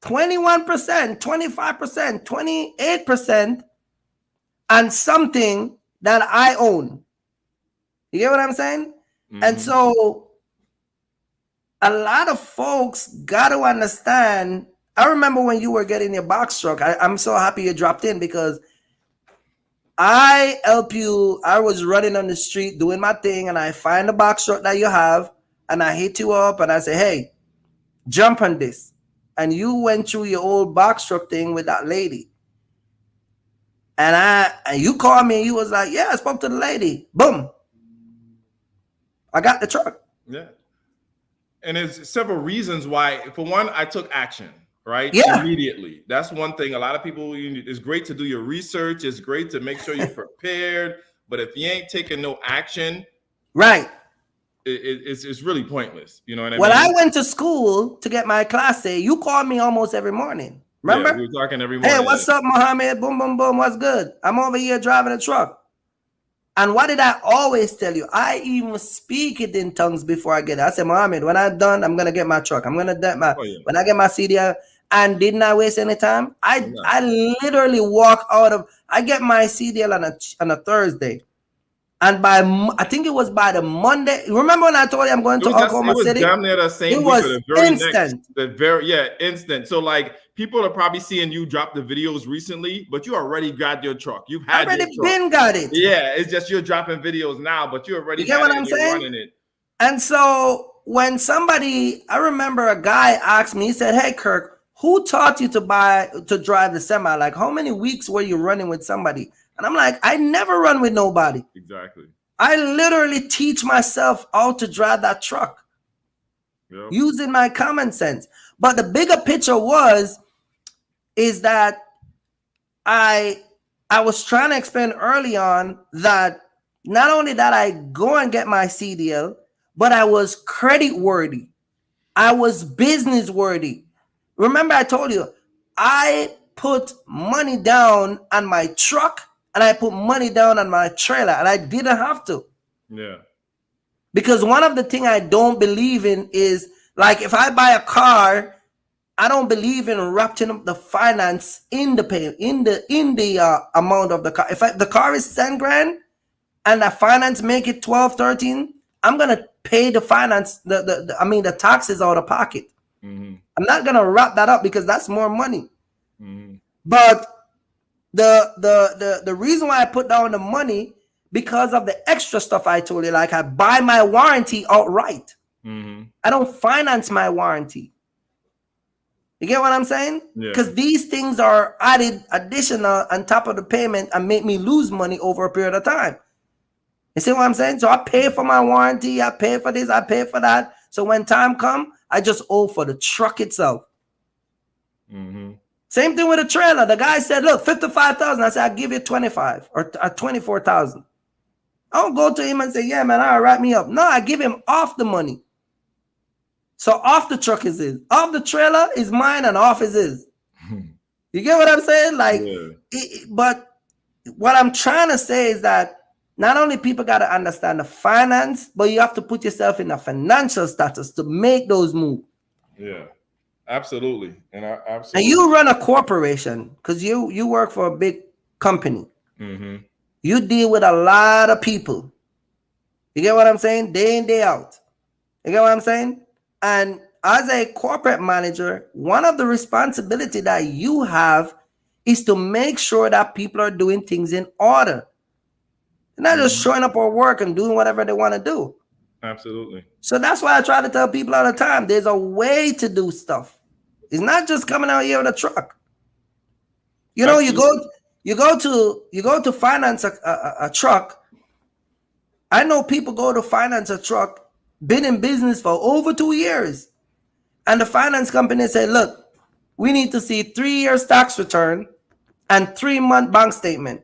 21%, 25%, 28% and something that I own. You get what I'm saying? Mm-hmm. And so a lot of folks got to understand. I remember when you were getting your box truck, I'm so happy you dropped in because I help you. I was running on the street doing my thing and I find the box truck that you have and I hit you up and I say, hey, jump on this. And you went through your old box truck thing with that lady. And you called me and you was like, yeah, I spoke to the lady. Boom. I got the truck. Yeah. And there's several reasons why. For one, I took action, right? Yeah. Immediately. That's one thing. A lot of people, it's great to do your research. It's great to make sure you're prepared. But if you ain't taking no action, right, it's really pointless. You know what I mean? Well, I went to school to get my class A. You called me almost every morning. Remember? Yeah, we were talking every morning. Hey, what's up, Mohammed? Boom, boom, boom. What's good? I'm over here driving a truck. And what did I always tell you? I even speak it in tongues before I get it. I said, Mohammed, when I'm done, I'm gonna get my truck. I'm gonna get my when I get my CDL. And didn't I waste any time? I literally walk out of. I get my CDL on a Thursday, and by I think it was by the Monday. Remember when I told you I'm going to Oklahoma City? It was damn near the same. It was instant. Instant. So like people are probably seeing you drop the videos recently, but you already got your truck. You've had already been got it. Yeah, it's just you're dropping videos now, but you already. You get what I'm saying? Running it. And so when I remember a guy asked me, he said, "Hey Kirk, who taught you to drive the semi? Like, how many weeks were you running with somebody?" And I'm like, I never run with nobody. Exactly. I literally teach myself how to drive that truck using my common sense. But the bigger picture is that I was trying to explain early on that not only that I go and get my CDL, but I was credit worthy. I was business worthy. Remember I told you, I put money down on my truck and I put money down on my trailer and I didn't have to. Yeah. Because one of the things I don't believe in is like if I buy a car, I don't believe in wrapping up the finance in the pay in the amount of the car. If the car is 10 grand and the finance make it 12, 13, I'm gonna pay the finance the taxes out of pocket. Mm-hmm. I'm not gonna wrap that up because that's more money. Mm-hmm. But the reason why I put down the money because of the extra stuff I told you, like I buy my warranty outright. Mm-hmm. I don't finance my warranty. You get what I'm saying? Because these things are added additional on top of the payment and make me lose money over a period of time. You see what I'm saying? So I pay for my warranty, I pay for this, I pay for that. So when time comes, I just owe for the truck itself. Mm-hmm. Same thing with the trailer. The guy said, look, 55,000. I said, I'll give you 25 or 24,000. I don't go to him and say, yeah, man, all right, wrap me up. No, I give him off the money. So off the truck is his. Off the trailer is mine and off is his. You get what I'm saying? Like, but what I'm trying to say is that not only people got to understand the finance, but you have to put yourself in a financial status to make those moves. Yeah, absolutely. And you run a corporation because you work for a big company. Mm-hmm. You deal with a lot of people. You get what I'm saying? Day in, day out. You get what I'm saying? And as a corporate manager, one of the responsibility that you have is to make sure that people are doing things in order. They're not just showing up at work and doing whatever they want to do. Absolutely. So that's why I try to tell people all the time, there's a way to do stuff. It's not just coming out here with a truck. You know, Absolutely. you go to finance a truck. I know people go to finance a truck, been in business for over 2 years. And the finance company said, look, we need to see 3 years tax return and 3-month bank statement.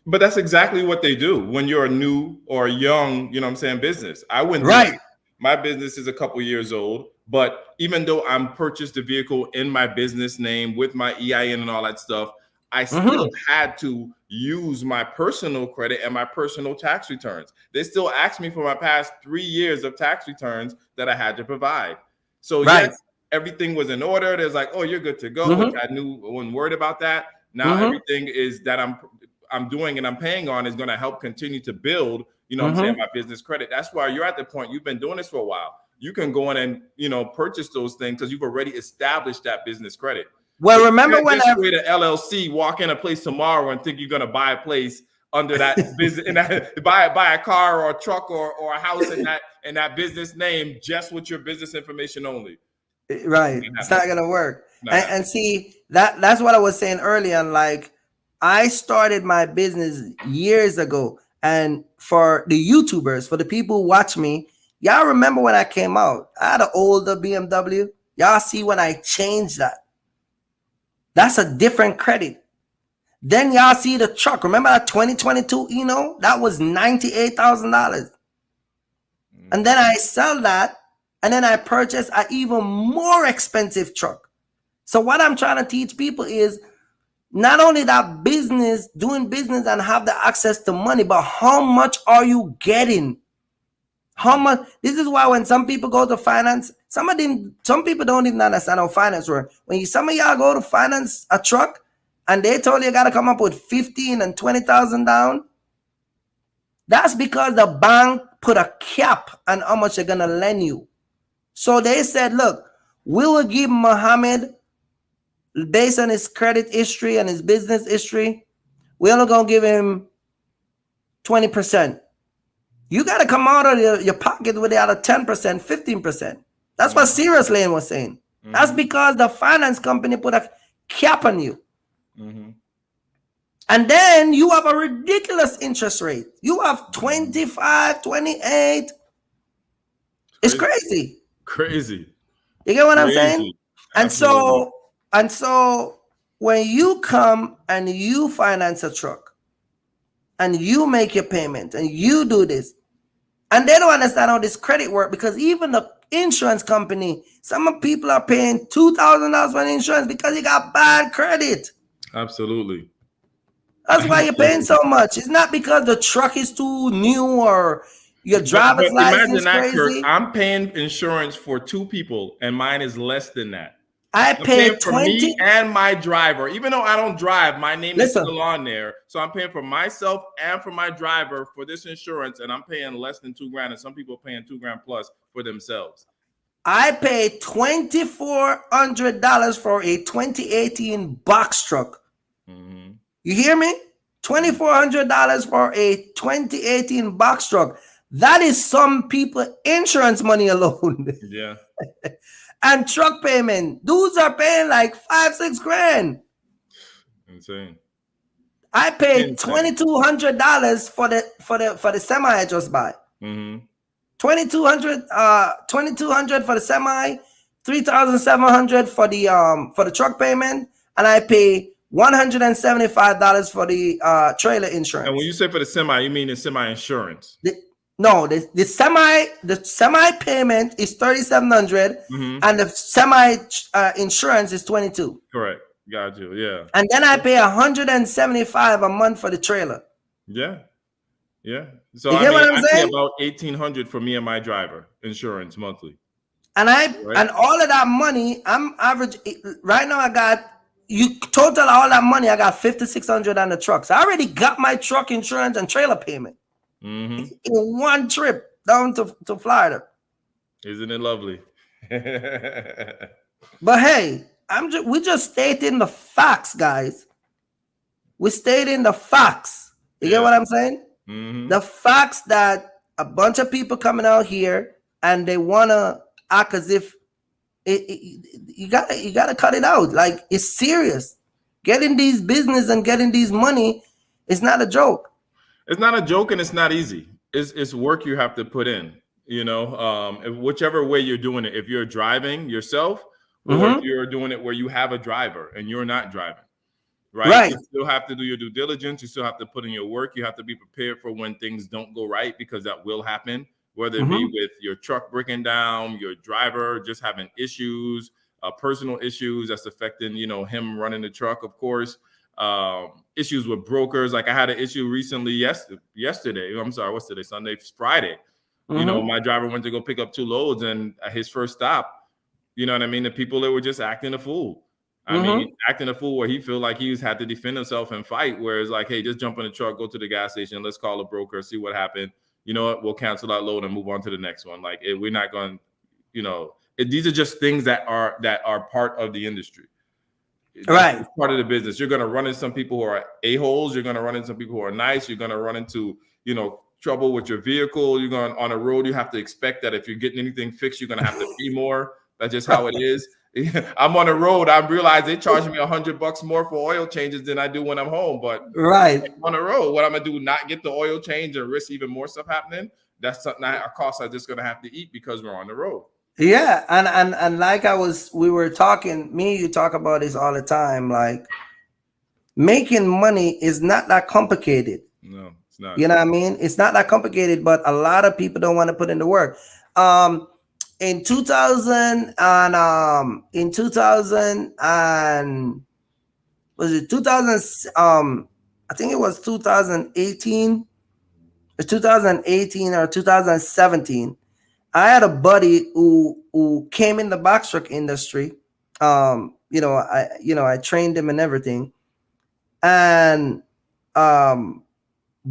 But that's exactly what they do when you're a new or young, you know what I'm saying, business. I went Right. My business is a couple years old, but even though I'm purchased a vehicle in my business name with my EIN and all that stuff, I still had to use my personal credit and my personal tax returns. They still asked me for my past 3 years of tax returns that I had to provide. So yes, everything was in order. There's like, oh, you're good to go, which I knew, I wasn't worried about that. Now everything is that I'm doing and I'm paying on is going to help continue to build, you know what I'm saying, my business credit. That's why you're at the point, you've been doing this for a while. You can go in and, you know, purchase those things because you've already established that business credit. Well, remember when I create an LLC, walk in a place tomorrow and think you're going to buy a place under that business, and buy a car or a truck or a house in that business name, just with your business information only. Right. It's not going to work. And see, that's what I was saying earlier. Like, I started my business years ago. And for the YouTubers, for the people who watch me, y'all remember when I came out, I had an older BMW. Y'all see when I changed that. That's a different credit. Then y'all see the truck. Remember that 2022 Eno? That was $98,000. And then I sell that. And then I purchase an even more expensive truck. So what I'm trying to teach people is not only that business, doing business and have the access to money, but how much are you getting? How much? This is why when some people go to finance, some people don't even understand how finance works. When some of y'all go to finance a truck and they told you got to come up with 15 and 20,000 down, that's because the bank put a cap on how much they're going to lend you. So they said, look, we will give Muhammad, based on his credit history and his business history, we're only going to give him 20%. You got to come out of your pocket with the other 10%, 15%. That's what Serious Lane was saying. That's because the finance company put a cap on you. And then you have a ridiculous interest rate. You have 25, 28. It's crazy. Crazy. You get what I'm saying? And so when you come and you finance a truck and you make your payment and you do this, and they don't understand how this credit works, because even the insurance company, some people are paying $2,000 for an insurance because you got bad credit. Absolutely. That's why you're paying so much. It's not because the truck is too new or your driver's license is crazy. Kurt, I'm paying insurance for 2 people and mine is less than that. I'm paying for me and my driver. Even though I don't drive, my name is still on there. So I'm paying for myself and for my driver for this insurance, and I'm paying less than $2,000, and some people are paying $2,000 plus for themselves. I paid $2,400 for a 2018 box truck. You hear me? $2,400 for a 2018 box truck. That is some people insurance money alone. Yeah. And truck payment. Dudes are paying like $5-6 grand. Insane. I paid $2,200 for the semi I just bought. $2,200 for the semi, $3,700 for the truck payment, and I pay $175 for the trailer insurance. And when you say for the semi, you mean the semi insurance? The semi payment is $3,700, and the semi insurance is $22. Correct. Got you. Yeah. And then I pay $175 a month for the trailer. Yeah. Yeah. So you get what I'm saying? pay about $1,800 for me and my driver insurance monthly. And and all of that money, I'm average right now. I got you total all that money. I got $5,600 on the trucks. I already got my truck insurance and trailer payment in one trip down to Florida. Isn't it lovely? But hey, we just stating the facts, guys. We stating the facts. You get what I'm saying? The facts that a bunch of people coming out here and they wanna act as if you gotta cut it out. Like, it's serious. Getting these business and getting these money is not a joke. It's not a joke, and it's not easy. It's work you have to put in. You know, whichever way you're doing it. If you're driving yourself, or if you're doing it where you have a driver and you're not driving, right? You still have to do your due diligence. You still have to put in your work. You have to be prepared for when things don't go right, because that will happen. Whether it be with your truck breaking down, your driver just having issues, personal issues that's affecting, you know, him running the truck, of course, issues with brokers. Like, I had an issue recently yesterday. I'm sorry, what's today? Sunday, Friday. You know, my driver went to go pick up 2 loads, and at his first stop, you know what I mean? The people that were just acting a fool. I mean, acting a fool where he felt like he's had to defend himself and fight. Whereas, like, hey, just jump in the truck, go to the gas station, let's call a broker, see what happened. You know what? We'll cancel that load and move on to the next one. Like, we're not going, you know, these are just things that are part of the industry. Right. It's part of the business. You're going to run into some people who are a-holes. You're going to run into some people who are nice. You're going to run into, you know, trouble with your vehicle. You're going on a road. You have to expect that if you're getting anything fixed, you're going to have to pay more. That's just how it is. I'm on the road. I realize they charge me $100 more for oil changes than I do when I'm home. But on the road, what I'm gonna do? Not get the oil change and risk even more stuff happening? That's something a cost I'm just gonna have to eat because we're on the road. Yeah, and like we were talking. Me and you talk about this all the time. Like, making money is not that complicated. No, it's not. You know what I mean? It's not that complicated, but a lot of people don't want to put in the work. In 2000 and was it 2000? I think it was 2018 or 2018 or 2017. I had a buddy who came in the box truck industry. I trained him and everything, and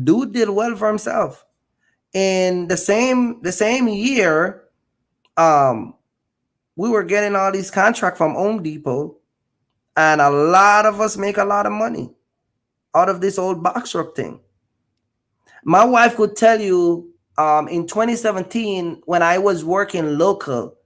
dude did well for himself. In the same year, we were getting all these contracts from Home Depot, and a lot of us make a lot of money out of this old box truck thing. My wife could tell you, in 2017, when I was working local,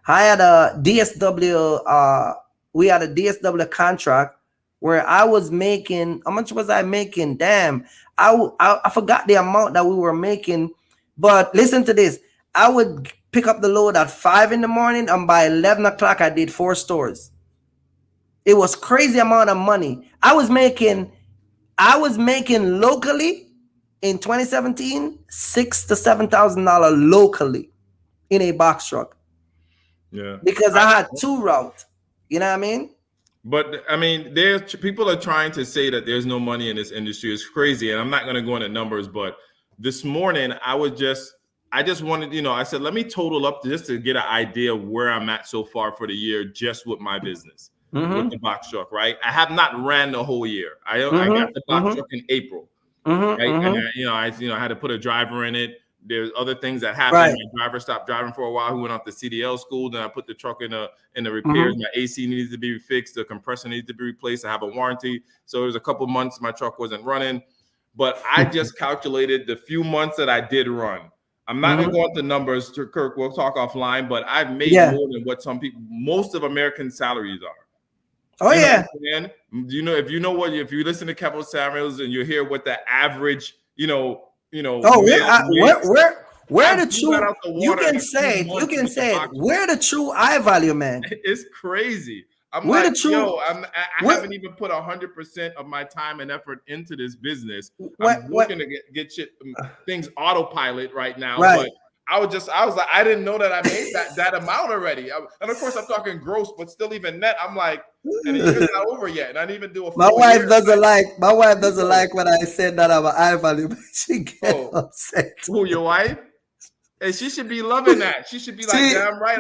I had a DSW. We had a DSW contract where I was making. How much was I making? Damn, I forgot the amount that we were making. But listen to this: I would pick up the load at 5 in the morning, and by 11 o'clock, I did 4 stores. It was crazy amount of money I was making locally in 2017, $6,000 to $7,000 locally in a box truck. Yeah, because I had 2 routes. You know what I mean? But I mean, people are trying to say that there's no money in this industry. It's crazy, and I'm not going to go into numbers. But this morning, I just wanted, you know, I said, let me total up just to get an idea of where I'm at so far for the year, just with my business, with the box truck, right? I have not ran the whole year. I got the box truck in April, right? And I had to put a driver in it. There's other things that happened. Right. My driver stopped driving for a while. He went off to CDL school. Then I put the truck in the repairs. My AC needs to be fixed. The compressor needs to be replaced. I have a warranty. So it was a couple months my truck wasn't running. But I just calculated the few months that I did run. I'm not going to go into numbers, Kirk. We'll talk offline. But I've made more than what most of American salaries are. Oh, yeah. If you listen to Kevo Samuels and you hear what the average, where the true, you can say it, we're the true I value man. It's crazy. I haven't even put 100% of my time and effort into this business. I'm working to get things autopilot right now. Right. But I was like, I didn't know that I made that amount already. And of course, I'm talking gross, but still even net. I'm like, and it's not over yet. And I didn't even do a. My wife doesn't like when I said that I'm an I value, but she gets upset. Who, your wife? And she should be loving that. She should be like, damn right.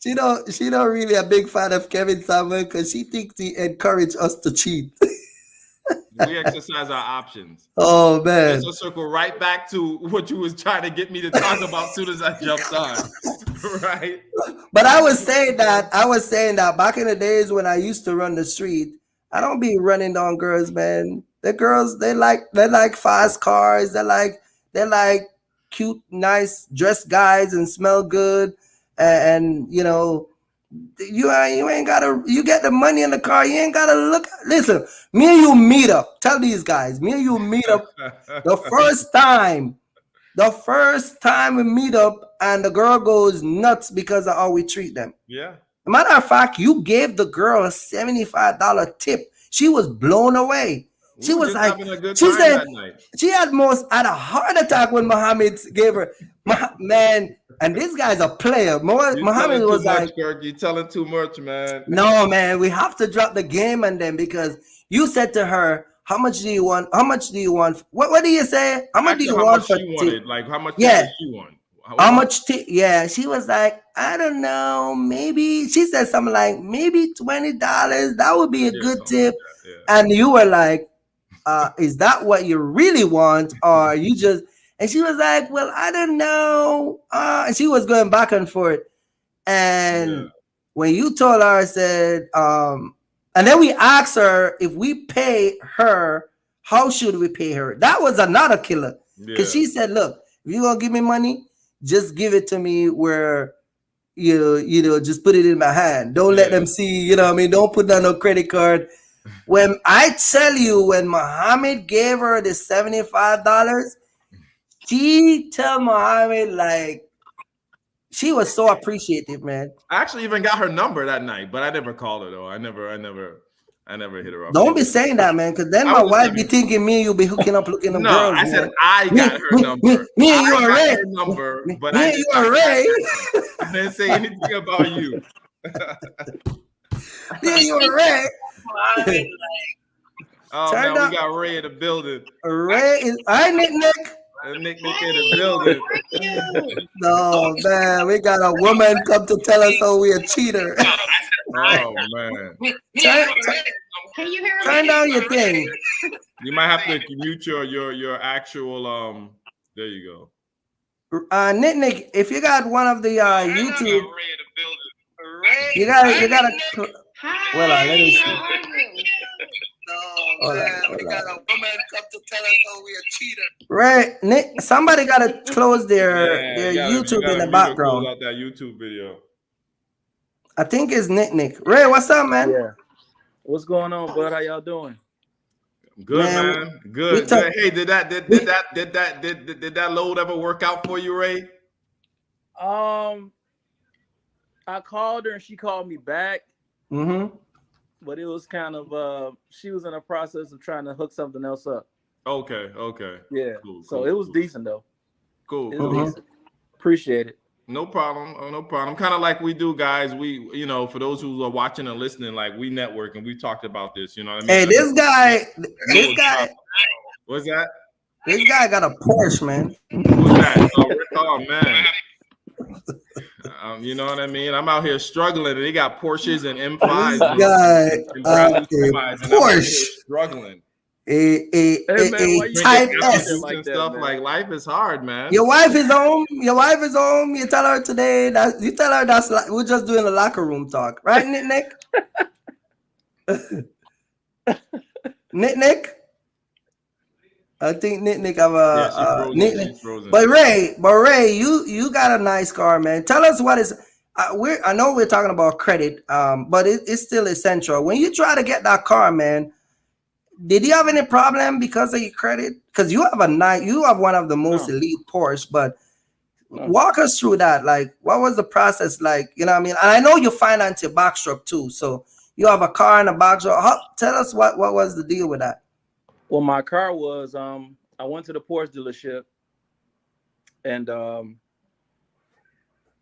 She don't really a big fan of Kevin Samuel because she thinks he encouraged us to cheat. We exercise our options. Oh man. Let's circle right back to what you was trying to get me to talk about as soon as I jumped on. Right. But I was saying that back in the days when I used to run the street, I don't be running down girls, man. The girls, they like fast cars, they like cute, nice dressed guys and smell good. And you know, you ain't gotta, you get the money in the car, you ain't gotta look. Listen, me and you meet up. Tell these guys, me and you meet up the first time we meet up, and the girl goes nuts because of how we treat them. Yeah. Matter of fact, you gave the girl a $75 tip. She was blown away. She was like, she said she had a heart attack when Muhammad gave her, man. And this guy's a player. Muhammad was like, Kirk, you're telling too much, man. No, man, we have to drop the game on them because you said to her, how much do you want? How much do you want? What do you say? How much do you want for tip? Like how much? Yeah, she want? How much tip? Yeah, she was like, I don't know, maybe. She said something like maybe $20. That would be a good tip. Yeah. And you were like, is that what you really want, or you just? And she was like, well, I don't know. And she was going back and forth. And when you told her, I said, and then we asked her if we pay her, how should we pay her? That was another killer. Because she said, look, if you're going to give me money, just give it to me where, you know, just put it in my hand. Don't let them see, you know what I mean? Don't put down no credit card. When I tell you, when Muhammad gave her the $75, she tell Muhammad, like, she was so appreciative, man. I actually even got her number that night, but I never called her though. I never hit her up. Don't be saying that, man, because then my wife be thinking me and you be hooking up, looking at girls. I said I got her number. Me and you are Ray. But me and you are Ray. I didn't say anything about you. Me and you are Ray. Oh man, we got Ray in the building. Ray is Nick. Nick in the building. No, man, we got a woman come to tell us how we a cheater. Oh man. Can you hear me? Turn down your thing. You might have to mute your actual there you go. Nick, if you got one of the YouTube, you gotta well, let me see. We got a woman come to tell us how we a cheater. Right, Nick. Somebody gotta close their YouTube in the background. Close out that YouTube video. I think it's Nick. Ray, what's up, man? Yeah. What's going on, bud? How y'all doing? Good, man. Good. Hey, did that load ever work out for you, Ray? I called her and she called me back. Mm-hmm. But it was kind of she was in a process of trying to hook something else up. Okay. Yeah. Cool, it was decent though. Cool. It was decent. Appreciate it. No problem. Kind of like we do, guys. We, for those who are watching and listening, like we network and we talked about this. You know what I mean? Hey, this guy. What's that? This guy got a Porsche, man. What's that? Oh man. You know what I mean? I'm out here struggling, and they got Porsches and M5s. Porsche struggling. Type S and stuff like life is hard, man. Your wife is home. You tell her today that we're just doing a locker room talk, right, Nick? Nick. I think Nick have a Nick. But Ray, you got a nice car, man. Tell us what is. I know we're talking about credit, but it's still essential. When you try to get that car, man, did you have any problem because of your credit? Because you have one of the most elite Porsche, but walk us through that. Like, what was the process like? You know what I mean? And I know you finance your backstroke too, so you have a car and a backstroke. Tell us what was the deal with that? Well, my car was I went to the Porsche dealership, and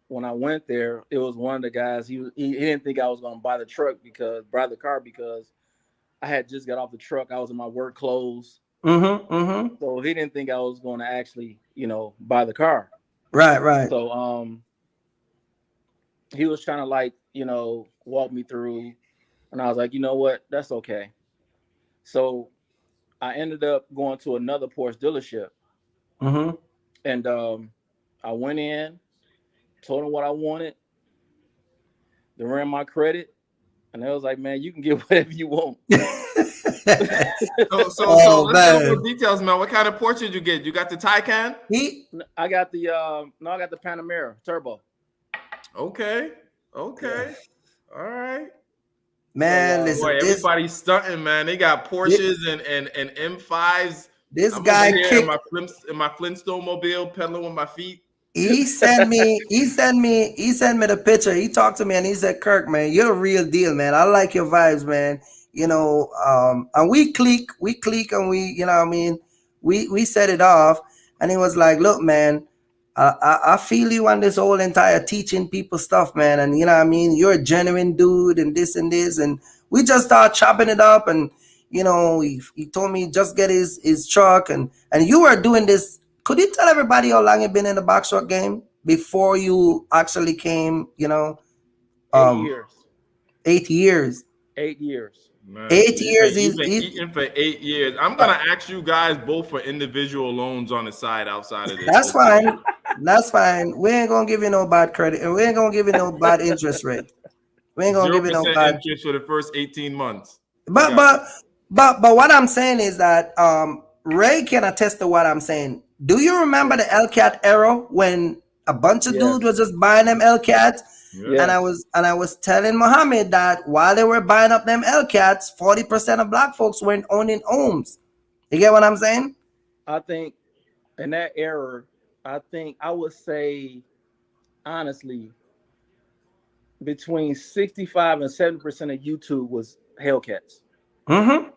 when I went there, it was one of the guys. He didn't think I was going to buy the car because I had just got off the truck. I was in my work clothes, so he didn't think I was going to actually, buy the car. Right. So he was trying to like, walk me through, and I was like, you know what, that's okay. So I ended up going to another Porsche dealership, and I went in, told them what I wanted. They ran my credit, and they was like, man, you can get whatever you want. So let's get more details, man. What kind of Porsche did you get? You got the Taycan? I got the I got the Panamera Turbo. Okay. All right. Man, listen, boy, everybody's stunting, man. They got Porsches and M5s. This I'm guy in my Flintstone mobile, pedaling with my feet. He sent me the picture. He talked to me and he said, Kirk, man, you're a real deal, man. I like your vibes, man. And we click and we, what I mean, we set it off, and he was like, look, man, I feel you on this whole entire teaching people stuff, man. And what I mean, you're a genuine dude and this. And we just start chopping it up. And, he told me just get his truck and you were doing this. Could you tell everybody how long you've been in the box truck game before you actually came, 8 years. 8 years. 8 years. Man, 8 years. He's been eating for 8 years. I'm gonna ask you guys both for individual loans on the side outside of this. That's fine. That's fine. We ain't gonna give you no bad credit, and we ain't gonna give you no bad interest rate. We ain't gonna give you no bad interest for the first 18 months. But what I'm saying is that Ray can attest to what I'm saying. Do you remember the LCAT era when a bunch of dudes were just buying them LCATs? Yeah. And I was telling Muhammad that while they were buying up them LCATs, 40% of black folks weren't owning homes. You get what I'm saying? I think in that era, I would say honestly, between 65 and 70% of YouTube was Hellcats. Yeah.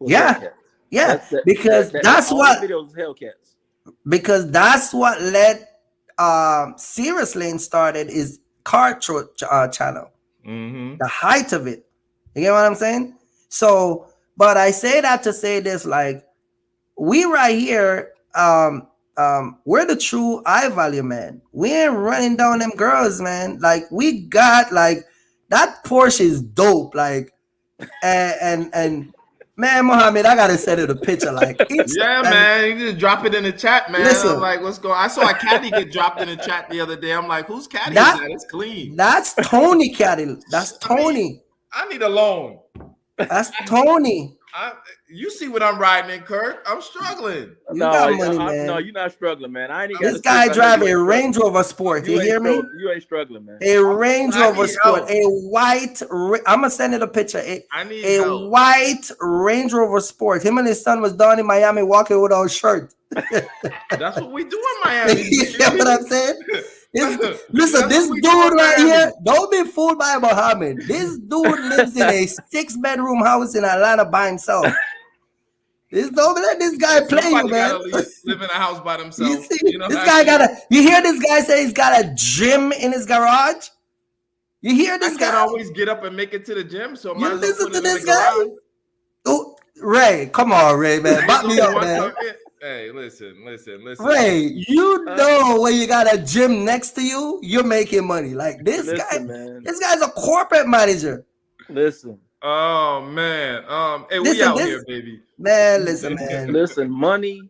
Hellcats. Yeah. Because that's what videos Hellcats. Because that's what led Serious Lane started is car channel. The height of it. You get what I'm saying? So, but I say that to say this, like, we right here, we're the true eye value, man. We ain't running down them girls, man. Like, we got, like, that Porsche is dope. Like, and man, Muhammad, I gotta send it a picture. Like, man, you just drop it in the chat, man. Listen, I'm like, what's going on? I saw a caddy get dropped in the chat the other day. I'm like, whose caddy is that? It's clean. That's Tony caddy. That's Tony. I need a loan. That's Tony. You see what I'm riding in, Kirk? I'm struggling. No, you're not struggling, man. This guy drive a Range Rover Sport. You hear me? You ain't struggling, man. A Range Rover Sport, a white. I'm gonna send it a picture. A white Range Rover Sport. Him and his son was down in Miami walking without a shirt. That's what we do in Miami. You know what I'm saying? Listen, this dude right here, don't be fooled by Muhammad. This dude lives in a 6-bedroom house in Atlanta by himself. Don't let this guy play you, man. Live in a house by themselves. You hear this guy say he's got a gym in his garage? You hear this guy? I can't always get up and make it to the gym, so you listen to this guy? Oh, Ray, come on, Ray, man. Back me up, man. Hey, listen. Ray, you know when you got a gym next to you, you're making money. Like this guy, man. This guy's a corporate manager. Listen. Oh man. Hey, we out here, baby. Man, listen, man. Listen, money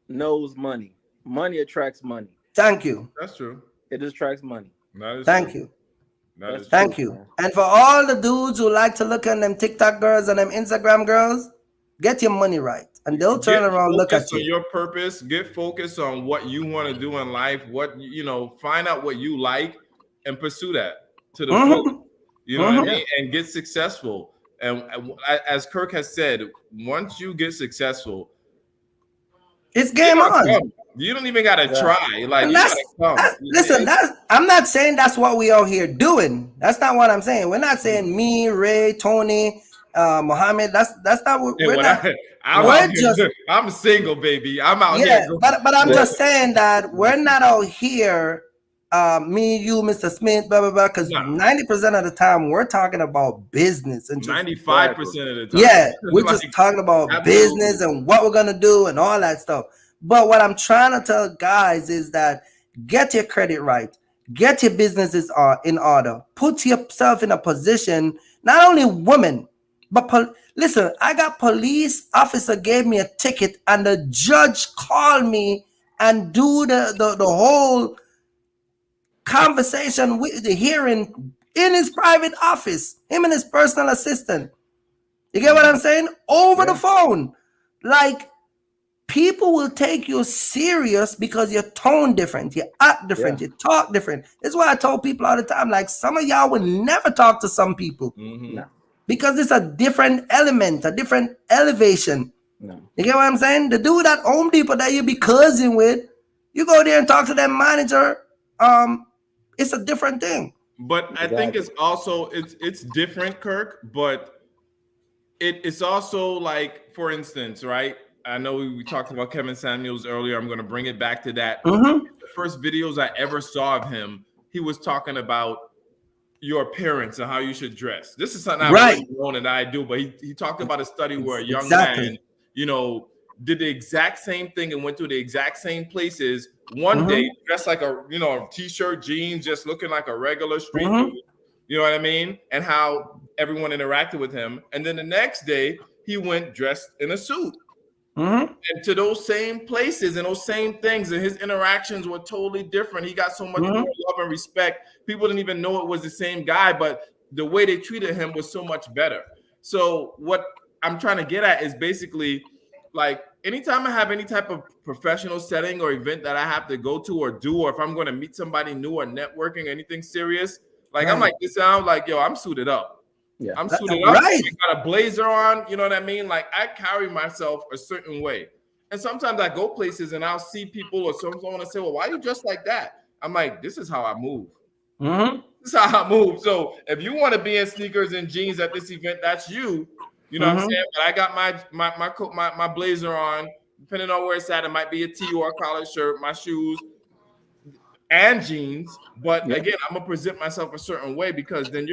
knows money. Money attracts money. Thank you. That's true. It attracts money. Thank you. Thank you. And for all the dudes who like to look at them TikTok girls and them Instagram girls, get your money right. And they'll turn around, look at you. Your purpose, get focused on what you want to do in life, find out what you like and pursue that to the full. You know what I mean? And get successful. And as Kirk has said, once you get successful, it's game on. You don't even gotta try. Like, listen, I'm not saying that's what we out here doing. That's not what I'm saying. We're not saying me, Ray, Tony, Muhammad. That's not what we're not. I'm single, baby. I'm out here. But I'm just saying that we're not out here, me, you, Mr. Smith, blah blah blah. Because 90% of the time we're talking about business and 95% of the time. Yeah, we're just talking about business and what we're gonna do and all that stuff. But what I'm trying to tell guys is that get your credit right, get your businesses in order. Put yourself in a position, not only women, but listen, I got police officer gave me a ticket and the judge called me and do the whole conversation with the hearing in his private office, him and his personal assistant. You get what I'm saying? Over the phone. Like, people will take you serious because your tone different, you act different, you talk different. That's why I told people all the time, like, some of y'all would never talk to some people because it's a different element, a different elevation. You get what I'm saying? The dude at Home Depot that you be cousin with, you go there and talk to that manager, it's a different thing. But I think it's also it's different, Kirk, but it's also like, for instance, right? I know we talked about Kevin Samuels earlier. I'm going to bring it back to that. The first videos I ever saw of him, he was talking about your appearance and how you should dress. This is something I've really known and I do, but he talked about a study where a young man, you know, did the exact same thing and went to the exact same places. One day, dressed like a, you know, t-shirt, jeans, just looking like a regular street dude. You know what I mean? And how everyone interacted with him. And then the next day, he went dressed in a suit. And to those same places and those same things, and his interactions were totally different. He got so much more love and respect. People didn't even know it was the same guy, but the way they treated him was so much better. So what I'm trying to get at is basically, like, anytime I have any type of professional setting or event that I have to go to or do, or if I'm going to meet somebody new or networking, anything serious, like I'm like, this sound like, yo, I'm suited up. I'm suited up. I got a blazer on. You know what I mean? Like, I carry myself a certain way. And sometimes I go places and I'll see people or someone and say, well, why are you dressed like that? I'm like, this is how I move. This is how I move. So if you want to be in sneakers and jeans at this event, that's you. You know what I'm saying? But I got my blazer on. Depending on where it's at, it might be a tee or a collared shirt, my shoes, and jeans. But again, I'm gonna present myself a certain way because then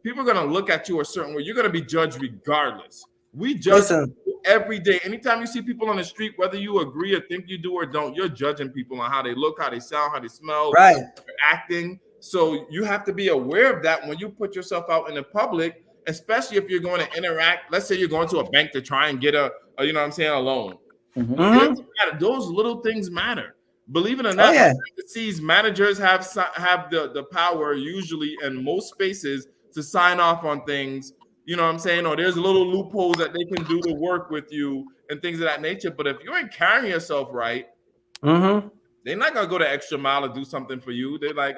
people are gonna look at you a certain way. You're gonna be judged regardless. We judge every day. Anytime you see people on the street, whether you agree or think you do or don't, you're judging people on how they look, how they sound, how they smell, their acting. So you have to be aware of that when you put yourself out in the public, especially if you're going to interact. Let's say you're going to a bank to try and get a you know what I'm saying, a loan. Those little things matter. Believe it or not, managers have the power usually in most spaces to sign off on things, you know what I'm saying? Or there's little loopholes that they can do to work with you and things of that nature. But if you ain't carrying yourself right, they're not gonna go the extra mile to do something for you. They're like,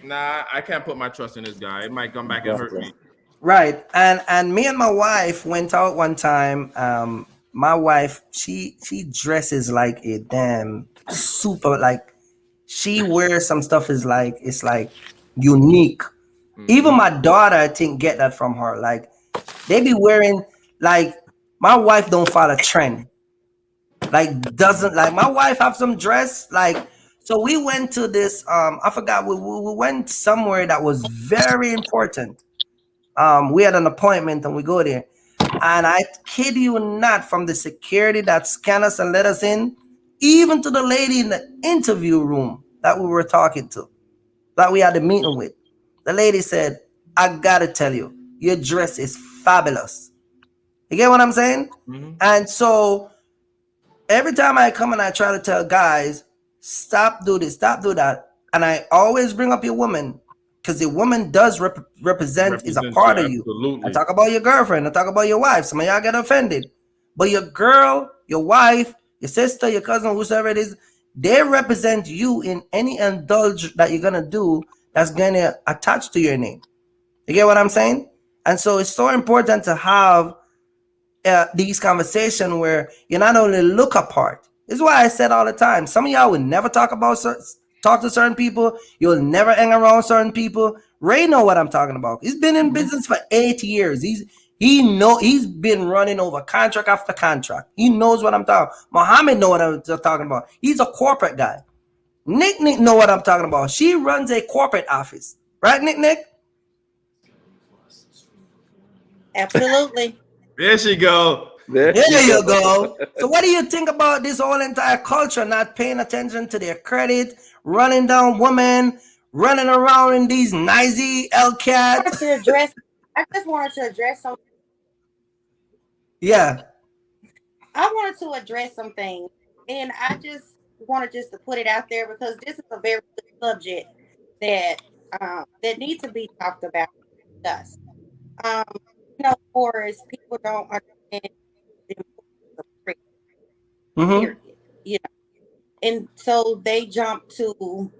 nah, I can't put my trust in this guy. It might come back and hurt me. Right. And me and my wife went out one time. My wife, she dresses like a damn super, like, she wears some stuff is like, it's like unique. Even my daughter, I think, get that from her. Like, they be wearing, like, my wife don't follow trend. Like, doesn't, like, my wife have some dress, like, so we went to this, I forgot, we went somewhere that was very important. We had an appointment and we go there. And I kid you not, from the security that scanned us and let us in, even to the lady in the interview room that we were talking to, that we had a meeting with, the lady said, I gotta tell you, your dress is fabulous. You get what I'm saying? And so every time I come and I try to tell guys, stop do this, stop do that, and I always bring up your woman, because the woman does represent is a part of you. I talk about your girlfriend, I talk about your wife. Some of y'all get offended. But your girl, your wife, your sister, your cousin, whoever it is, they represent you in any indulge that you're gonna do that's gonna attach to your name. You get what I'm saying? And so it's so important to have these conversations where you not only look apart. This is why I said all the time, some of y'all would never talk to certain people. You'll never hang around certain people. Ray know what I'm talking about. He's been in business for 8 years. He's been running over contract after contract. He knows what I'm talking about. Muhammad know what I'm talking about. He's a corporate guy. Nick know what I'm talking about. She runs a corporate office. Right, Nick? Absolutely. There she go. There you go. So what do you think about this whole entire culture not paying attention to their credit, running down women, running around in these nicey Hellcat. I just wanted to address something. Yeah. I wanted to address some things, and I just wanted to put it out there because this is a very good subject that that needs to be talked about with us. Of course, people don't understand the importance of credit, period. You know, and so they jump to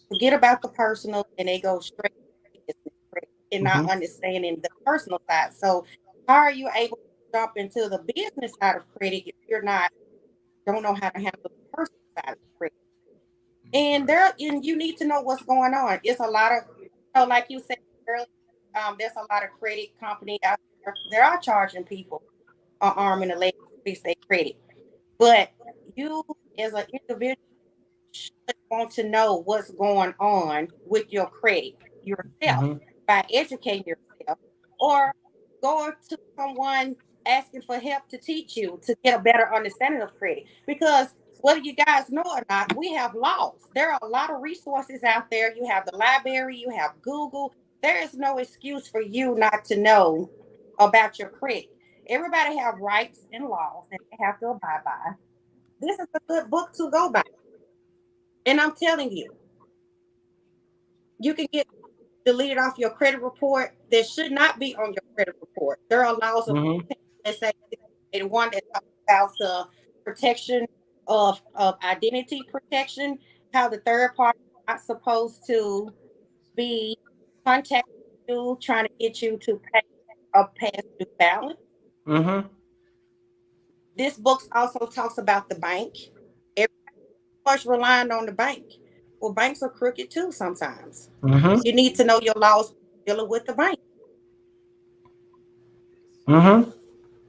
forget about the personal and they go straight to business credit and not understanding the personal side. So, how are you able to jump into the business side of credit if you're don't know how to handle the personal side of credit? And you need to know what's going on. It's a lot of, like you said earlier, there's a lot of credit companies out there. They are charging people an arm and a leg to fix their credit. But you, as an individual, should want to know what's going on with your credit yourself by educating yourself or going to someone asking for help to teach you to get a better understanding of credit. Because whether you guys know or not, we have laws. There are a lot of resources out there. You have the library, you have Google. There is no excuse for you not to know about your credit. Everybody have rights and laws that they have to abide by. This is a good book to go by. And I'm telling you, you can get deleted off your credit report that should not be on your credit report. There are laws that say, and one that talks about the protection of identity protection, how the third party is not supposed to be contacting you, trying to get you to pay a past due balance. This book also talks about the bank. Everybody's relying on the bank. Well, banks are crooked too sometimes. You need to know your laws dealing with the bank.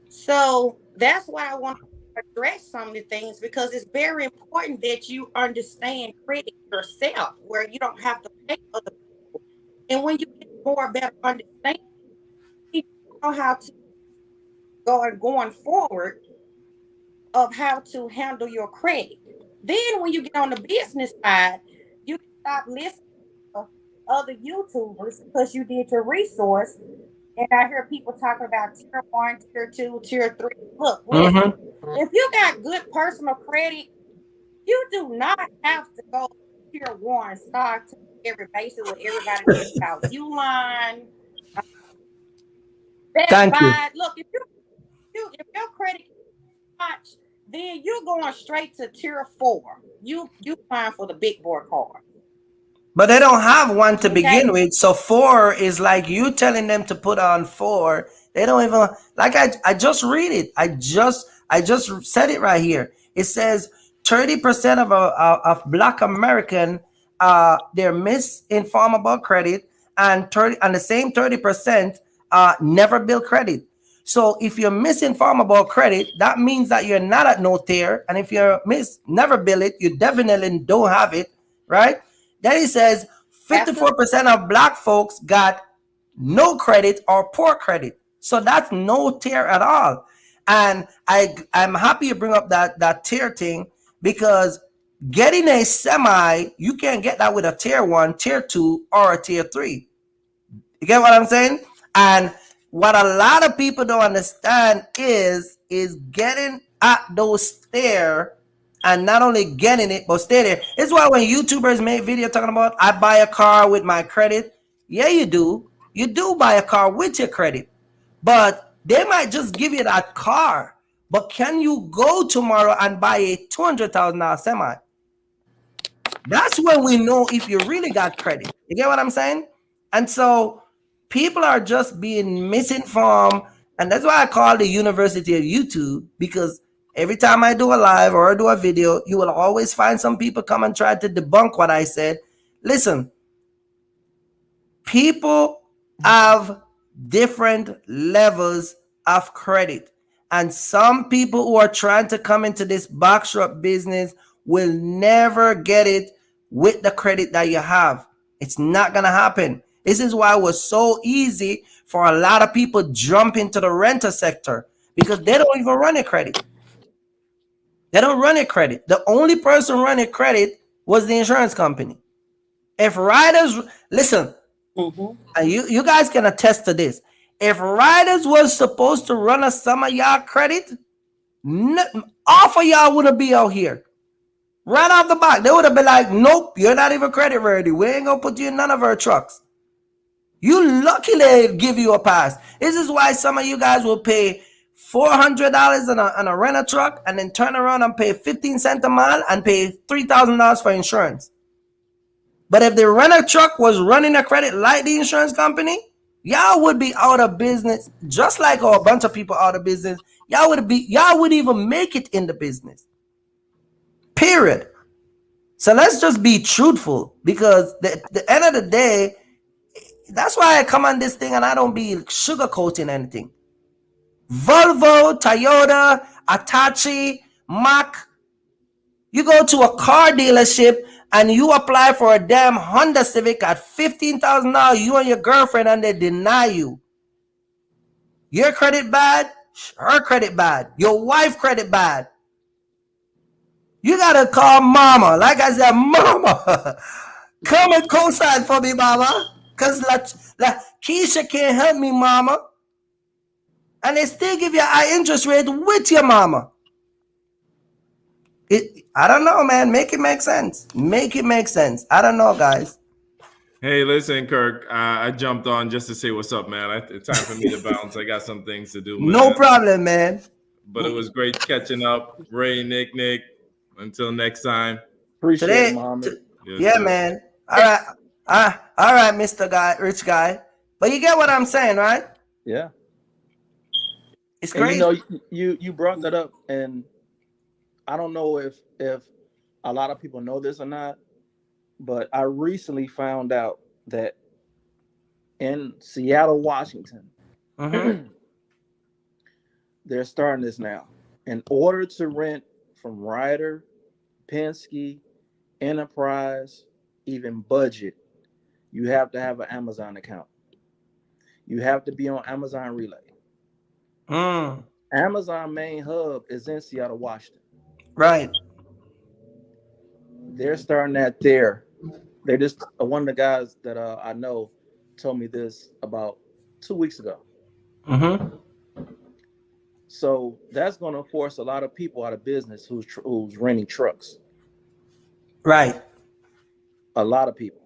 So that's why I want to address some of the things, because it's very important that you understand credit yourself, where you don't have to pay other people. And when you get more better understanding, you know how to going forward of how to handle your credit. Then when you get on the business side, you can stop listening to other YouTubers because you did your resource. And I hear people talking about tier 1, tier 2, tier 3. Look, listen, if you got good personal credit, you do not have to go tier 1, start to every basis with everybody talking about Uline. Thank you. Look, if your credit much, then you're going straight to tier 4. You applying for the big boy card. But they don't have one to begin with. So 4 is like you telling them to put on 4. They don't even, like I just read it. I just said it right here. It says 30% of Black American they're misinformed about credit, and the same 30% never build credit. So if you're misinformed about credit, that means that you're not at no tier. And if you're never build it, you definitely don't have it, right? Then he says 54% of Black folks got no credit or poor credit. So that's no tier at all. And I'm happy you bring up that tier thing, because getting a semi, you can't get that with a tier 1, tier 2, or a tier 3. You get what I'm saying? And what a lot of people don't understand is getting at those tier, and not only getting it, but stay there. It's why when YouTubers make video talking about, I buy a car with my credit. Yeah, you do. You do buy a car with your credit. But they might just give you that car. But can you go tomorrow and buy a $200,000 semi? That's when we know if you really got credit. You get what I'm saying? And so people are just being misinformed. And that's why I call the University of YouTube, because every time I do a live or do a video, you will always find some people come and try to debunk what I said. Listen, people have different levels of credit. And some people who are trying to come into this boxshop business will never get it with the credit that you have. It's not going to happen. This is why it was so easy for a lot of people jump into the rental sector, because they don't even run a credit. They don't run a credit. The only person running credit was the insurance company. If riders listen, and you guys can attest to this. If riders was supposed to run a some of y'all credit, half of y'all wouldn't be out here. Right off the bat, they would have been like, nope, you're not even credit worthy. We ain't gonna put you in none of our trucks. You lucky they give you a pass. This is why some of you guys will pay $400 on a rental truck and then turn around and pay 15 cents a mile and pay $3,000 for insurance. But if the rental truck was running a credit like the insurance company, y'all would be out of business, just like a bunch of people out of business. Y'all would even make it in the business. Period. So let's just be truthful, because the end of the day, that's why I come on this thing and I don't be sugarcoating anything. Volvo, Toyota, Hitachi, Mack. You go to a car dealership and you apply for a damn Honda Civic at $15,000, you and your girlfriend, and they deny you. Your credit bad, her credit bad, your wife credit bad. You gotta call mama. Like I said, mama, come and co-sign for me, mama. Because Keisha can't help me, mama. And they still give you a high interest rate with your mama. I don't know, man. Make it make sense. Make it make sense. I don't know, guys. Hey, listen, Kirk. I jumped on just to say what's up, man. It's time for me to bounce. I got some things to do. No problem, man. But it was great catching up. Ray, Nick. Until next time. Appreciate it, Mohammed. Yeah, sir. Man. All right, Mr. Guy, rich guy. But you get what I'm saying, right? Yeah. It's crazy. And you brought that up, and I don't know if a lot of people know this or not, but I recently found out that in Seattle, Washington, they're starting this now. In order to rent from Ryder, Penske, Enterprise, even Budget, you have to have an Amazon account. You have to be on Amazon Relay. Amazon main hub is in Seattle, Washington. Right. They're starting that there. They just one of the guys that I know told me this about 2 weeks ago. So that's going to force a lot of people out of business who's renting trucks. Right. A lot of people.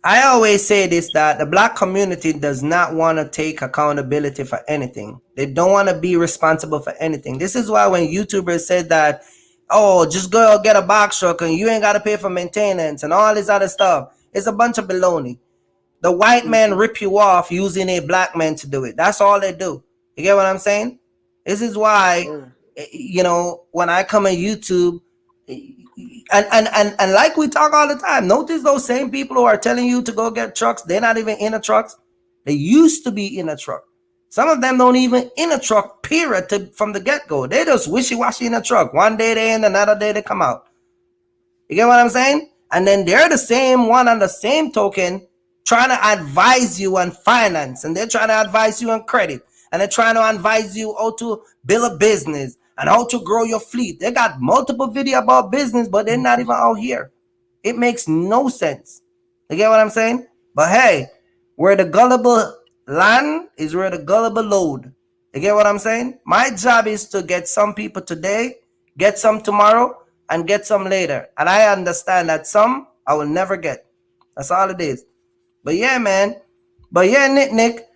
I always say this, that the black community does not want to take accountability for anything. They don't want to be responsible for anything. This is why when YouTubers said that, oh, just go get a box truck and you ain't got to pay for maintenance and all this other stuff, it's a bunch of baloney. The white man rip you off using a black man to do it. That's all they do. You get what I'm saying? This is why, you know, when I come on YouTube, and like we talk all the time, notice those same people who are telling you to go get trucks, they're not even in a truck. They used to be in a truck. Some of them don't even in a truck, period, from the get-go. They just wishy-washy in a truck. One day they in, another day they come out. You get what I'm saying? And then they're the same one on the same token trying to advise you on finance, and they're trying to advise you on credit, and they're trying to advise you how to build a business and how to grow your fleet. They got multiple videos about business, but they're not even out here. It makes no sense. You get what I'm saying? But hey, where the gullible land is where the gullible load. You get what I'm saying? My job is to get some people today, get some tomorrow, and get some later. And I understand that some I will never get. That's all it is. But yeah, man. But yeah, Nick,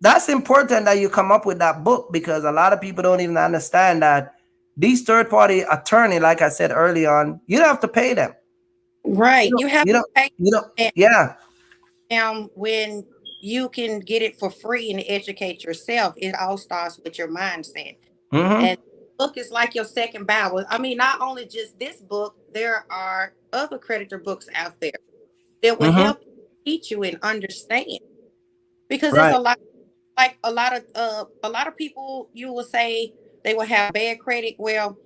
that's important that you come up with that book, because a lot of people don't even understand that these third-party attorney, like I said early on, you don't have to pay them. Right. You have to pay them. Yeah. When you can get it for free and educate yourself, it all starts with your mindset. And book is like your second Bible. I mean, not only just this book, there are other creditor books out there that will help teach you and understand. Because there's a lot, like a lot of people, you will say they will have bad credit. Well,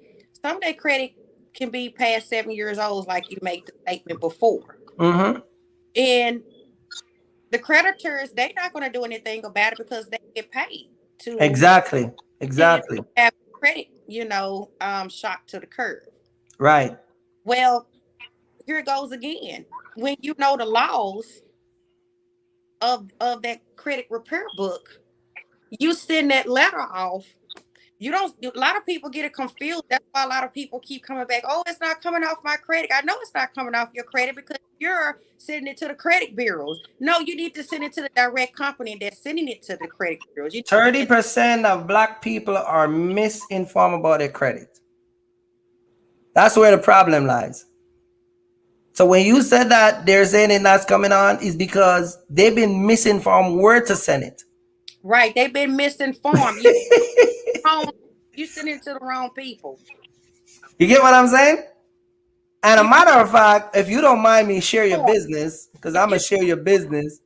some of their credit can be past 7 years old, like you made the statement before. And the creditors, they're not going to do anything about it because they get paid to exactly have credit, shot to the curb. Right. Well, here it goes again. When you know the laws of that credit repair book, you send that letter off. You don't. A lot of people get it confused. That's why a lot of people keep coming back. Oh, it's not coming off my credit. I know it's not coming off your credit because you're sending it to the credit bureaus. No, you need to send it to the direct company that's sending it to the credit bureaus. 30% of Black people are misinformed about their credit. That's where the problem lies. So when you said that they're saying it not coming on, is because they've been misinformed where to send it. Right, they've been misinformed. You send it to the wrong people. You get what I'm saying? And a matter of fact, if you don't mind me share your business, because I'm gonna share your business.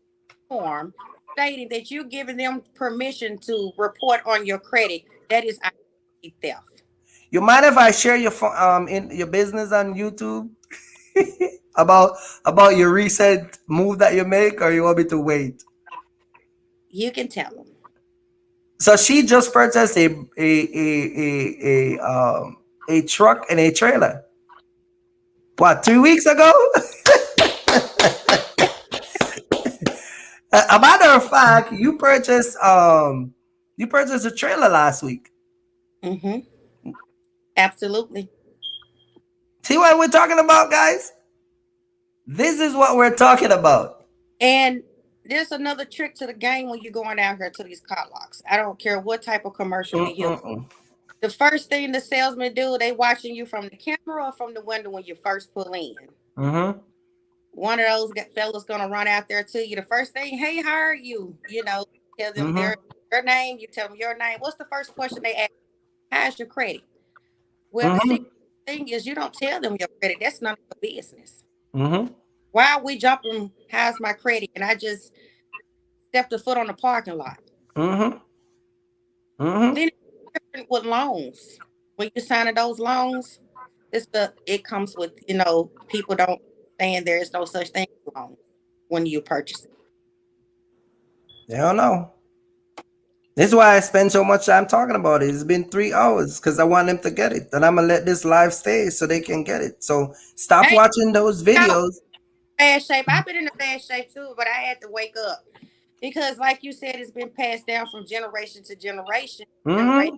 Form stating that you're giving them permission to report on your credit. That is identity theft. You mind if I share your in your business on YouTube about your recent move that you make, or you want me to wait? You can tell them. So she just purchased a truck and a trailer. What, 3 weeks ago? A matter of fact, you purchased a trailer last week. Mm-hmm. Absolutely. See what we're talking about, guys? This is what we're talking about. And there's another trick to the game when you're going out here to these car locks. I don't care what type of commercial you hear. The first thing the salesmen do, they watching you from the camera or from the window when you first pull in. Mm-hmm. One of those fellas gonna run out there to you. The first thing, hey, how are you? You know, tell them their name. You tell them your name. What's the first question they ask? How's your credit? Well, the thing is, you don't tell them your credit. That's none of your business. Mm-hmm. Why are we jumping? How's my credit? And I just stepped a foot on the parking lot. Mm-hmm. Mm-hmm. Then it's different with loans. When you sign those loans, it comes with, people don't saying there is no such thing as loan when you purchase it. They don't know. This is why I spend so much time talking about it. It's been 3 hours because I want them to get it. And I'm gonna let this live stay so they can get it. So stop watching those videos. Bad shape. I've been in a bad shape too, but I had to wake up because, like you said, it's been passed down from generation to generation. Nobody.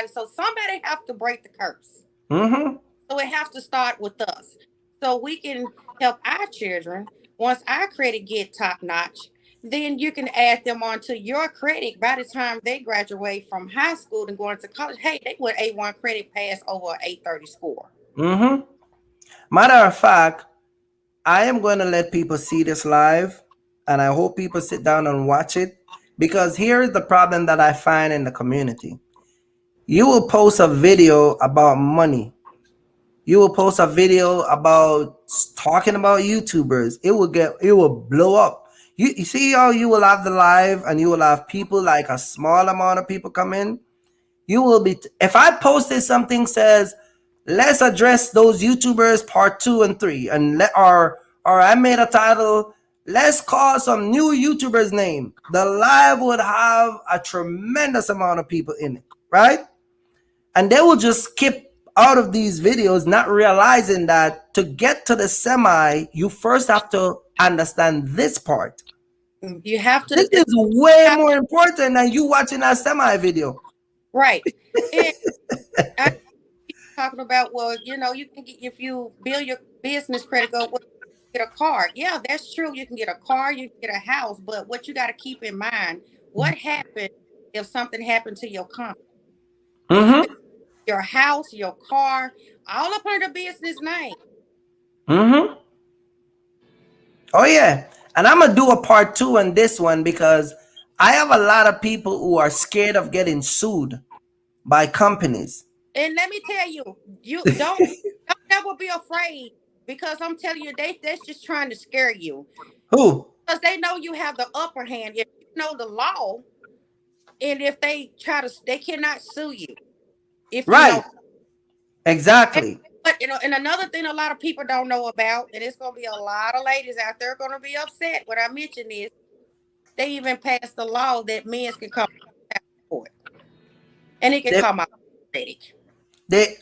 So somebody have to break the curse. Mm-hmm. So it has to start with us, so we can help our children. Once our credit get top notch, then you can add them onto your credit. By the time they graduate from high school and going to college, hey, they would A1 credit pass over an 830 score. Mm-hmm. Matter of fact, I am going to let people see this live, and I hope people sit down and watch it, because here's the problem that I find in the community. You will post a video about money. You will post a video about talking about YouTubers. It will blow up. You see how you will have the live and you will have people, like a small amount of people come in. You will be, if I posted something says, let's address those YouTubers part 2 and 3, and or I made a title, let's call some new YouTubers name. The live would have a tremendous amount of people in it, right? And they will just skip out of these videos, not realizing that to get to the semi, you first have to understand this part. You have to. This is way more important than you watching a semi video. Right. And I talking about, well, you can get, if you build your business credit, get a car. Yeah, that's true. You can get a car, you can get a house, but what you got to keep in mind, what happened if something happened to your company? Mm-hmm. Your house, your car, all up under the business name. Mm-hmm. Oh yeah. And I'm gonna do a part 2 on this one because I have a lot of people who are scared of getting sued by companies. And let me tell you, you don't never be afraid, because I'm telling you, that's just trying to scare you. Who? Because they know you have the upper hand. If you know the law, and if they they cannot sue you. Right. Exactly. But and another thing a lot of people don't know about, and it's gonna be a lot of ladies out there gonna be upset when I mention this, they even passed the law that men can come to court. And it can come out credit. They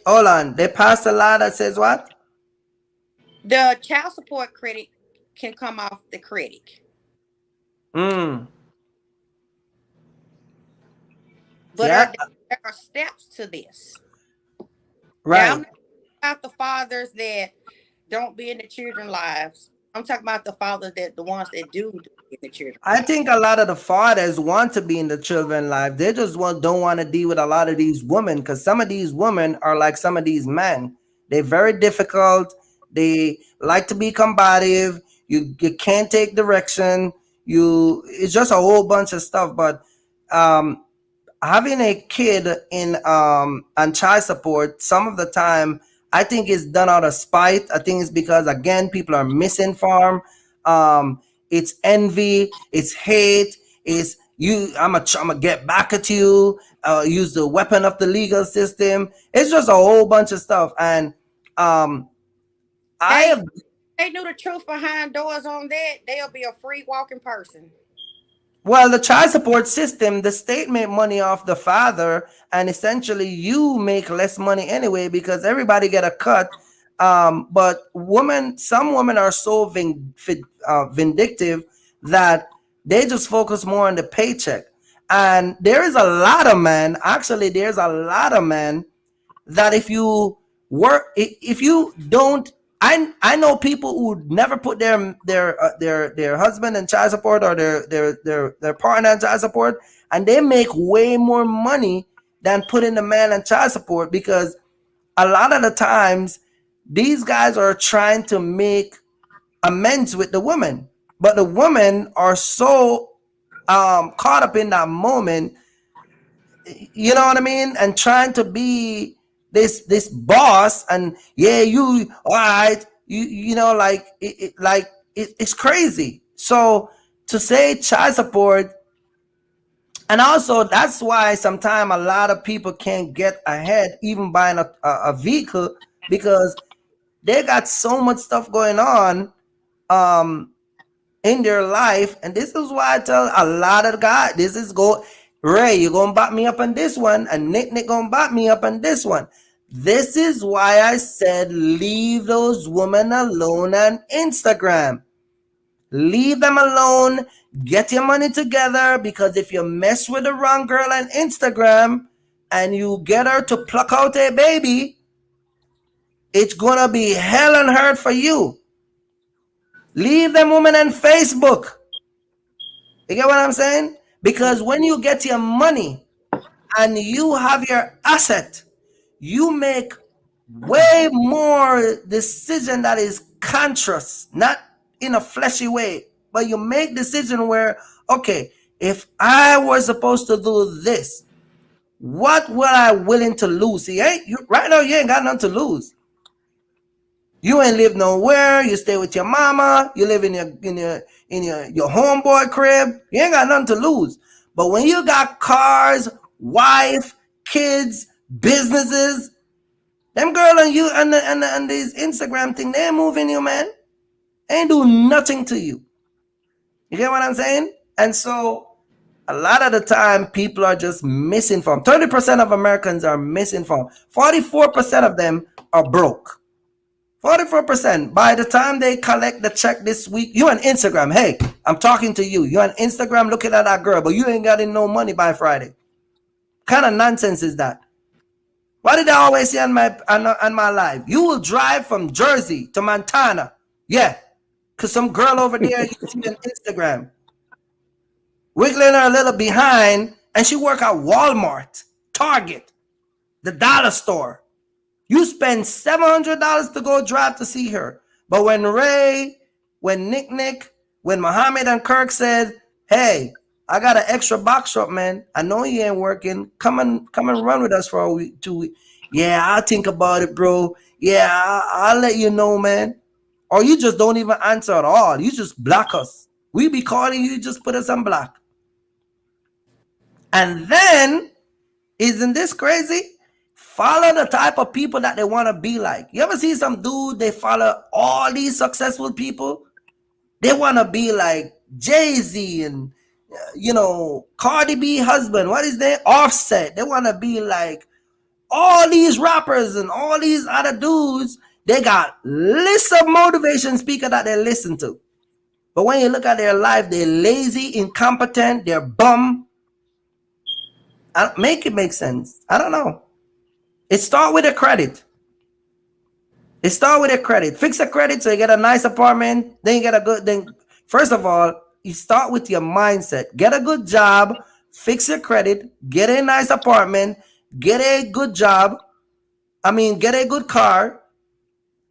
passed a law that says what? The child support credit can come off the credit. Mm. But Yeah. there are steps to this. Right. Now, I'm not about the fathers that don't be in the children's lives. I'm talking about the fathers that the ones that do in the children. I think a lot of the fathers want to be in the children's life. They just don't want to deal with a lot of these women, because some of these women are like some of these men. They're very difficult. They like to be combative. You can't take direction. It's just a whole bunch of stuff. But having a kid in on child support, some of the time I think it's done out of spite. I think it's because, again, people are misinformed. It's envy, it's hate, it's I'm gonna get back at you, use the weapon of the legal system. It's just a whole bunch of stuff. And they knew the truth behind doors on that, they'll be a free walking person. Well, the child support system, the state make money off the father, and essentially you make less money anyway because everybody get a cut. But some women are so vindictive that they just focus more on the paycheck. And there's a lot of men that if you don't, I know people who never put their husband in child support or their partner in child support, and they make way more money than putting the man in child support, because a lot of the times these guys are trying to make amends with the women, but the women are so caught up in that moment, you know what I mean, and trying to be this boss, and you all right, you know, like it's crazy. So to say child support, and also that's why sometimes a lot of people can't get ahead even buying a vehicle, because they got so much stuff going on in their life. And this is why I tell a lot of guys, Ray, you're gonna back me up on this one, and Nick gonna back me up on this one. This is why I said leave those women alone on Instagram. Leave them alone. Get your money together, because if you mess with the wrong girl on Instagram and you get her to pluck out a baby, it's gonna be hell on earth for you. Leave them women on Facebook. You get what I'm saying? Because when you get your money and you have your asset, you make way more decision that is conscious, not in a fleshy way, but you make decision where, okay, if I was supposed to do this, what were I willing to lose? See, right now you ain't got nothing to lose. You ain't live nowhere. You stay with your mama. You live in your homeboy crib. You ain't got nothing to lose. But when you got cars, wife, kids, businesses, them girl and you and these Instagram thing, they ain't moving you, man. They ain't do nothing to you. You get what I'm saying? And so a lot of the time people are just misinformed. 30% of Americans are misinformed. 44% of them are broke. 44%. By the time they collect the check this week, you on Instagram. Hey, I'm talking to you. You on Instagram looking at that girl, but you ain't got no money by Friday. What kind of nonsense is that? What did I always say on my live? You will drive from Jersey to Montana. Yeah. Because some girl over there you see on Instagram wiggling her a little behind, and she work at Walmart, Target, the dollar store. You spend $700 to go drive to see her. But when Ray, when Nick, when Muhammad and Kirk said, hey, I got an extra box shop, man. I know you ain't working. Come and run with us for a week, 2 weeks. Yeah, I'll think about it, bro. Yeah, I'll let you know, man. Or you just don't even answer at all. You just block us. We be calling you, just put us on block. And then, isn't this crazy? Follow the type of people that they want to be like. You ever see some dude, they follow all these successful people? They want to be like Jay-Z and, Cardi B husband. What is their Offset? They want to be like all these rappers and all these other dudes They got lists of motivation speakers that they listen to. But when you look at their life, they're lazy, incompetent, they're bum. Make it make sense. I don't know. It start with a credit. It start with a credit. Fix a credit so you get a nice apartment. Then you get a good. Then first of all, you start with your mindset. Get a good job. Fix your credit. Get a nice apartment. Get a good job. Get a good car,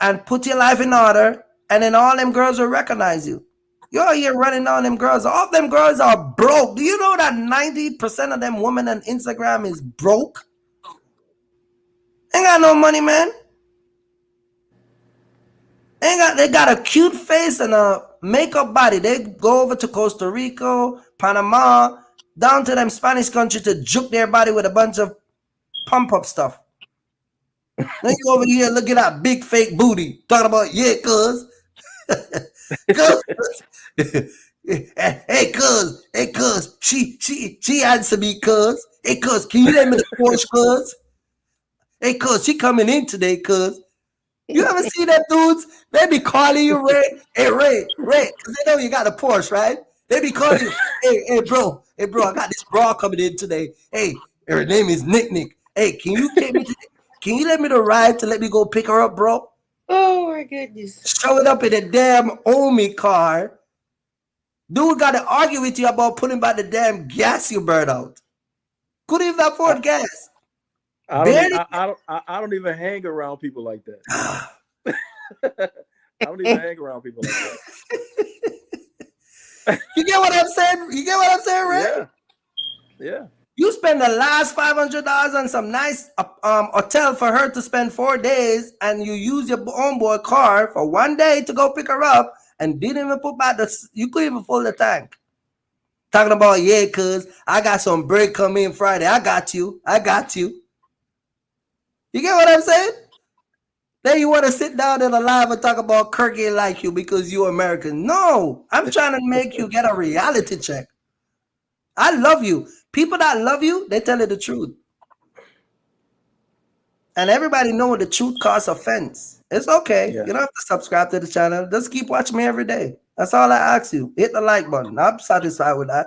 and put your life in order. And then all them girls will recognize you. You're here running down them girls. All of them girls are broke. Do you know that 90% of them women on Instagram is broke? Ain't got no money, man. They got a cute face and a makeup body. They go over to Costa Rica, Panama, down to them Spanish country to juke their body with a bunch of pump-up stuff. Then you over here look at that big fake booty. Talking about, yeah, cuz. Hey, cuz, she answer me, cuz. Hey, cuz, can you let me the Porsche, cuz? Hey, cuz, she coming in today, cuz. You ever see that dudes? They be calling you Ray. Hey, Ray, because they know you got a Porsche, right? They be calling you, hey, bro, I got this bra coming in today. Hey, her name is Nick. Hey, can you let me the ride to let me go pick her up, bro? Oh my goodness. Show it up in a damn Omi car. Dude got to argue with you about putting back the damn gas you burned out. Couldn't even afford gas. I don't even hang around people like that. I don't even hang around people like that. You get what I'm saying? Ray? Yeah. You spend the last $500 on some nice hotel for her to spend 4 days, and you use your onboard car for 1 day to go pick her up, and didn't even put back you couldn't even fill the tank. Talking about, yeah, cuz I got some break coming in Friday. I got you. You get what I'm saying? Then you want to sit down in a live and talk about Kirk ain't like you because you're American. No, I'm trying to make you get a reality check. I love you. People that love you, they tell you the truth. And everybody know the truth causes offense. It's okay. Yeah. You don't have to subscribe to the channel. Just keep watching me every day. That's all I ask you. Hit the like button. I'm satisfied with that.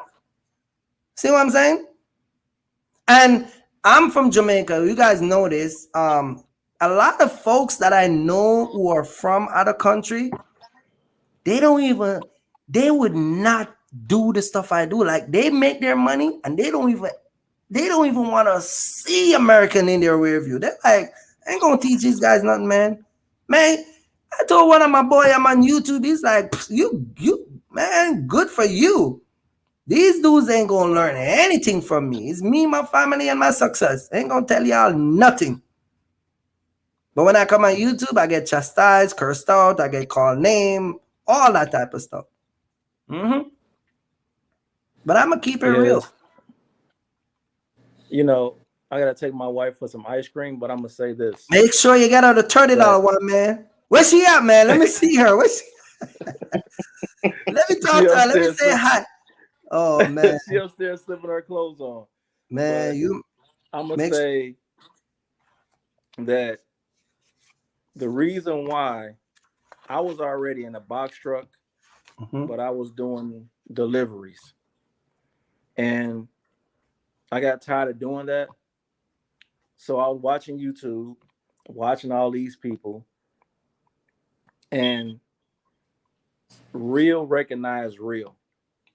See what I'm saying? And I'm from Jamaica. You guys know this. A lot of folks that I know who are from other country, they would not do the stuff I do. Like, they make their money and they don't even want to see American in their rear view. They're like, I ain't gonna teach these guys nothing, man. Man, I told one of my boy I'm on YouTube. He's like, you man, good for you. These dudes ain't gonna learn anything from me. It's me, my family, and my success. Ain't gonna tell y'all nothing. But when I come on YouTube, I get chastised, cursed out, I get called name, all that type of stuff. But I'm gonna keep it real. You know, I gotta take my wife for some ice cream, but I'm gonna say this. Make sure you get her the $30 one, man. Where's she at, man? Let me see her. Let me talk to her. Let me say hi. Oh man, she upstairs slipping her clothes on. Man, I'm gonna say that the reason why I was already in a box truck, but I was doing deliveries, and I got tired of doing that. So I was watching YouTube, watching all these people, and real recognize real.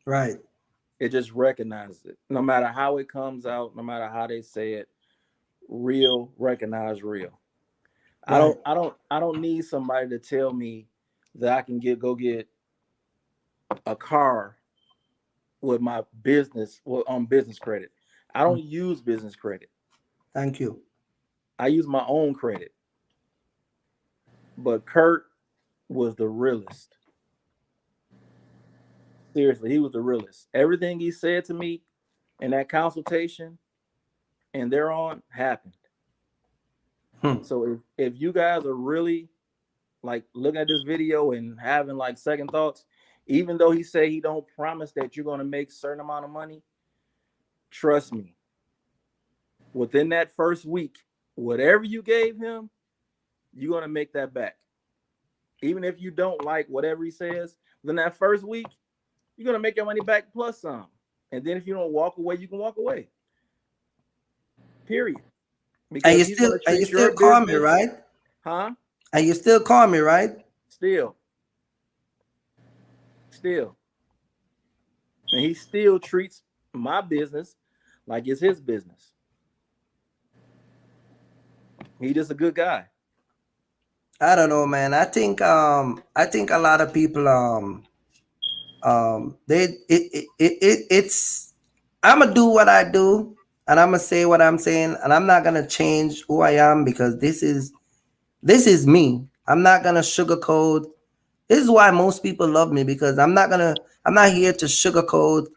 Right. It just recognizes it. No matter how it comes out, no matter how they say it, real recognize real. Right. I don't need somebody to tell me that I can go get a car with my business on business credit. I don't use business credit. Thank you. I use my own credit. But Kurt was the realest. Seriously, he was the realest. Everything he said to me in that consultation and thereon happened. So if you guys are really like looking at this video and having like second thoughts, even though he said he don't promise that you're going to make a certain amount of money, trust me, within that first week, whatever you gave him, you're gonna make that back. Even if you don't like whatever he says, then that first week, you're gonna make your money back plus some. And then if you don't walk away, you can walk away. Period. Because and you still call me, right? Huh? And you still call me, right? Still. And he still treats my business like it's his business. He just a good guy. I don't know, man. I think a lot of people it's I'm gonna do what I do, and I'm gonna say what I'm saying, and I'm not gonna change who I am, because this is me. I'm not gonna sugarcoat. This is why most people love me, because I'm not here to sugarcoat.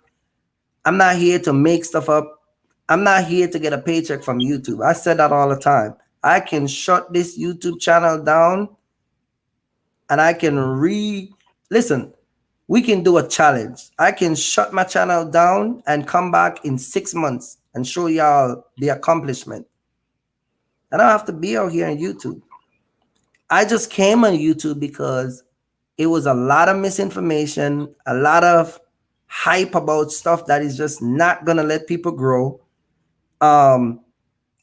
I'm not here to make stuff up. I'm not here to get a paycheck from YouTube. I said that all the time. I can shut this YouTube channel down, and I can listen. We can do a challenge. I can shut my channel down and come back in 6 months and show y'all the accomplishment. I don't have to be out here on YouTube. I just came on YouTube because it was a lot of misinformation, a lot of hype about stuff that is just not gonna let people grow.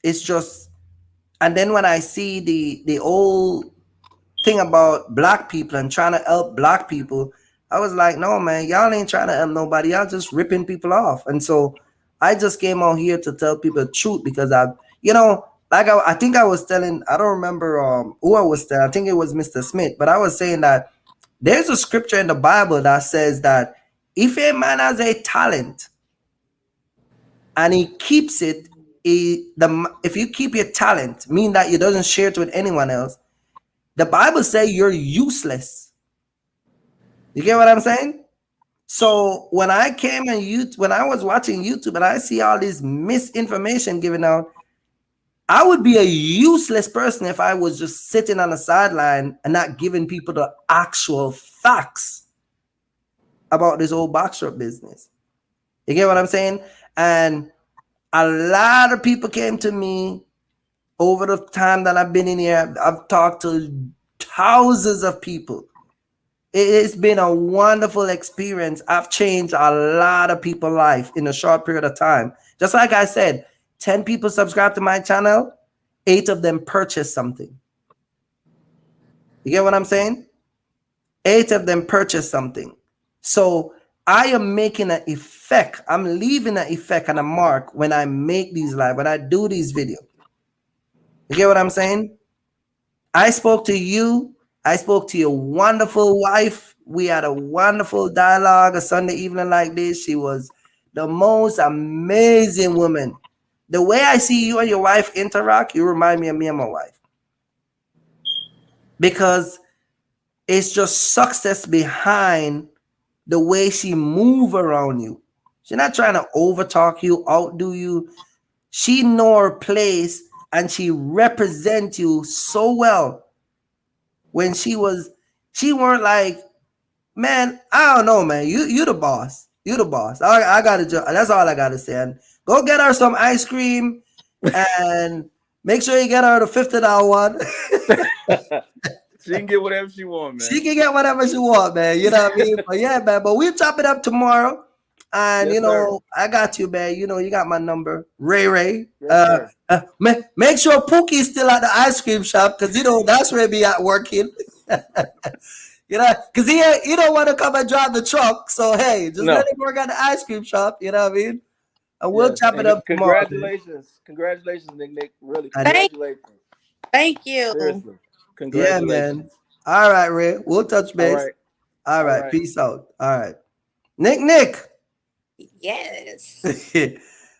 It's just, and then when I see the old thing about black people and trying to help black people, I was like, no, man, y'all ain't trying to help nobody. Y'all just ripping people off. And so I just came out here to tell people the truth, because I think I was telling, I don't remember who I was telling. I think it was Mr. Smith, but I was saying that there's a scripture in the Bible that says that if a man has a talent and he keeps it, if you keep your talent, meaning that you doesn't share it with anyone else, the Bible says you're useless. You get what I'm saying? So when I was watching YouTube and I see all this misinformation given out, I would be a useless person if I was just sitting on the sideline and not giving people the actual facts about this whole boxer business. You get what I'm saying? And a lot of people came to me over the time that I've been in here. I've talked to thousands of people. It's been a wonderful experience. I've changed a lot of people's life in a short period of time. Just like I said, 10 people subscribe to my channel, 8 of them purchase something. You get what I'm saying? 8 of them purchase something. So I am making an effect. I'm leaving an effect and a mark when I make these live, when I do these videos. You get what I'm saying? I spoke to you. I spoke to your wonderful wife. We had a wonderful dialogue a Sunday evening like this. She was the most amazing woman. The way I see you and your wife interact, you remind me of me and my wife. Because it's just success behind the way she move around you. She's not trying to overtalk you, outdo you. She know her place and she represent you so well. When she weren't like, man, I don't know, man. You the boss. You the boss. I gotta. That's all I gotta say. And go get her some ice cream, and make sure you get her the $50 one. She can get whatever she wants, man. She can get whatever she wants, man. You know what I mean? But yeah, man. But we'll chop it up tomorrow. And yes, you know, sir. I got you, man. You know, you got my number, Ray. Yes, Make sure Pookie's still at the ice cream shop, because you know that's where he at working. You know, because he don't want to come and drive the truck. So hey, just let him work at the ice cream shop. You know what I mean? And we'll chop it up tomorrow. Congratulations, Nick. Really, congratulations. Thank you. Seriously. Congratulations. Yeah, man. All right, Ray. We'll touch base. All right. Peace out. All right. Nick. Yes.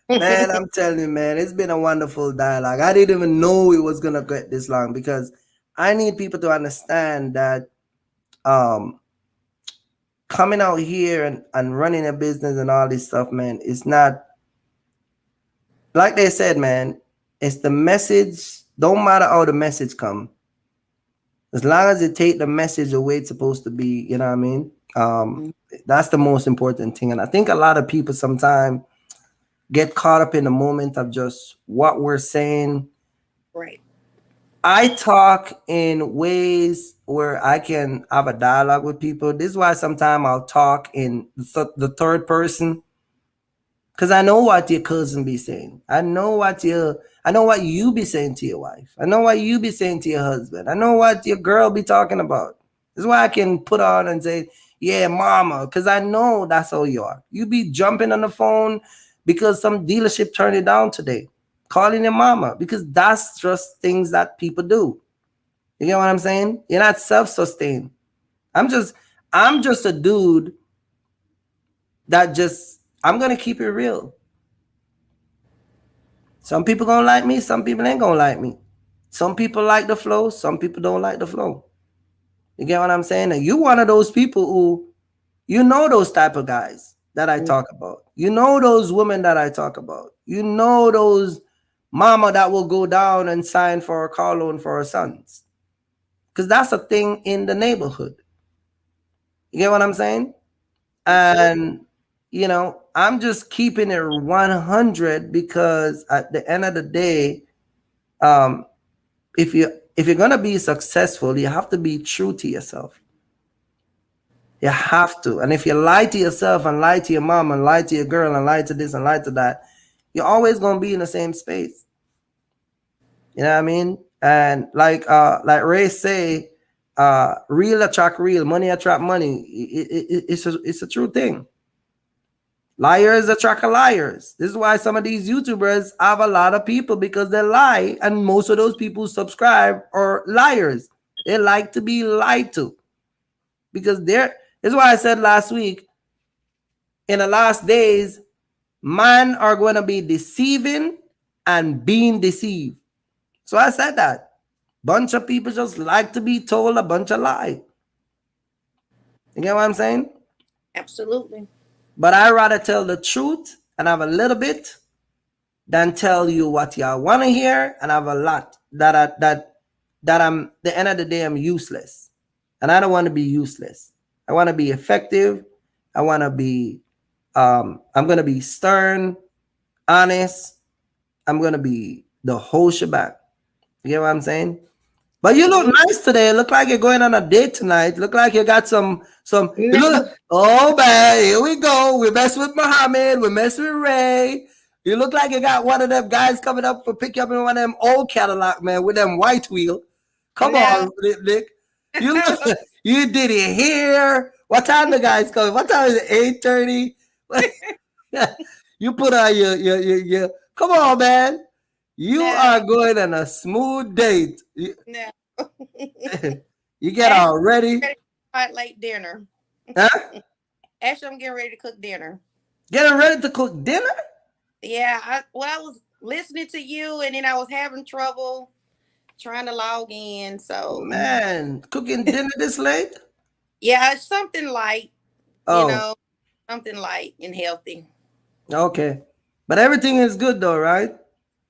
Man, I'm telling you, man, it's been a wonderful dialogue. I didn't even know it was gonna get this long, because I need people to understand that coming out here and running a business and all this stuff, man, it's not, like they said, man, it's the message. Don't matter how the message come, as long as it take the message the way it's supposed to be. You know what I mean? That's the most important thing. And I think a lot of people sometimes get caught up in the moment of just what we're saying. Right. I talk in ways where I can have a dialogue with people. This is why sometimes I'll talk in the third person, because I know what your cousin be saying. I know what you be saying to your wife. I know what you be saying to your husband. I know what your girl be talking about. This is why I can put on and say, yeah, mama, because I know that's how you are. You be jumping on the phone because some dealership turned it down today, calling your mama, because that's just things that people do. You get what I'm saying? You're not self-sustained. I'm just a dude that I'm gonna keep it real. Some people gonna like me, some people ain't gonna like me. Some people like the flow, some people don't like the flow. You get what I'm saying? And you one of those people who, you know, those type of guys that I talk about. You know those women that I talk about. You know those mama that will go down and sign for a car loan for her sons. Because that's a thing in the neighborhood. You get what I'm saying? And, you know, I'm just keeping it 100 because at the end of the day, if you're going to be successful, you have to be true to yourself. You have to. And if you lie to yourself and lie to your mom and lie to your girl and lie to this and lie to that, you're always going to be in the same space. You know what I mean? And like Ray say, real attract real, money attract money. It's a true thing. Liars attract liars. This is why some of these YouTubers have a lot of people, because they lie, and most of those people who subscribe are liars. They like to be lied to, because this is why I said last week, in the last days, men are going to be deceiving and being deceived. So I said that. Bunch of people just like to be told a bunch of lies. You get what I'm saying? Absolutely. But I'd rather tell the truth and have a little bit than tell you what y'all want to hear and have a lot that I'm, the end of the day, I'm useless. And I don't want to be useless. I want to be effective. I want to be, I'm going to be stern, honest. I'm going to be the whole shebang. You get what I'm saying? But you look nice today. Look like you're going on a date tonight. Look like you got some. Oh man, here we go. We mess with Muhammad. We mess with Ray. You look like you got one of them guys coming up for pick you up in one of them old Cadillac, man, with them white wheel. Come on, Nick. You did it here. What time the guys coming? What time is it? 8:30. You put on your. Come on, man. You are going on a smooth date. You get all ready. Late dinner. Huh? Actually, I'm getting ready to cook dinner. Getting ready to cook dinner? Yeah. I was listening to you, and then I was having trouble trying to log in. So, man, cooking dinner this late? Yeah, it's something light. You know, something light and healthy. Okay. But everything is good though, right?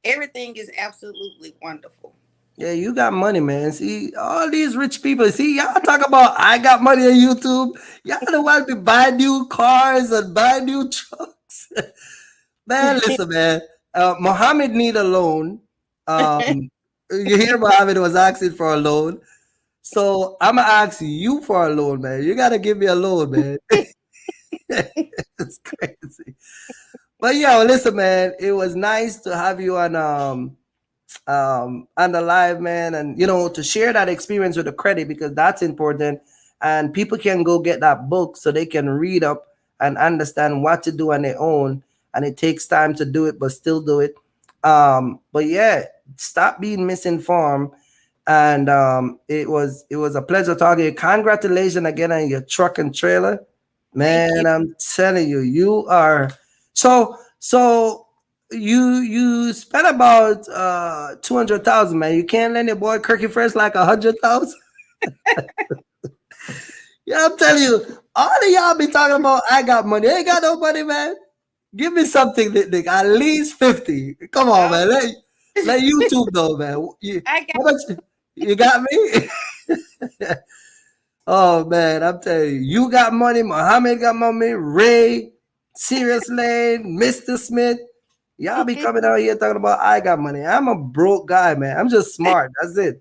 Everything is absolutely wonderful. Yeah, you got money, man. See, all these rich people, see, y'all talk about I got money on YouTube. Y'all don't want to buy new cars and buy new trucks. Man, listen, man. Muhammad need a loan. You hear Muhammad was asking for a loan. So I'm going to ask you for a loan, man. You got to give me a loan, man. It's crazy. But yo, listen, man, it was nice to have you on the live, man, and you know, to share that experience with the credit, because that's important, and people can go get that book so they can read up and understand what to do on their own. And it takes time to do it, but still do it. But yeah, stop being misinformed. And it was a pleasure talking to you. Congratulations again on your truck and trailer, man. I'm telling you, you are. So you spent about 200,000, man. You can't lend your boy Kirky Fresh like 100,000. Yeah, I'm telling you, all of y'all be talking about I got money. I ain't got no money, man. Give me something, Nick. At least 50. Come on, man. Let YouTube though, man. You got me? Oh man, I'm telling you, you got money. Muhammad got money. Ray, Serious Lane, Mr. Smith. Y'all be coming out here talking about I got money. I'm a broke guy, man. I'm just smart. That's it.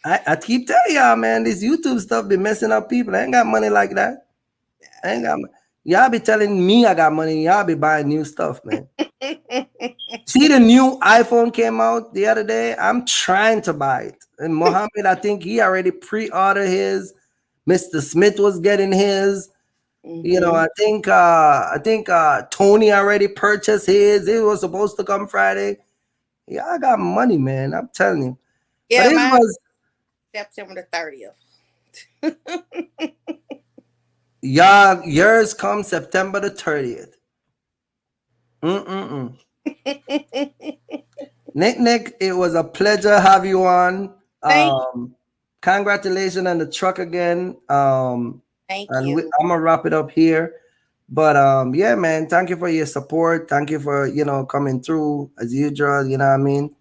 I keep telling y'all, man, this YouTube stuff be messing up people. I ain't got money like that. I ain't got money. Y'all be telling me I got money. Y'all be buying new stuff, man. See, the new iPhone came out the other day. I'm trying to buy it. And Mohammed, I think he already pre-ordered his. Mr. Smith was getting his. You know, I think Tony already purchased his. It was supposed to come Friday. Yeah, I got money, man. I'm telling you. Yeah, but it was September the 30th. Yeah, yours comes September the 30th. Nick, it was a pleasure have you on. Congratulations on the truck again. Thank you. I'm gonna wrap it up here. But yeah, man, thank you for your support. Thank you for coming through as usual. You know what I mean?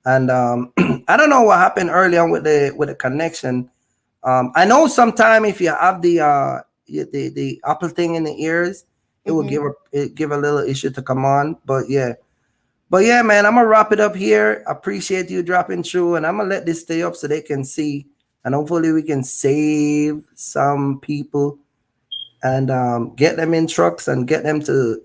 And I don't know what happened early on with the connection. I know sometime if you have the Apple thing in the ears, it will give a little issue to come on. But yeah, man, I'm gonna wrap it up here. Appreciate you dropping through, and I'm gonna let this stay up so they can see, and hopefully we can save some people and get them in trucks and get them to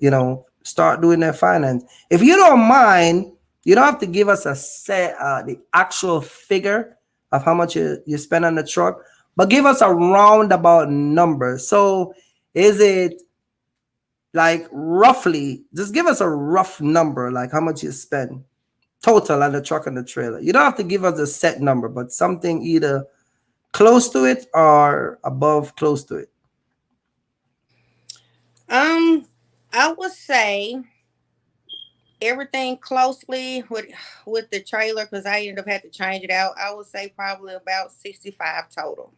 start doing their finance. If you don't mind, you don't have to give us the actual figure of how much you spend on the truck, but give us a roundabout number. So is it like roughly, just give us a rough number, like how much you spend total on the truck and the trailer. You don't have to give us a set number, but something either close to it or above close to it. I would say everything closely with the trailer, because I ended up having to change it out. I would say probably about 65 total.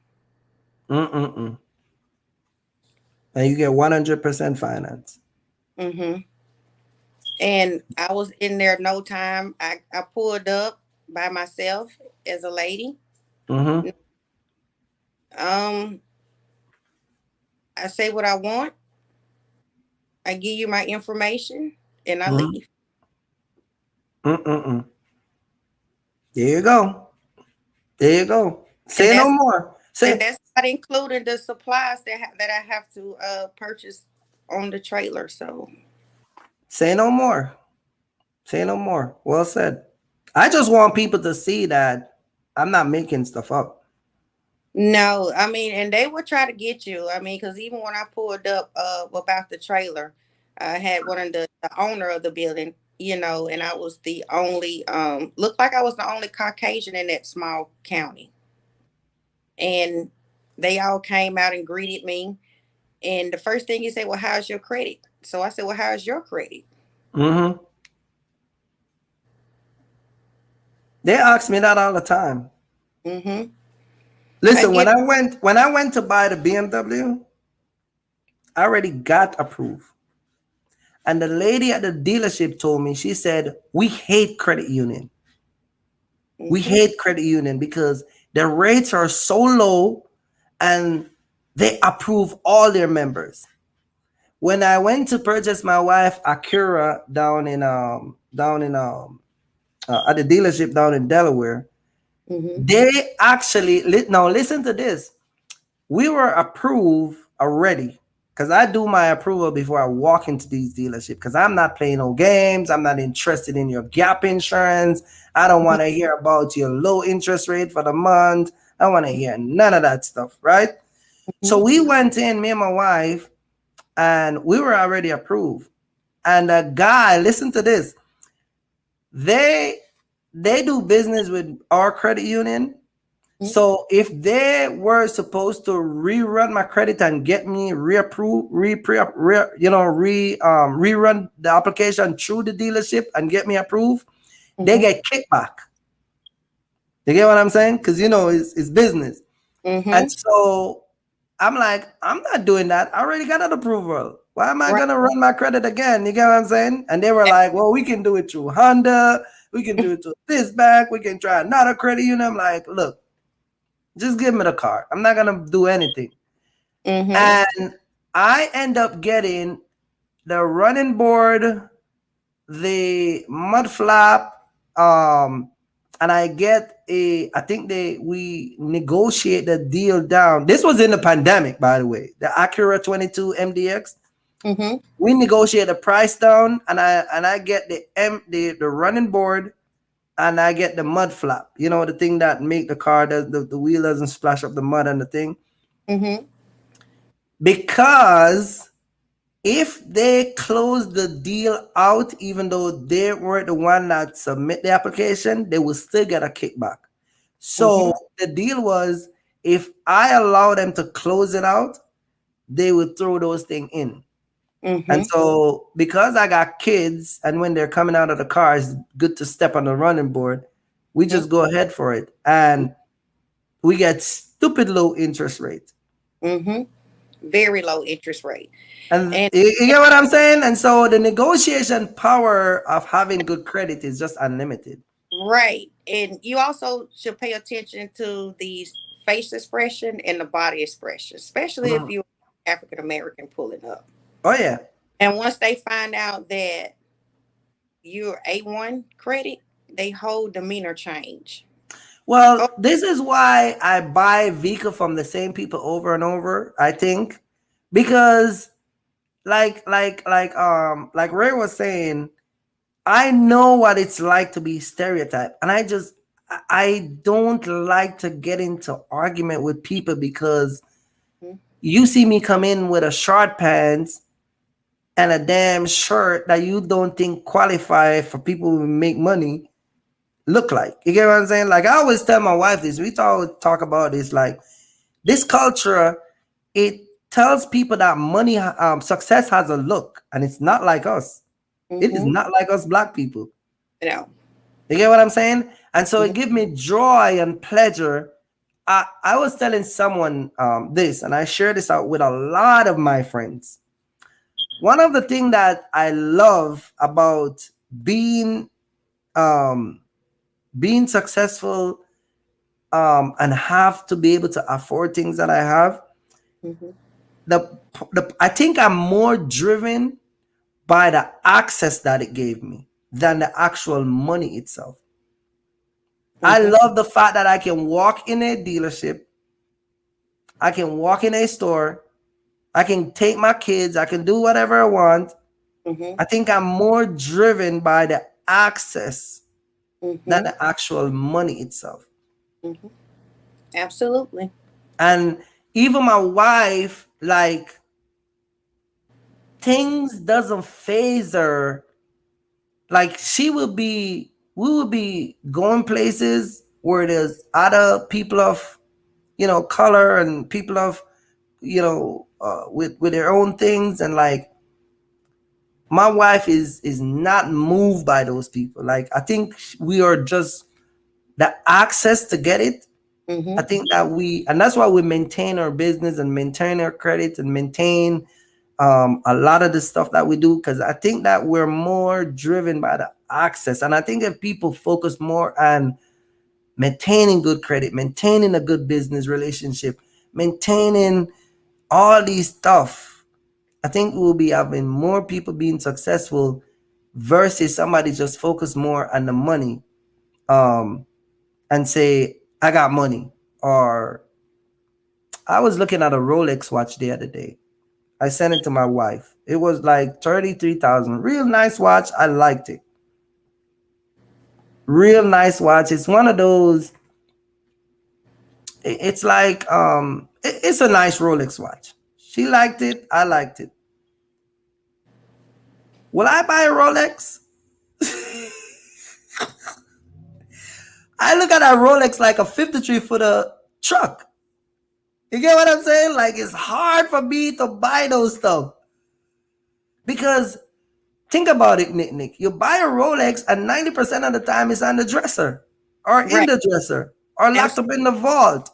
And you get 100% finance. And I was in there no time. I pulled up by myself as a lady. I say what I want. I give you my information and I leave. There you go. There you go. Say no more. And that's not including the supplies that I have to purchase on the trailer. So say no more. Say no more. Well said. I just want people to see that I'm not making stuff up. No, I mean, and they will try to get you. I mean, because even when I pulled up about the trailer, I had one of the owner of the building, and I was the only looked like I was the only Caucasian in that small county. And they all came out and greeted me. And the first thing he said, well, how's your credit? So I said, well, how's your credit? They ask me that all the time. Listen, when I went to buy the BMW, I already got approved. And the lady at the dealership told me, she said, we hate credit union. We hate credit union because the rates are so low and they approve all their members. When I went to purchase my wife Acura down in at the dealership down in Delaware, they actually, now listen to this. We were approved already because I do my approval before I walk into these dealerships because I'm not playing no games. I'm not interested in your gap insurance. I don't want to hear about your low interest rate for the month. I don't want to hear none of that stuff, right? So we went in, me and my wife, and we were already approved. And a guy, listen to this. They do business with our credit union. So if they were supposed to rerun my credit and get me rerun the application through the dealership and get me approved, they get kickback. You get what I'm saying? Because it's business. And so I'm like, I'm not doing that. I already got an approval. Why am I gonna run my credit again? You get what I'm saying? And they were like, well, we can do it through Honda. We can do it through this bank. We can try another credit union. I'm like, look, just give me the card. I'm not gonna do anything. And I end up getting the running board the mud flap, and I get I think we negotiate the deal down. This was in the pandemic, by the way. The Acura 22 MDX. Mm-hmm. We negotiate the price down, and I get the running board, and I get the mud flap. You know, the thing that make the car the wheel doesn't splash up the mud and the thing. Mm-hmm. Because if they close the deal out, even though they weren't the one that submit the application, they will still get a kickback. So the deal was, if I allow them to close it out, they would throw those things in. Mm-hmm. And so because I got kids, and when they're coming out of the car, it's good to step on the running board, we just go ahead for it. And we get stupid low interest rate. Mm-hmm. Very low interest rate. And you get what I'm saying? And so the negotiation power of having good credit is just unlimited. Right. And you also should pay attention to the face expression and the body expression, especially if you're African American pulling up. Oh, yeah. And once they find out that you're A1 credit, they whole demeanor change. Well, this is why I buy vehicle from the same people over and over, I think. Because like Ray was saying, I know what it's like to be stereotyped, and I don't like to get into argument with people because you see me come in with a short pants and a damn shirt that you don't think qualify for people who make money look like. You get what I'm saying? Like, I always tell my wife this, we talk about this, like, this culture, it tells people that money, success has a look, and it's not like us. It is not like us black people. No. You get what I'm saying? And so it gives me joy and pleasure. I was telling someone this, and I share this out with a lot of my friends. One of the things that I love about being successful and have to be able to afford things that I have, I think I'm more driven by the access that it gave me than the actual money itself. I love the fact that I can walk in a dealership, I can walk in a store, I can take my kids, I can do whatever I want. I think I'm more driven by the access than the actual money itself. Absolutely. And even my wife, like, things doesn't phase her. Like, we will be going places where there's other people of, color, and people of, with their own things. And like, my wife is not moved by those people. Like, I think we are just the access to get it. I think that and that's why we maintain our business and maintain our credit and maintain a lot of the stuff that we do, because I think that we're more driven by the access. And I think if people focus more on maintaining good credit, maintaining a good business relationship, maintaining all these stuff, I think we'll be having more people being successful versus somebody just focus more on the money and say, I got money. Or I was looking at a Rolex watch the other day. I sent it to my wife. It was like 33,000. Real nice watch. I liked it. Real nice watch. It's one of those. It's like it's a nice Rolex watch. She liked it. I liked it. Will I buy a Rolex? I look at a Rolex like a 53-footer truck. You get what I'm saying? Like, it's hard for me to buy those stuff. Because think about it, Nick. You buy a Rolex and 90% of the time it's on the dresser or in the dresser or locked up in the vault.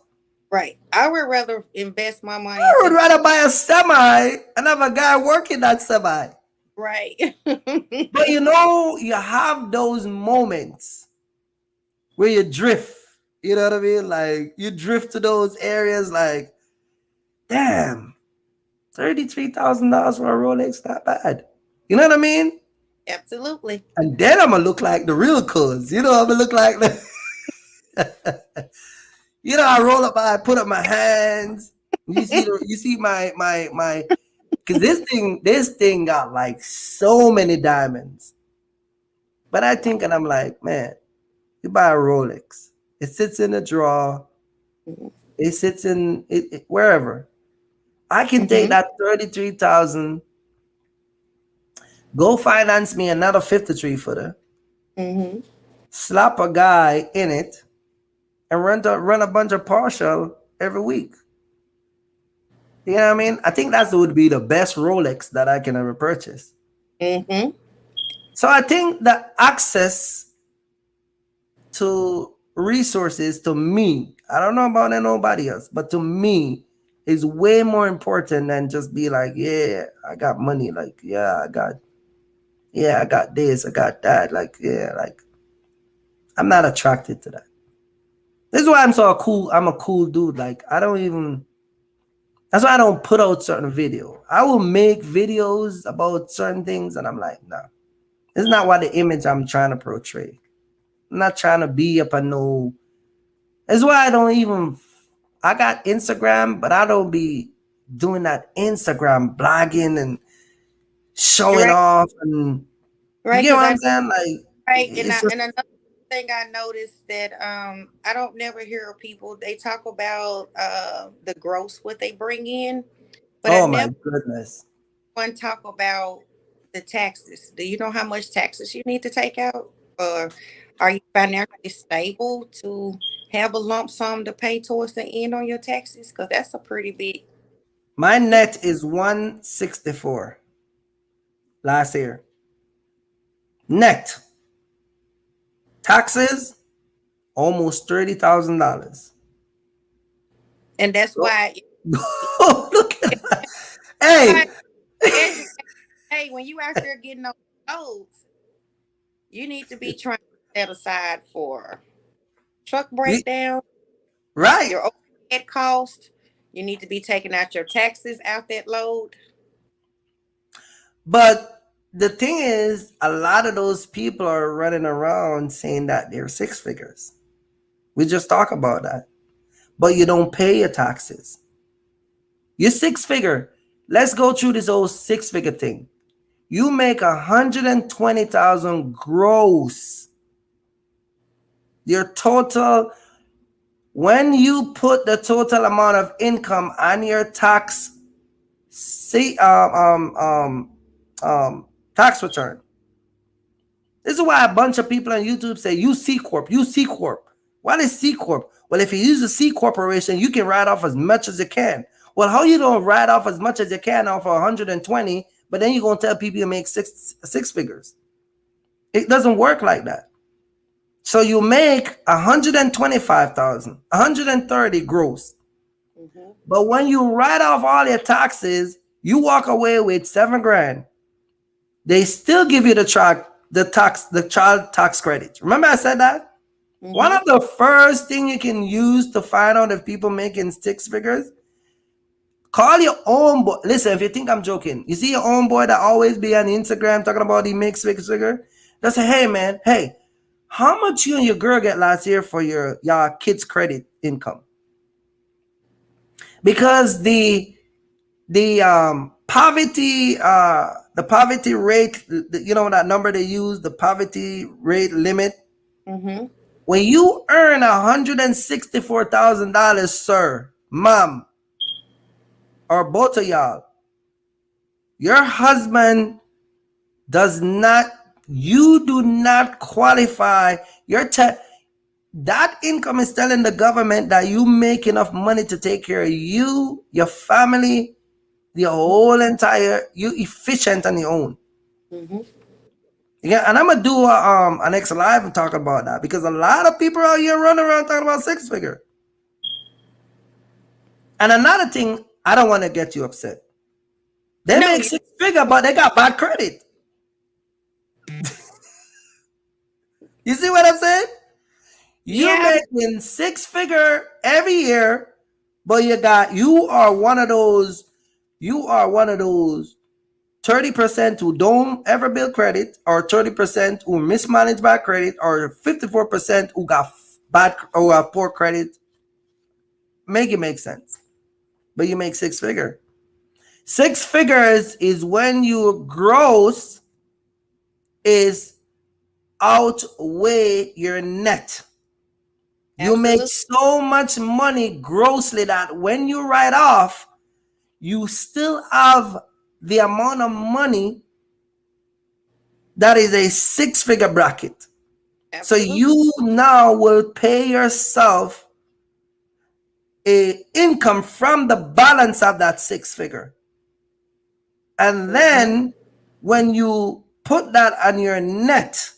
Right. I would rather invest my money. I would rather buy a semi and have a guy working that semi. Right. But you have those moments where you drift. You know what I mean? Like, you drift to those areas like, damn, $33,000 for a Rolex, not bad. You know what I mean? Absolutely. And then I'm gonna look like the real cuz. I'm gonna look like the I roll up, I put up my hands. You see my because this thing got like so many diamonds. But I think, and I'm like, man, you buy a Rolex. It sits in a drawer. It sits in it wherever. I can take that 33,000, go finance me another 53 footer, slap a guy in it, and run a bunch of partial every week. You know what I mean? I think that would be the best Rolex that I can ever purchase. So I think the access to resources, to me, I don't know about nobody else, but to me, is way more important than just be like, yeah, I got money. Like, I got this, I got that. Like, I'm not attracted to that. This is why I'm I'm a cool dude. Like, that's why I don't put out certain video. I will make videos about certain things, and I'm like, nah, it's not what the image I'm trying to portray. I'm not trying to be up on no. That's why I got Instagram, but I don't be doing that Instagram blogging and showing off. And you get what I'm saying? Like, and another thing I noticed that I don't never hear of people. They talk about the gross what they bring in, but oh my goodness, one talk about the taxes. Do you know how much taxes you need to take out, or are you financially stable to have a lump sum to pay towards the end on your taxes? Because that's a pretty big. My net is 164 last year. Net. Taxes, almost $30,000. And that's why. Look at that. Hey, when you out there getting those loads, you need to be trying to set aside for truck breakdown, right? Your overhead cost. You need to be taking out your taxes out that load. But the thing is, a lot of those people are running around saying that they're six figures. We just talk about that. But you don't pay your taxes. You're six figure. Let's go through this whole six figure thing. You make 120,000 gross. Your total, when you put the total amount of income on your tax, tax return. This is why a bunch of people on YouTube say, "You C Corp, you C Corp." What is C Corp? Well, if you use a C corporation, you can write off as much as you can. Well, how you don't write off as much as you can off of 120, but then you're gonna tell people you make six figures? It doesn't work like that. So you make 125,000, 130 gross. But when you write off all your taxes, you walk away with $7 grand. They still give you the child tax credit. Remember I said that? One of the first thing you can use to find out if people making six figures, call your own boy. Listen, if you think I'm joking, you see your own boy that always be on Instagram talking about he makes six figure. Just say, hey man, hey, how much you and your girl get last year for your kids' credit income? Because the poverty rate, that number they use, the poverty rate limit. When you earn $164,000, sir, mom, or both of y'all, your husband you do not qualify. That income is telling the government that you make enough money to take care of you, your family, you efficient on your own. Yeah, and I'm gonna do an next live and talk about that, because a lot of people out here running around talking about six figure. And another thing, I don't want to get you upset. They make six figure, but they got bad credit. You see what I'm saying? You're making six figure every year, but you are one of those 30% who don't ever build credit, or 30% who mismanage bad credit, or 54% who got bad or have poor credit. Make it make sense. But you make 6 figure. 6 figures is when your gross is outweigh your net. You Absolutely. make so much money grossly that when you write off, you still have the amount of money that is a 6 figure bracket. Absolutely. So you now will pay yourself a income from the balance of that 6 figure. And then when you put that on your net,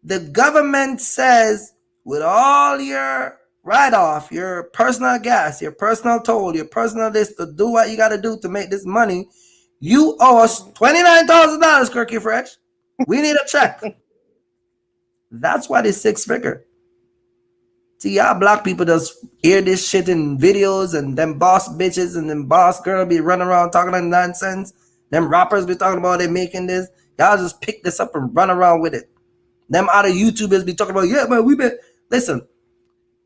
the government says, with all your write-off, your personal gas, your personal toll, your personal this, to do what you got to do to make this money, you owe us $29,000, Kirky Fresh. We need a check. That's why it's 6 figure. See, y'all black people just hear this shit in videos, and them boss bitches and them boss girl be running around talking like nonsense. Them rappers be talking about they making this. Y'all just pick this up and run around with it. Them other YouTubers be talking about, yeah, man, we been. Listen,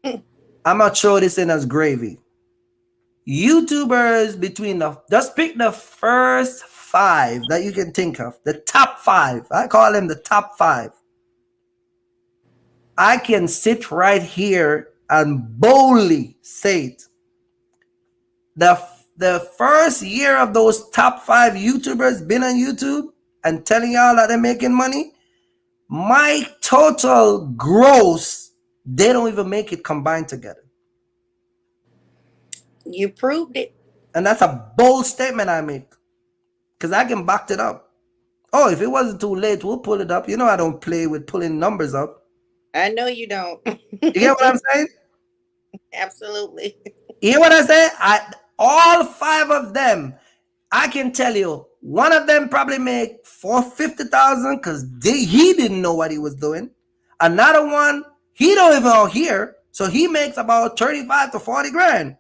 I'm gonna throw this in as gravy. YouTubers just pick the first 5 that you can think of, the top 5. I call them the top 5. I can sit right here and boldly say it. The first year of those top 5 YouTubers been on YouTube and telling y'all that they're making money, my total gross, they don't even make it combined together. You proved it. And that's a bold statement I make, because I can back it up. Oh, if it wasn't too late, we'll pull it up. You know I don't play with pulling numbers up. I know you don't. You get what I'm saying? Absolutely. You hear what I say? All 5 of them, I can tell you, one of them probably make $450,000 because he didn't know what he was doing. Another one, he don't even out here, so he makes about 35 to 40 grand.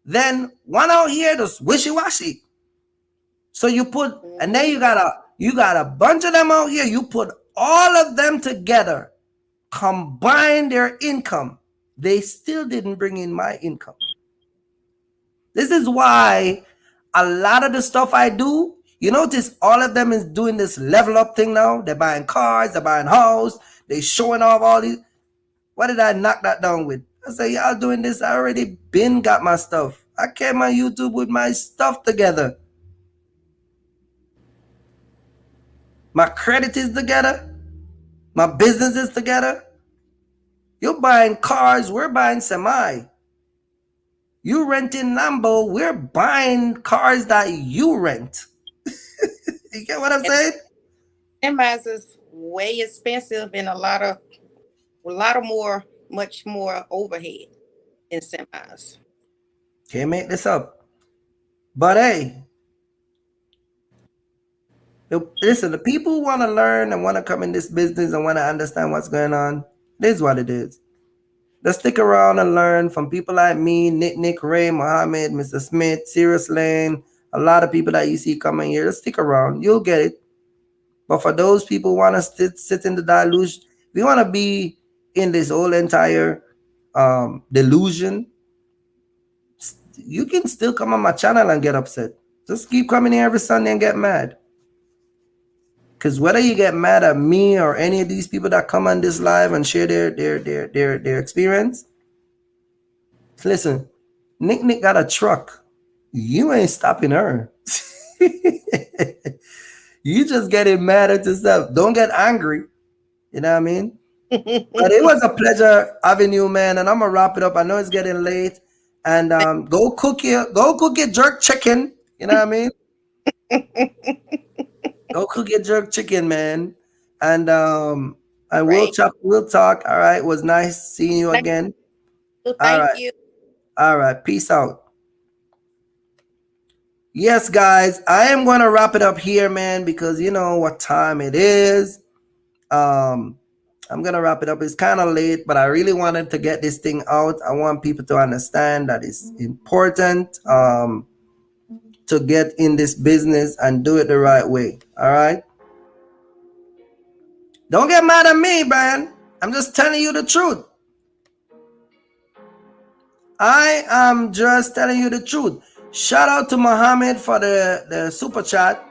Then one out here just wishy-washy. So you put, and then you got a bunch of them out here. You put all of them together, combine their income, they still didn't bring in my income. This is why a lot of the stuff I do, you notice all of them is doing this level up thing now. They're buying cars, they're buying house, they're showing off all these. What did I knock that down with? I say, y'all doing this, I already been got my stuff. I came on YouTube with my stuff together. My credit is together. My business is together. You're buying cars, we're buying semi. You renting Lambo, we're buying cars that you rent. You get what I'm saying? Semis is way expensive and much more overhead in semis. Can't make this up. But hey, listen, the people who want to learn and want to come in this business and want to understand what's going on, this is what it is. Just stick around and learn from people like me, Nick, Ray, Muhammad, Mr. Smith, Sirius Lane, a lot of people that you see coming here. Just stick around. You'll get it. But for those people who want to sit in the delusion, we want to be in this whole entire delusion, you can still come on my channel and get upset. Just keep coming here every Sunday and get mad. Because whether you get mad at me or any of these people that come on this live and share their experience, listen, Nick got a truck. You ain't stopping her. You just getting mad at yourself. Don't get angry. You know what I mean? But it was a pleasure having you, man. And I'm gonna wrap it up. I know it's getting late. And go cook your jerk chicken. You know what I mean? Go cook your jerk chicken, man. And we'll talk. All right. It was nice seeing you again. Thank you. All right. Peace out. Yes, guys. I am going to wrap it up here, man, because you know what time it is. I'm going to wrap it up. It's kind of late, but I really wanted to get this thing out. I want people to understand that it's important. to get in this business and do it the right way. All right. Don't get mad at me, Brian. I'm just telling you the truth. I am just telling you the truth. Shout out to Muhammad for the super chat.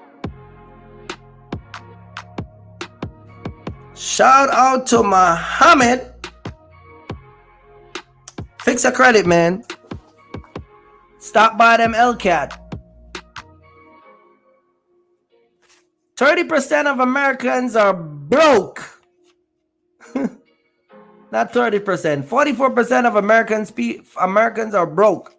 Shout out to Muhammad. Fix your credit, man. Stop by them LCAT. 30% of Americans are broke. Not 30%. 44% of Americans are broke.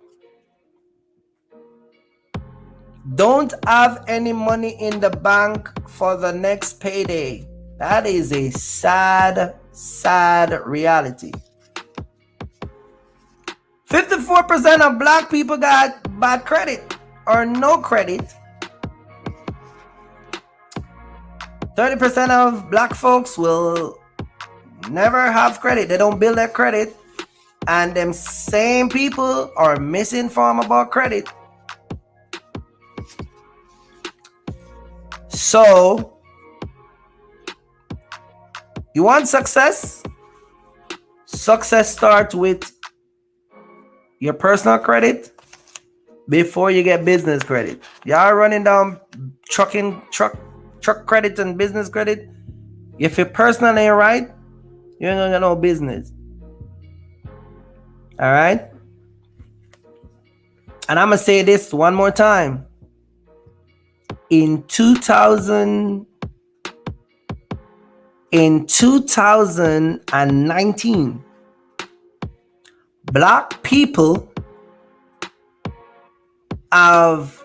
Don't have any money in the bank for the next payday. That is a sad, sad reality. 54% of black people got bad credit or no credit. 30% of black folks will never have credit. They don't build their credit. And them same people are misinformed about credit. So, you want success? Success starts with your personal credit before you get business credit. Y'all running down truck credit and business credit. If your personal ain't right, you ain't gonna get no business. All right. And I'm gonna say this one more time. In 2019, black people have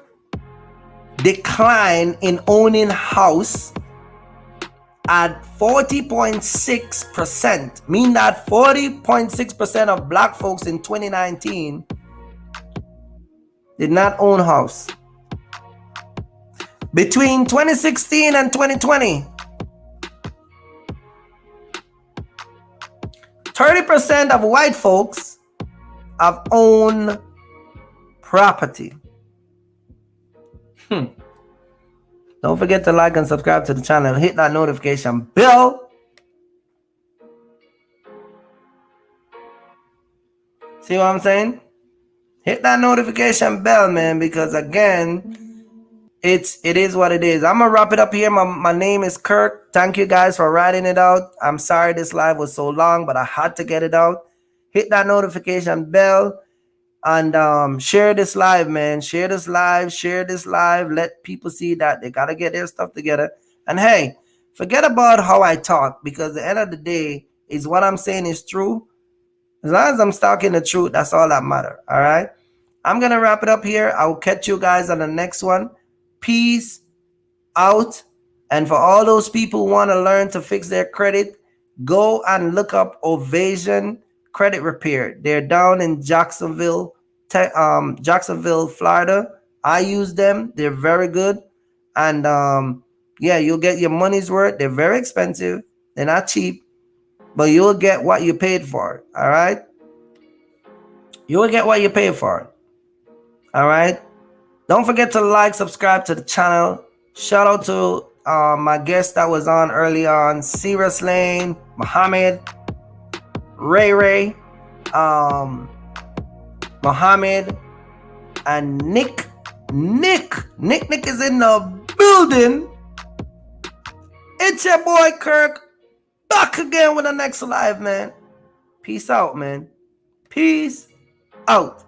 declined in owning house at 40.6%, meaning that 40.6% of black folks in 2019 did not own house. Between 2016 and 2020, 30% of white folks have owned property. Don't forget to like and subscribe to the channel. Hit that notification bell. See what I'm saying? Hit that notification bell, man, because again, it is what it is. I'm gonna wrap it up here. My name is Kirk. Thank you guys for writing it out. I'm sorry this live was so long, but I had to get it out. Hit that notification bell and share this live, man. Share this live. Let people see that they gotta get their stuff together. And hey, forget about how I talk, because at the end of the day, is what I'm saying is true. As long as I'm talking the truth, that's all that matters. All right. I'm gonna wrap it up here. I will catch you guys on the next one. Peace out. And for all those people who want to learn to fix their credit, go and look up Ovation Credit Repair. They're down in Jacksonville, Florida. I use them. They're very good. And yeah, you'll get your money's worth. They're very expensive. They're not cheap, but you'll get what you paid for. All right. You'll get what you paid for. All right. Don't forget to like, subscribe to the channel. Shout out to my guest that was on early on, Sirius Lane, Muhammad, Ray, Muhammad, and Nick. Nick is in the building. It's your boy Kirk, back again with the next live, man. Peace out, man. Peace out.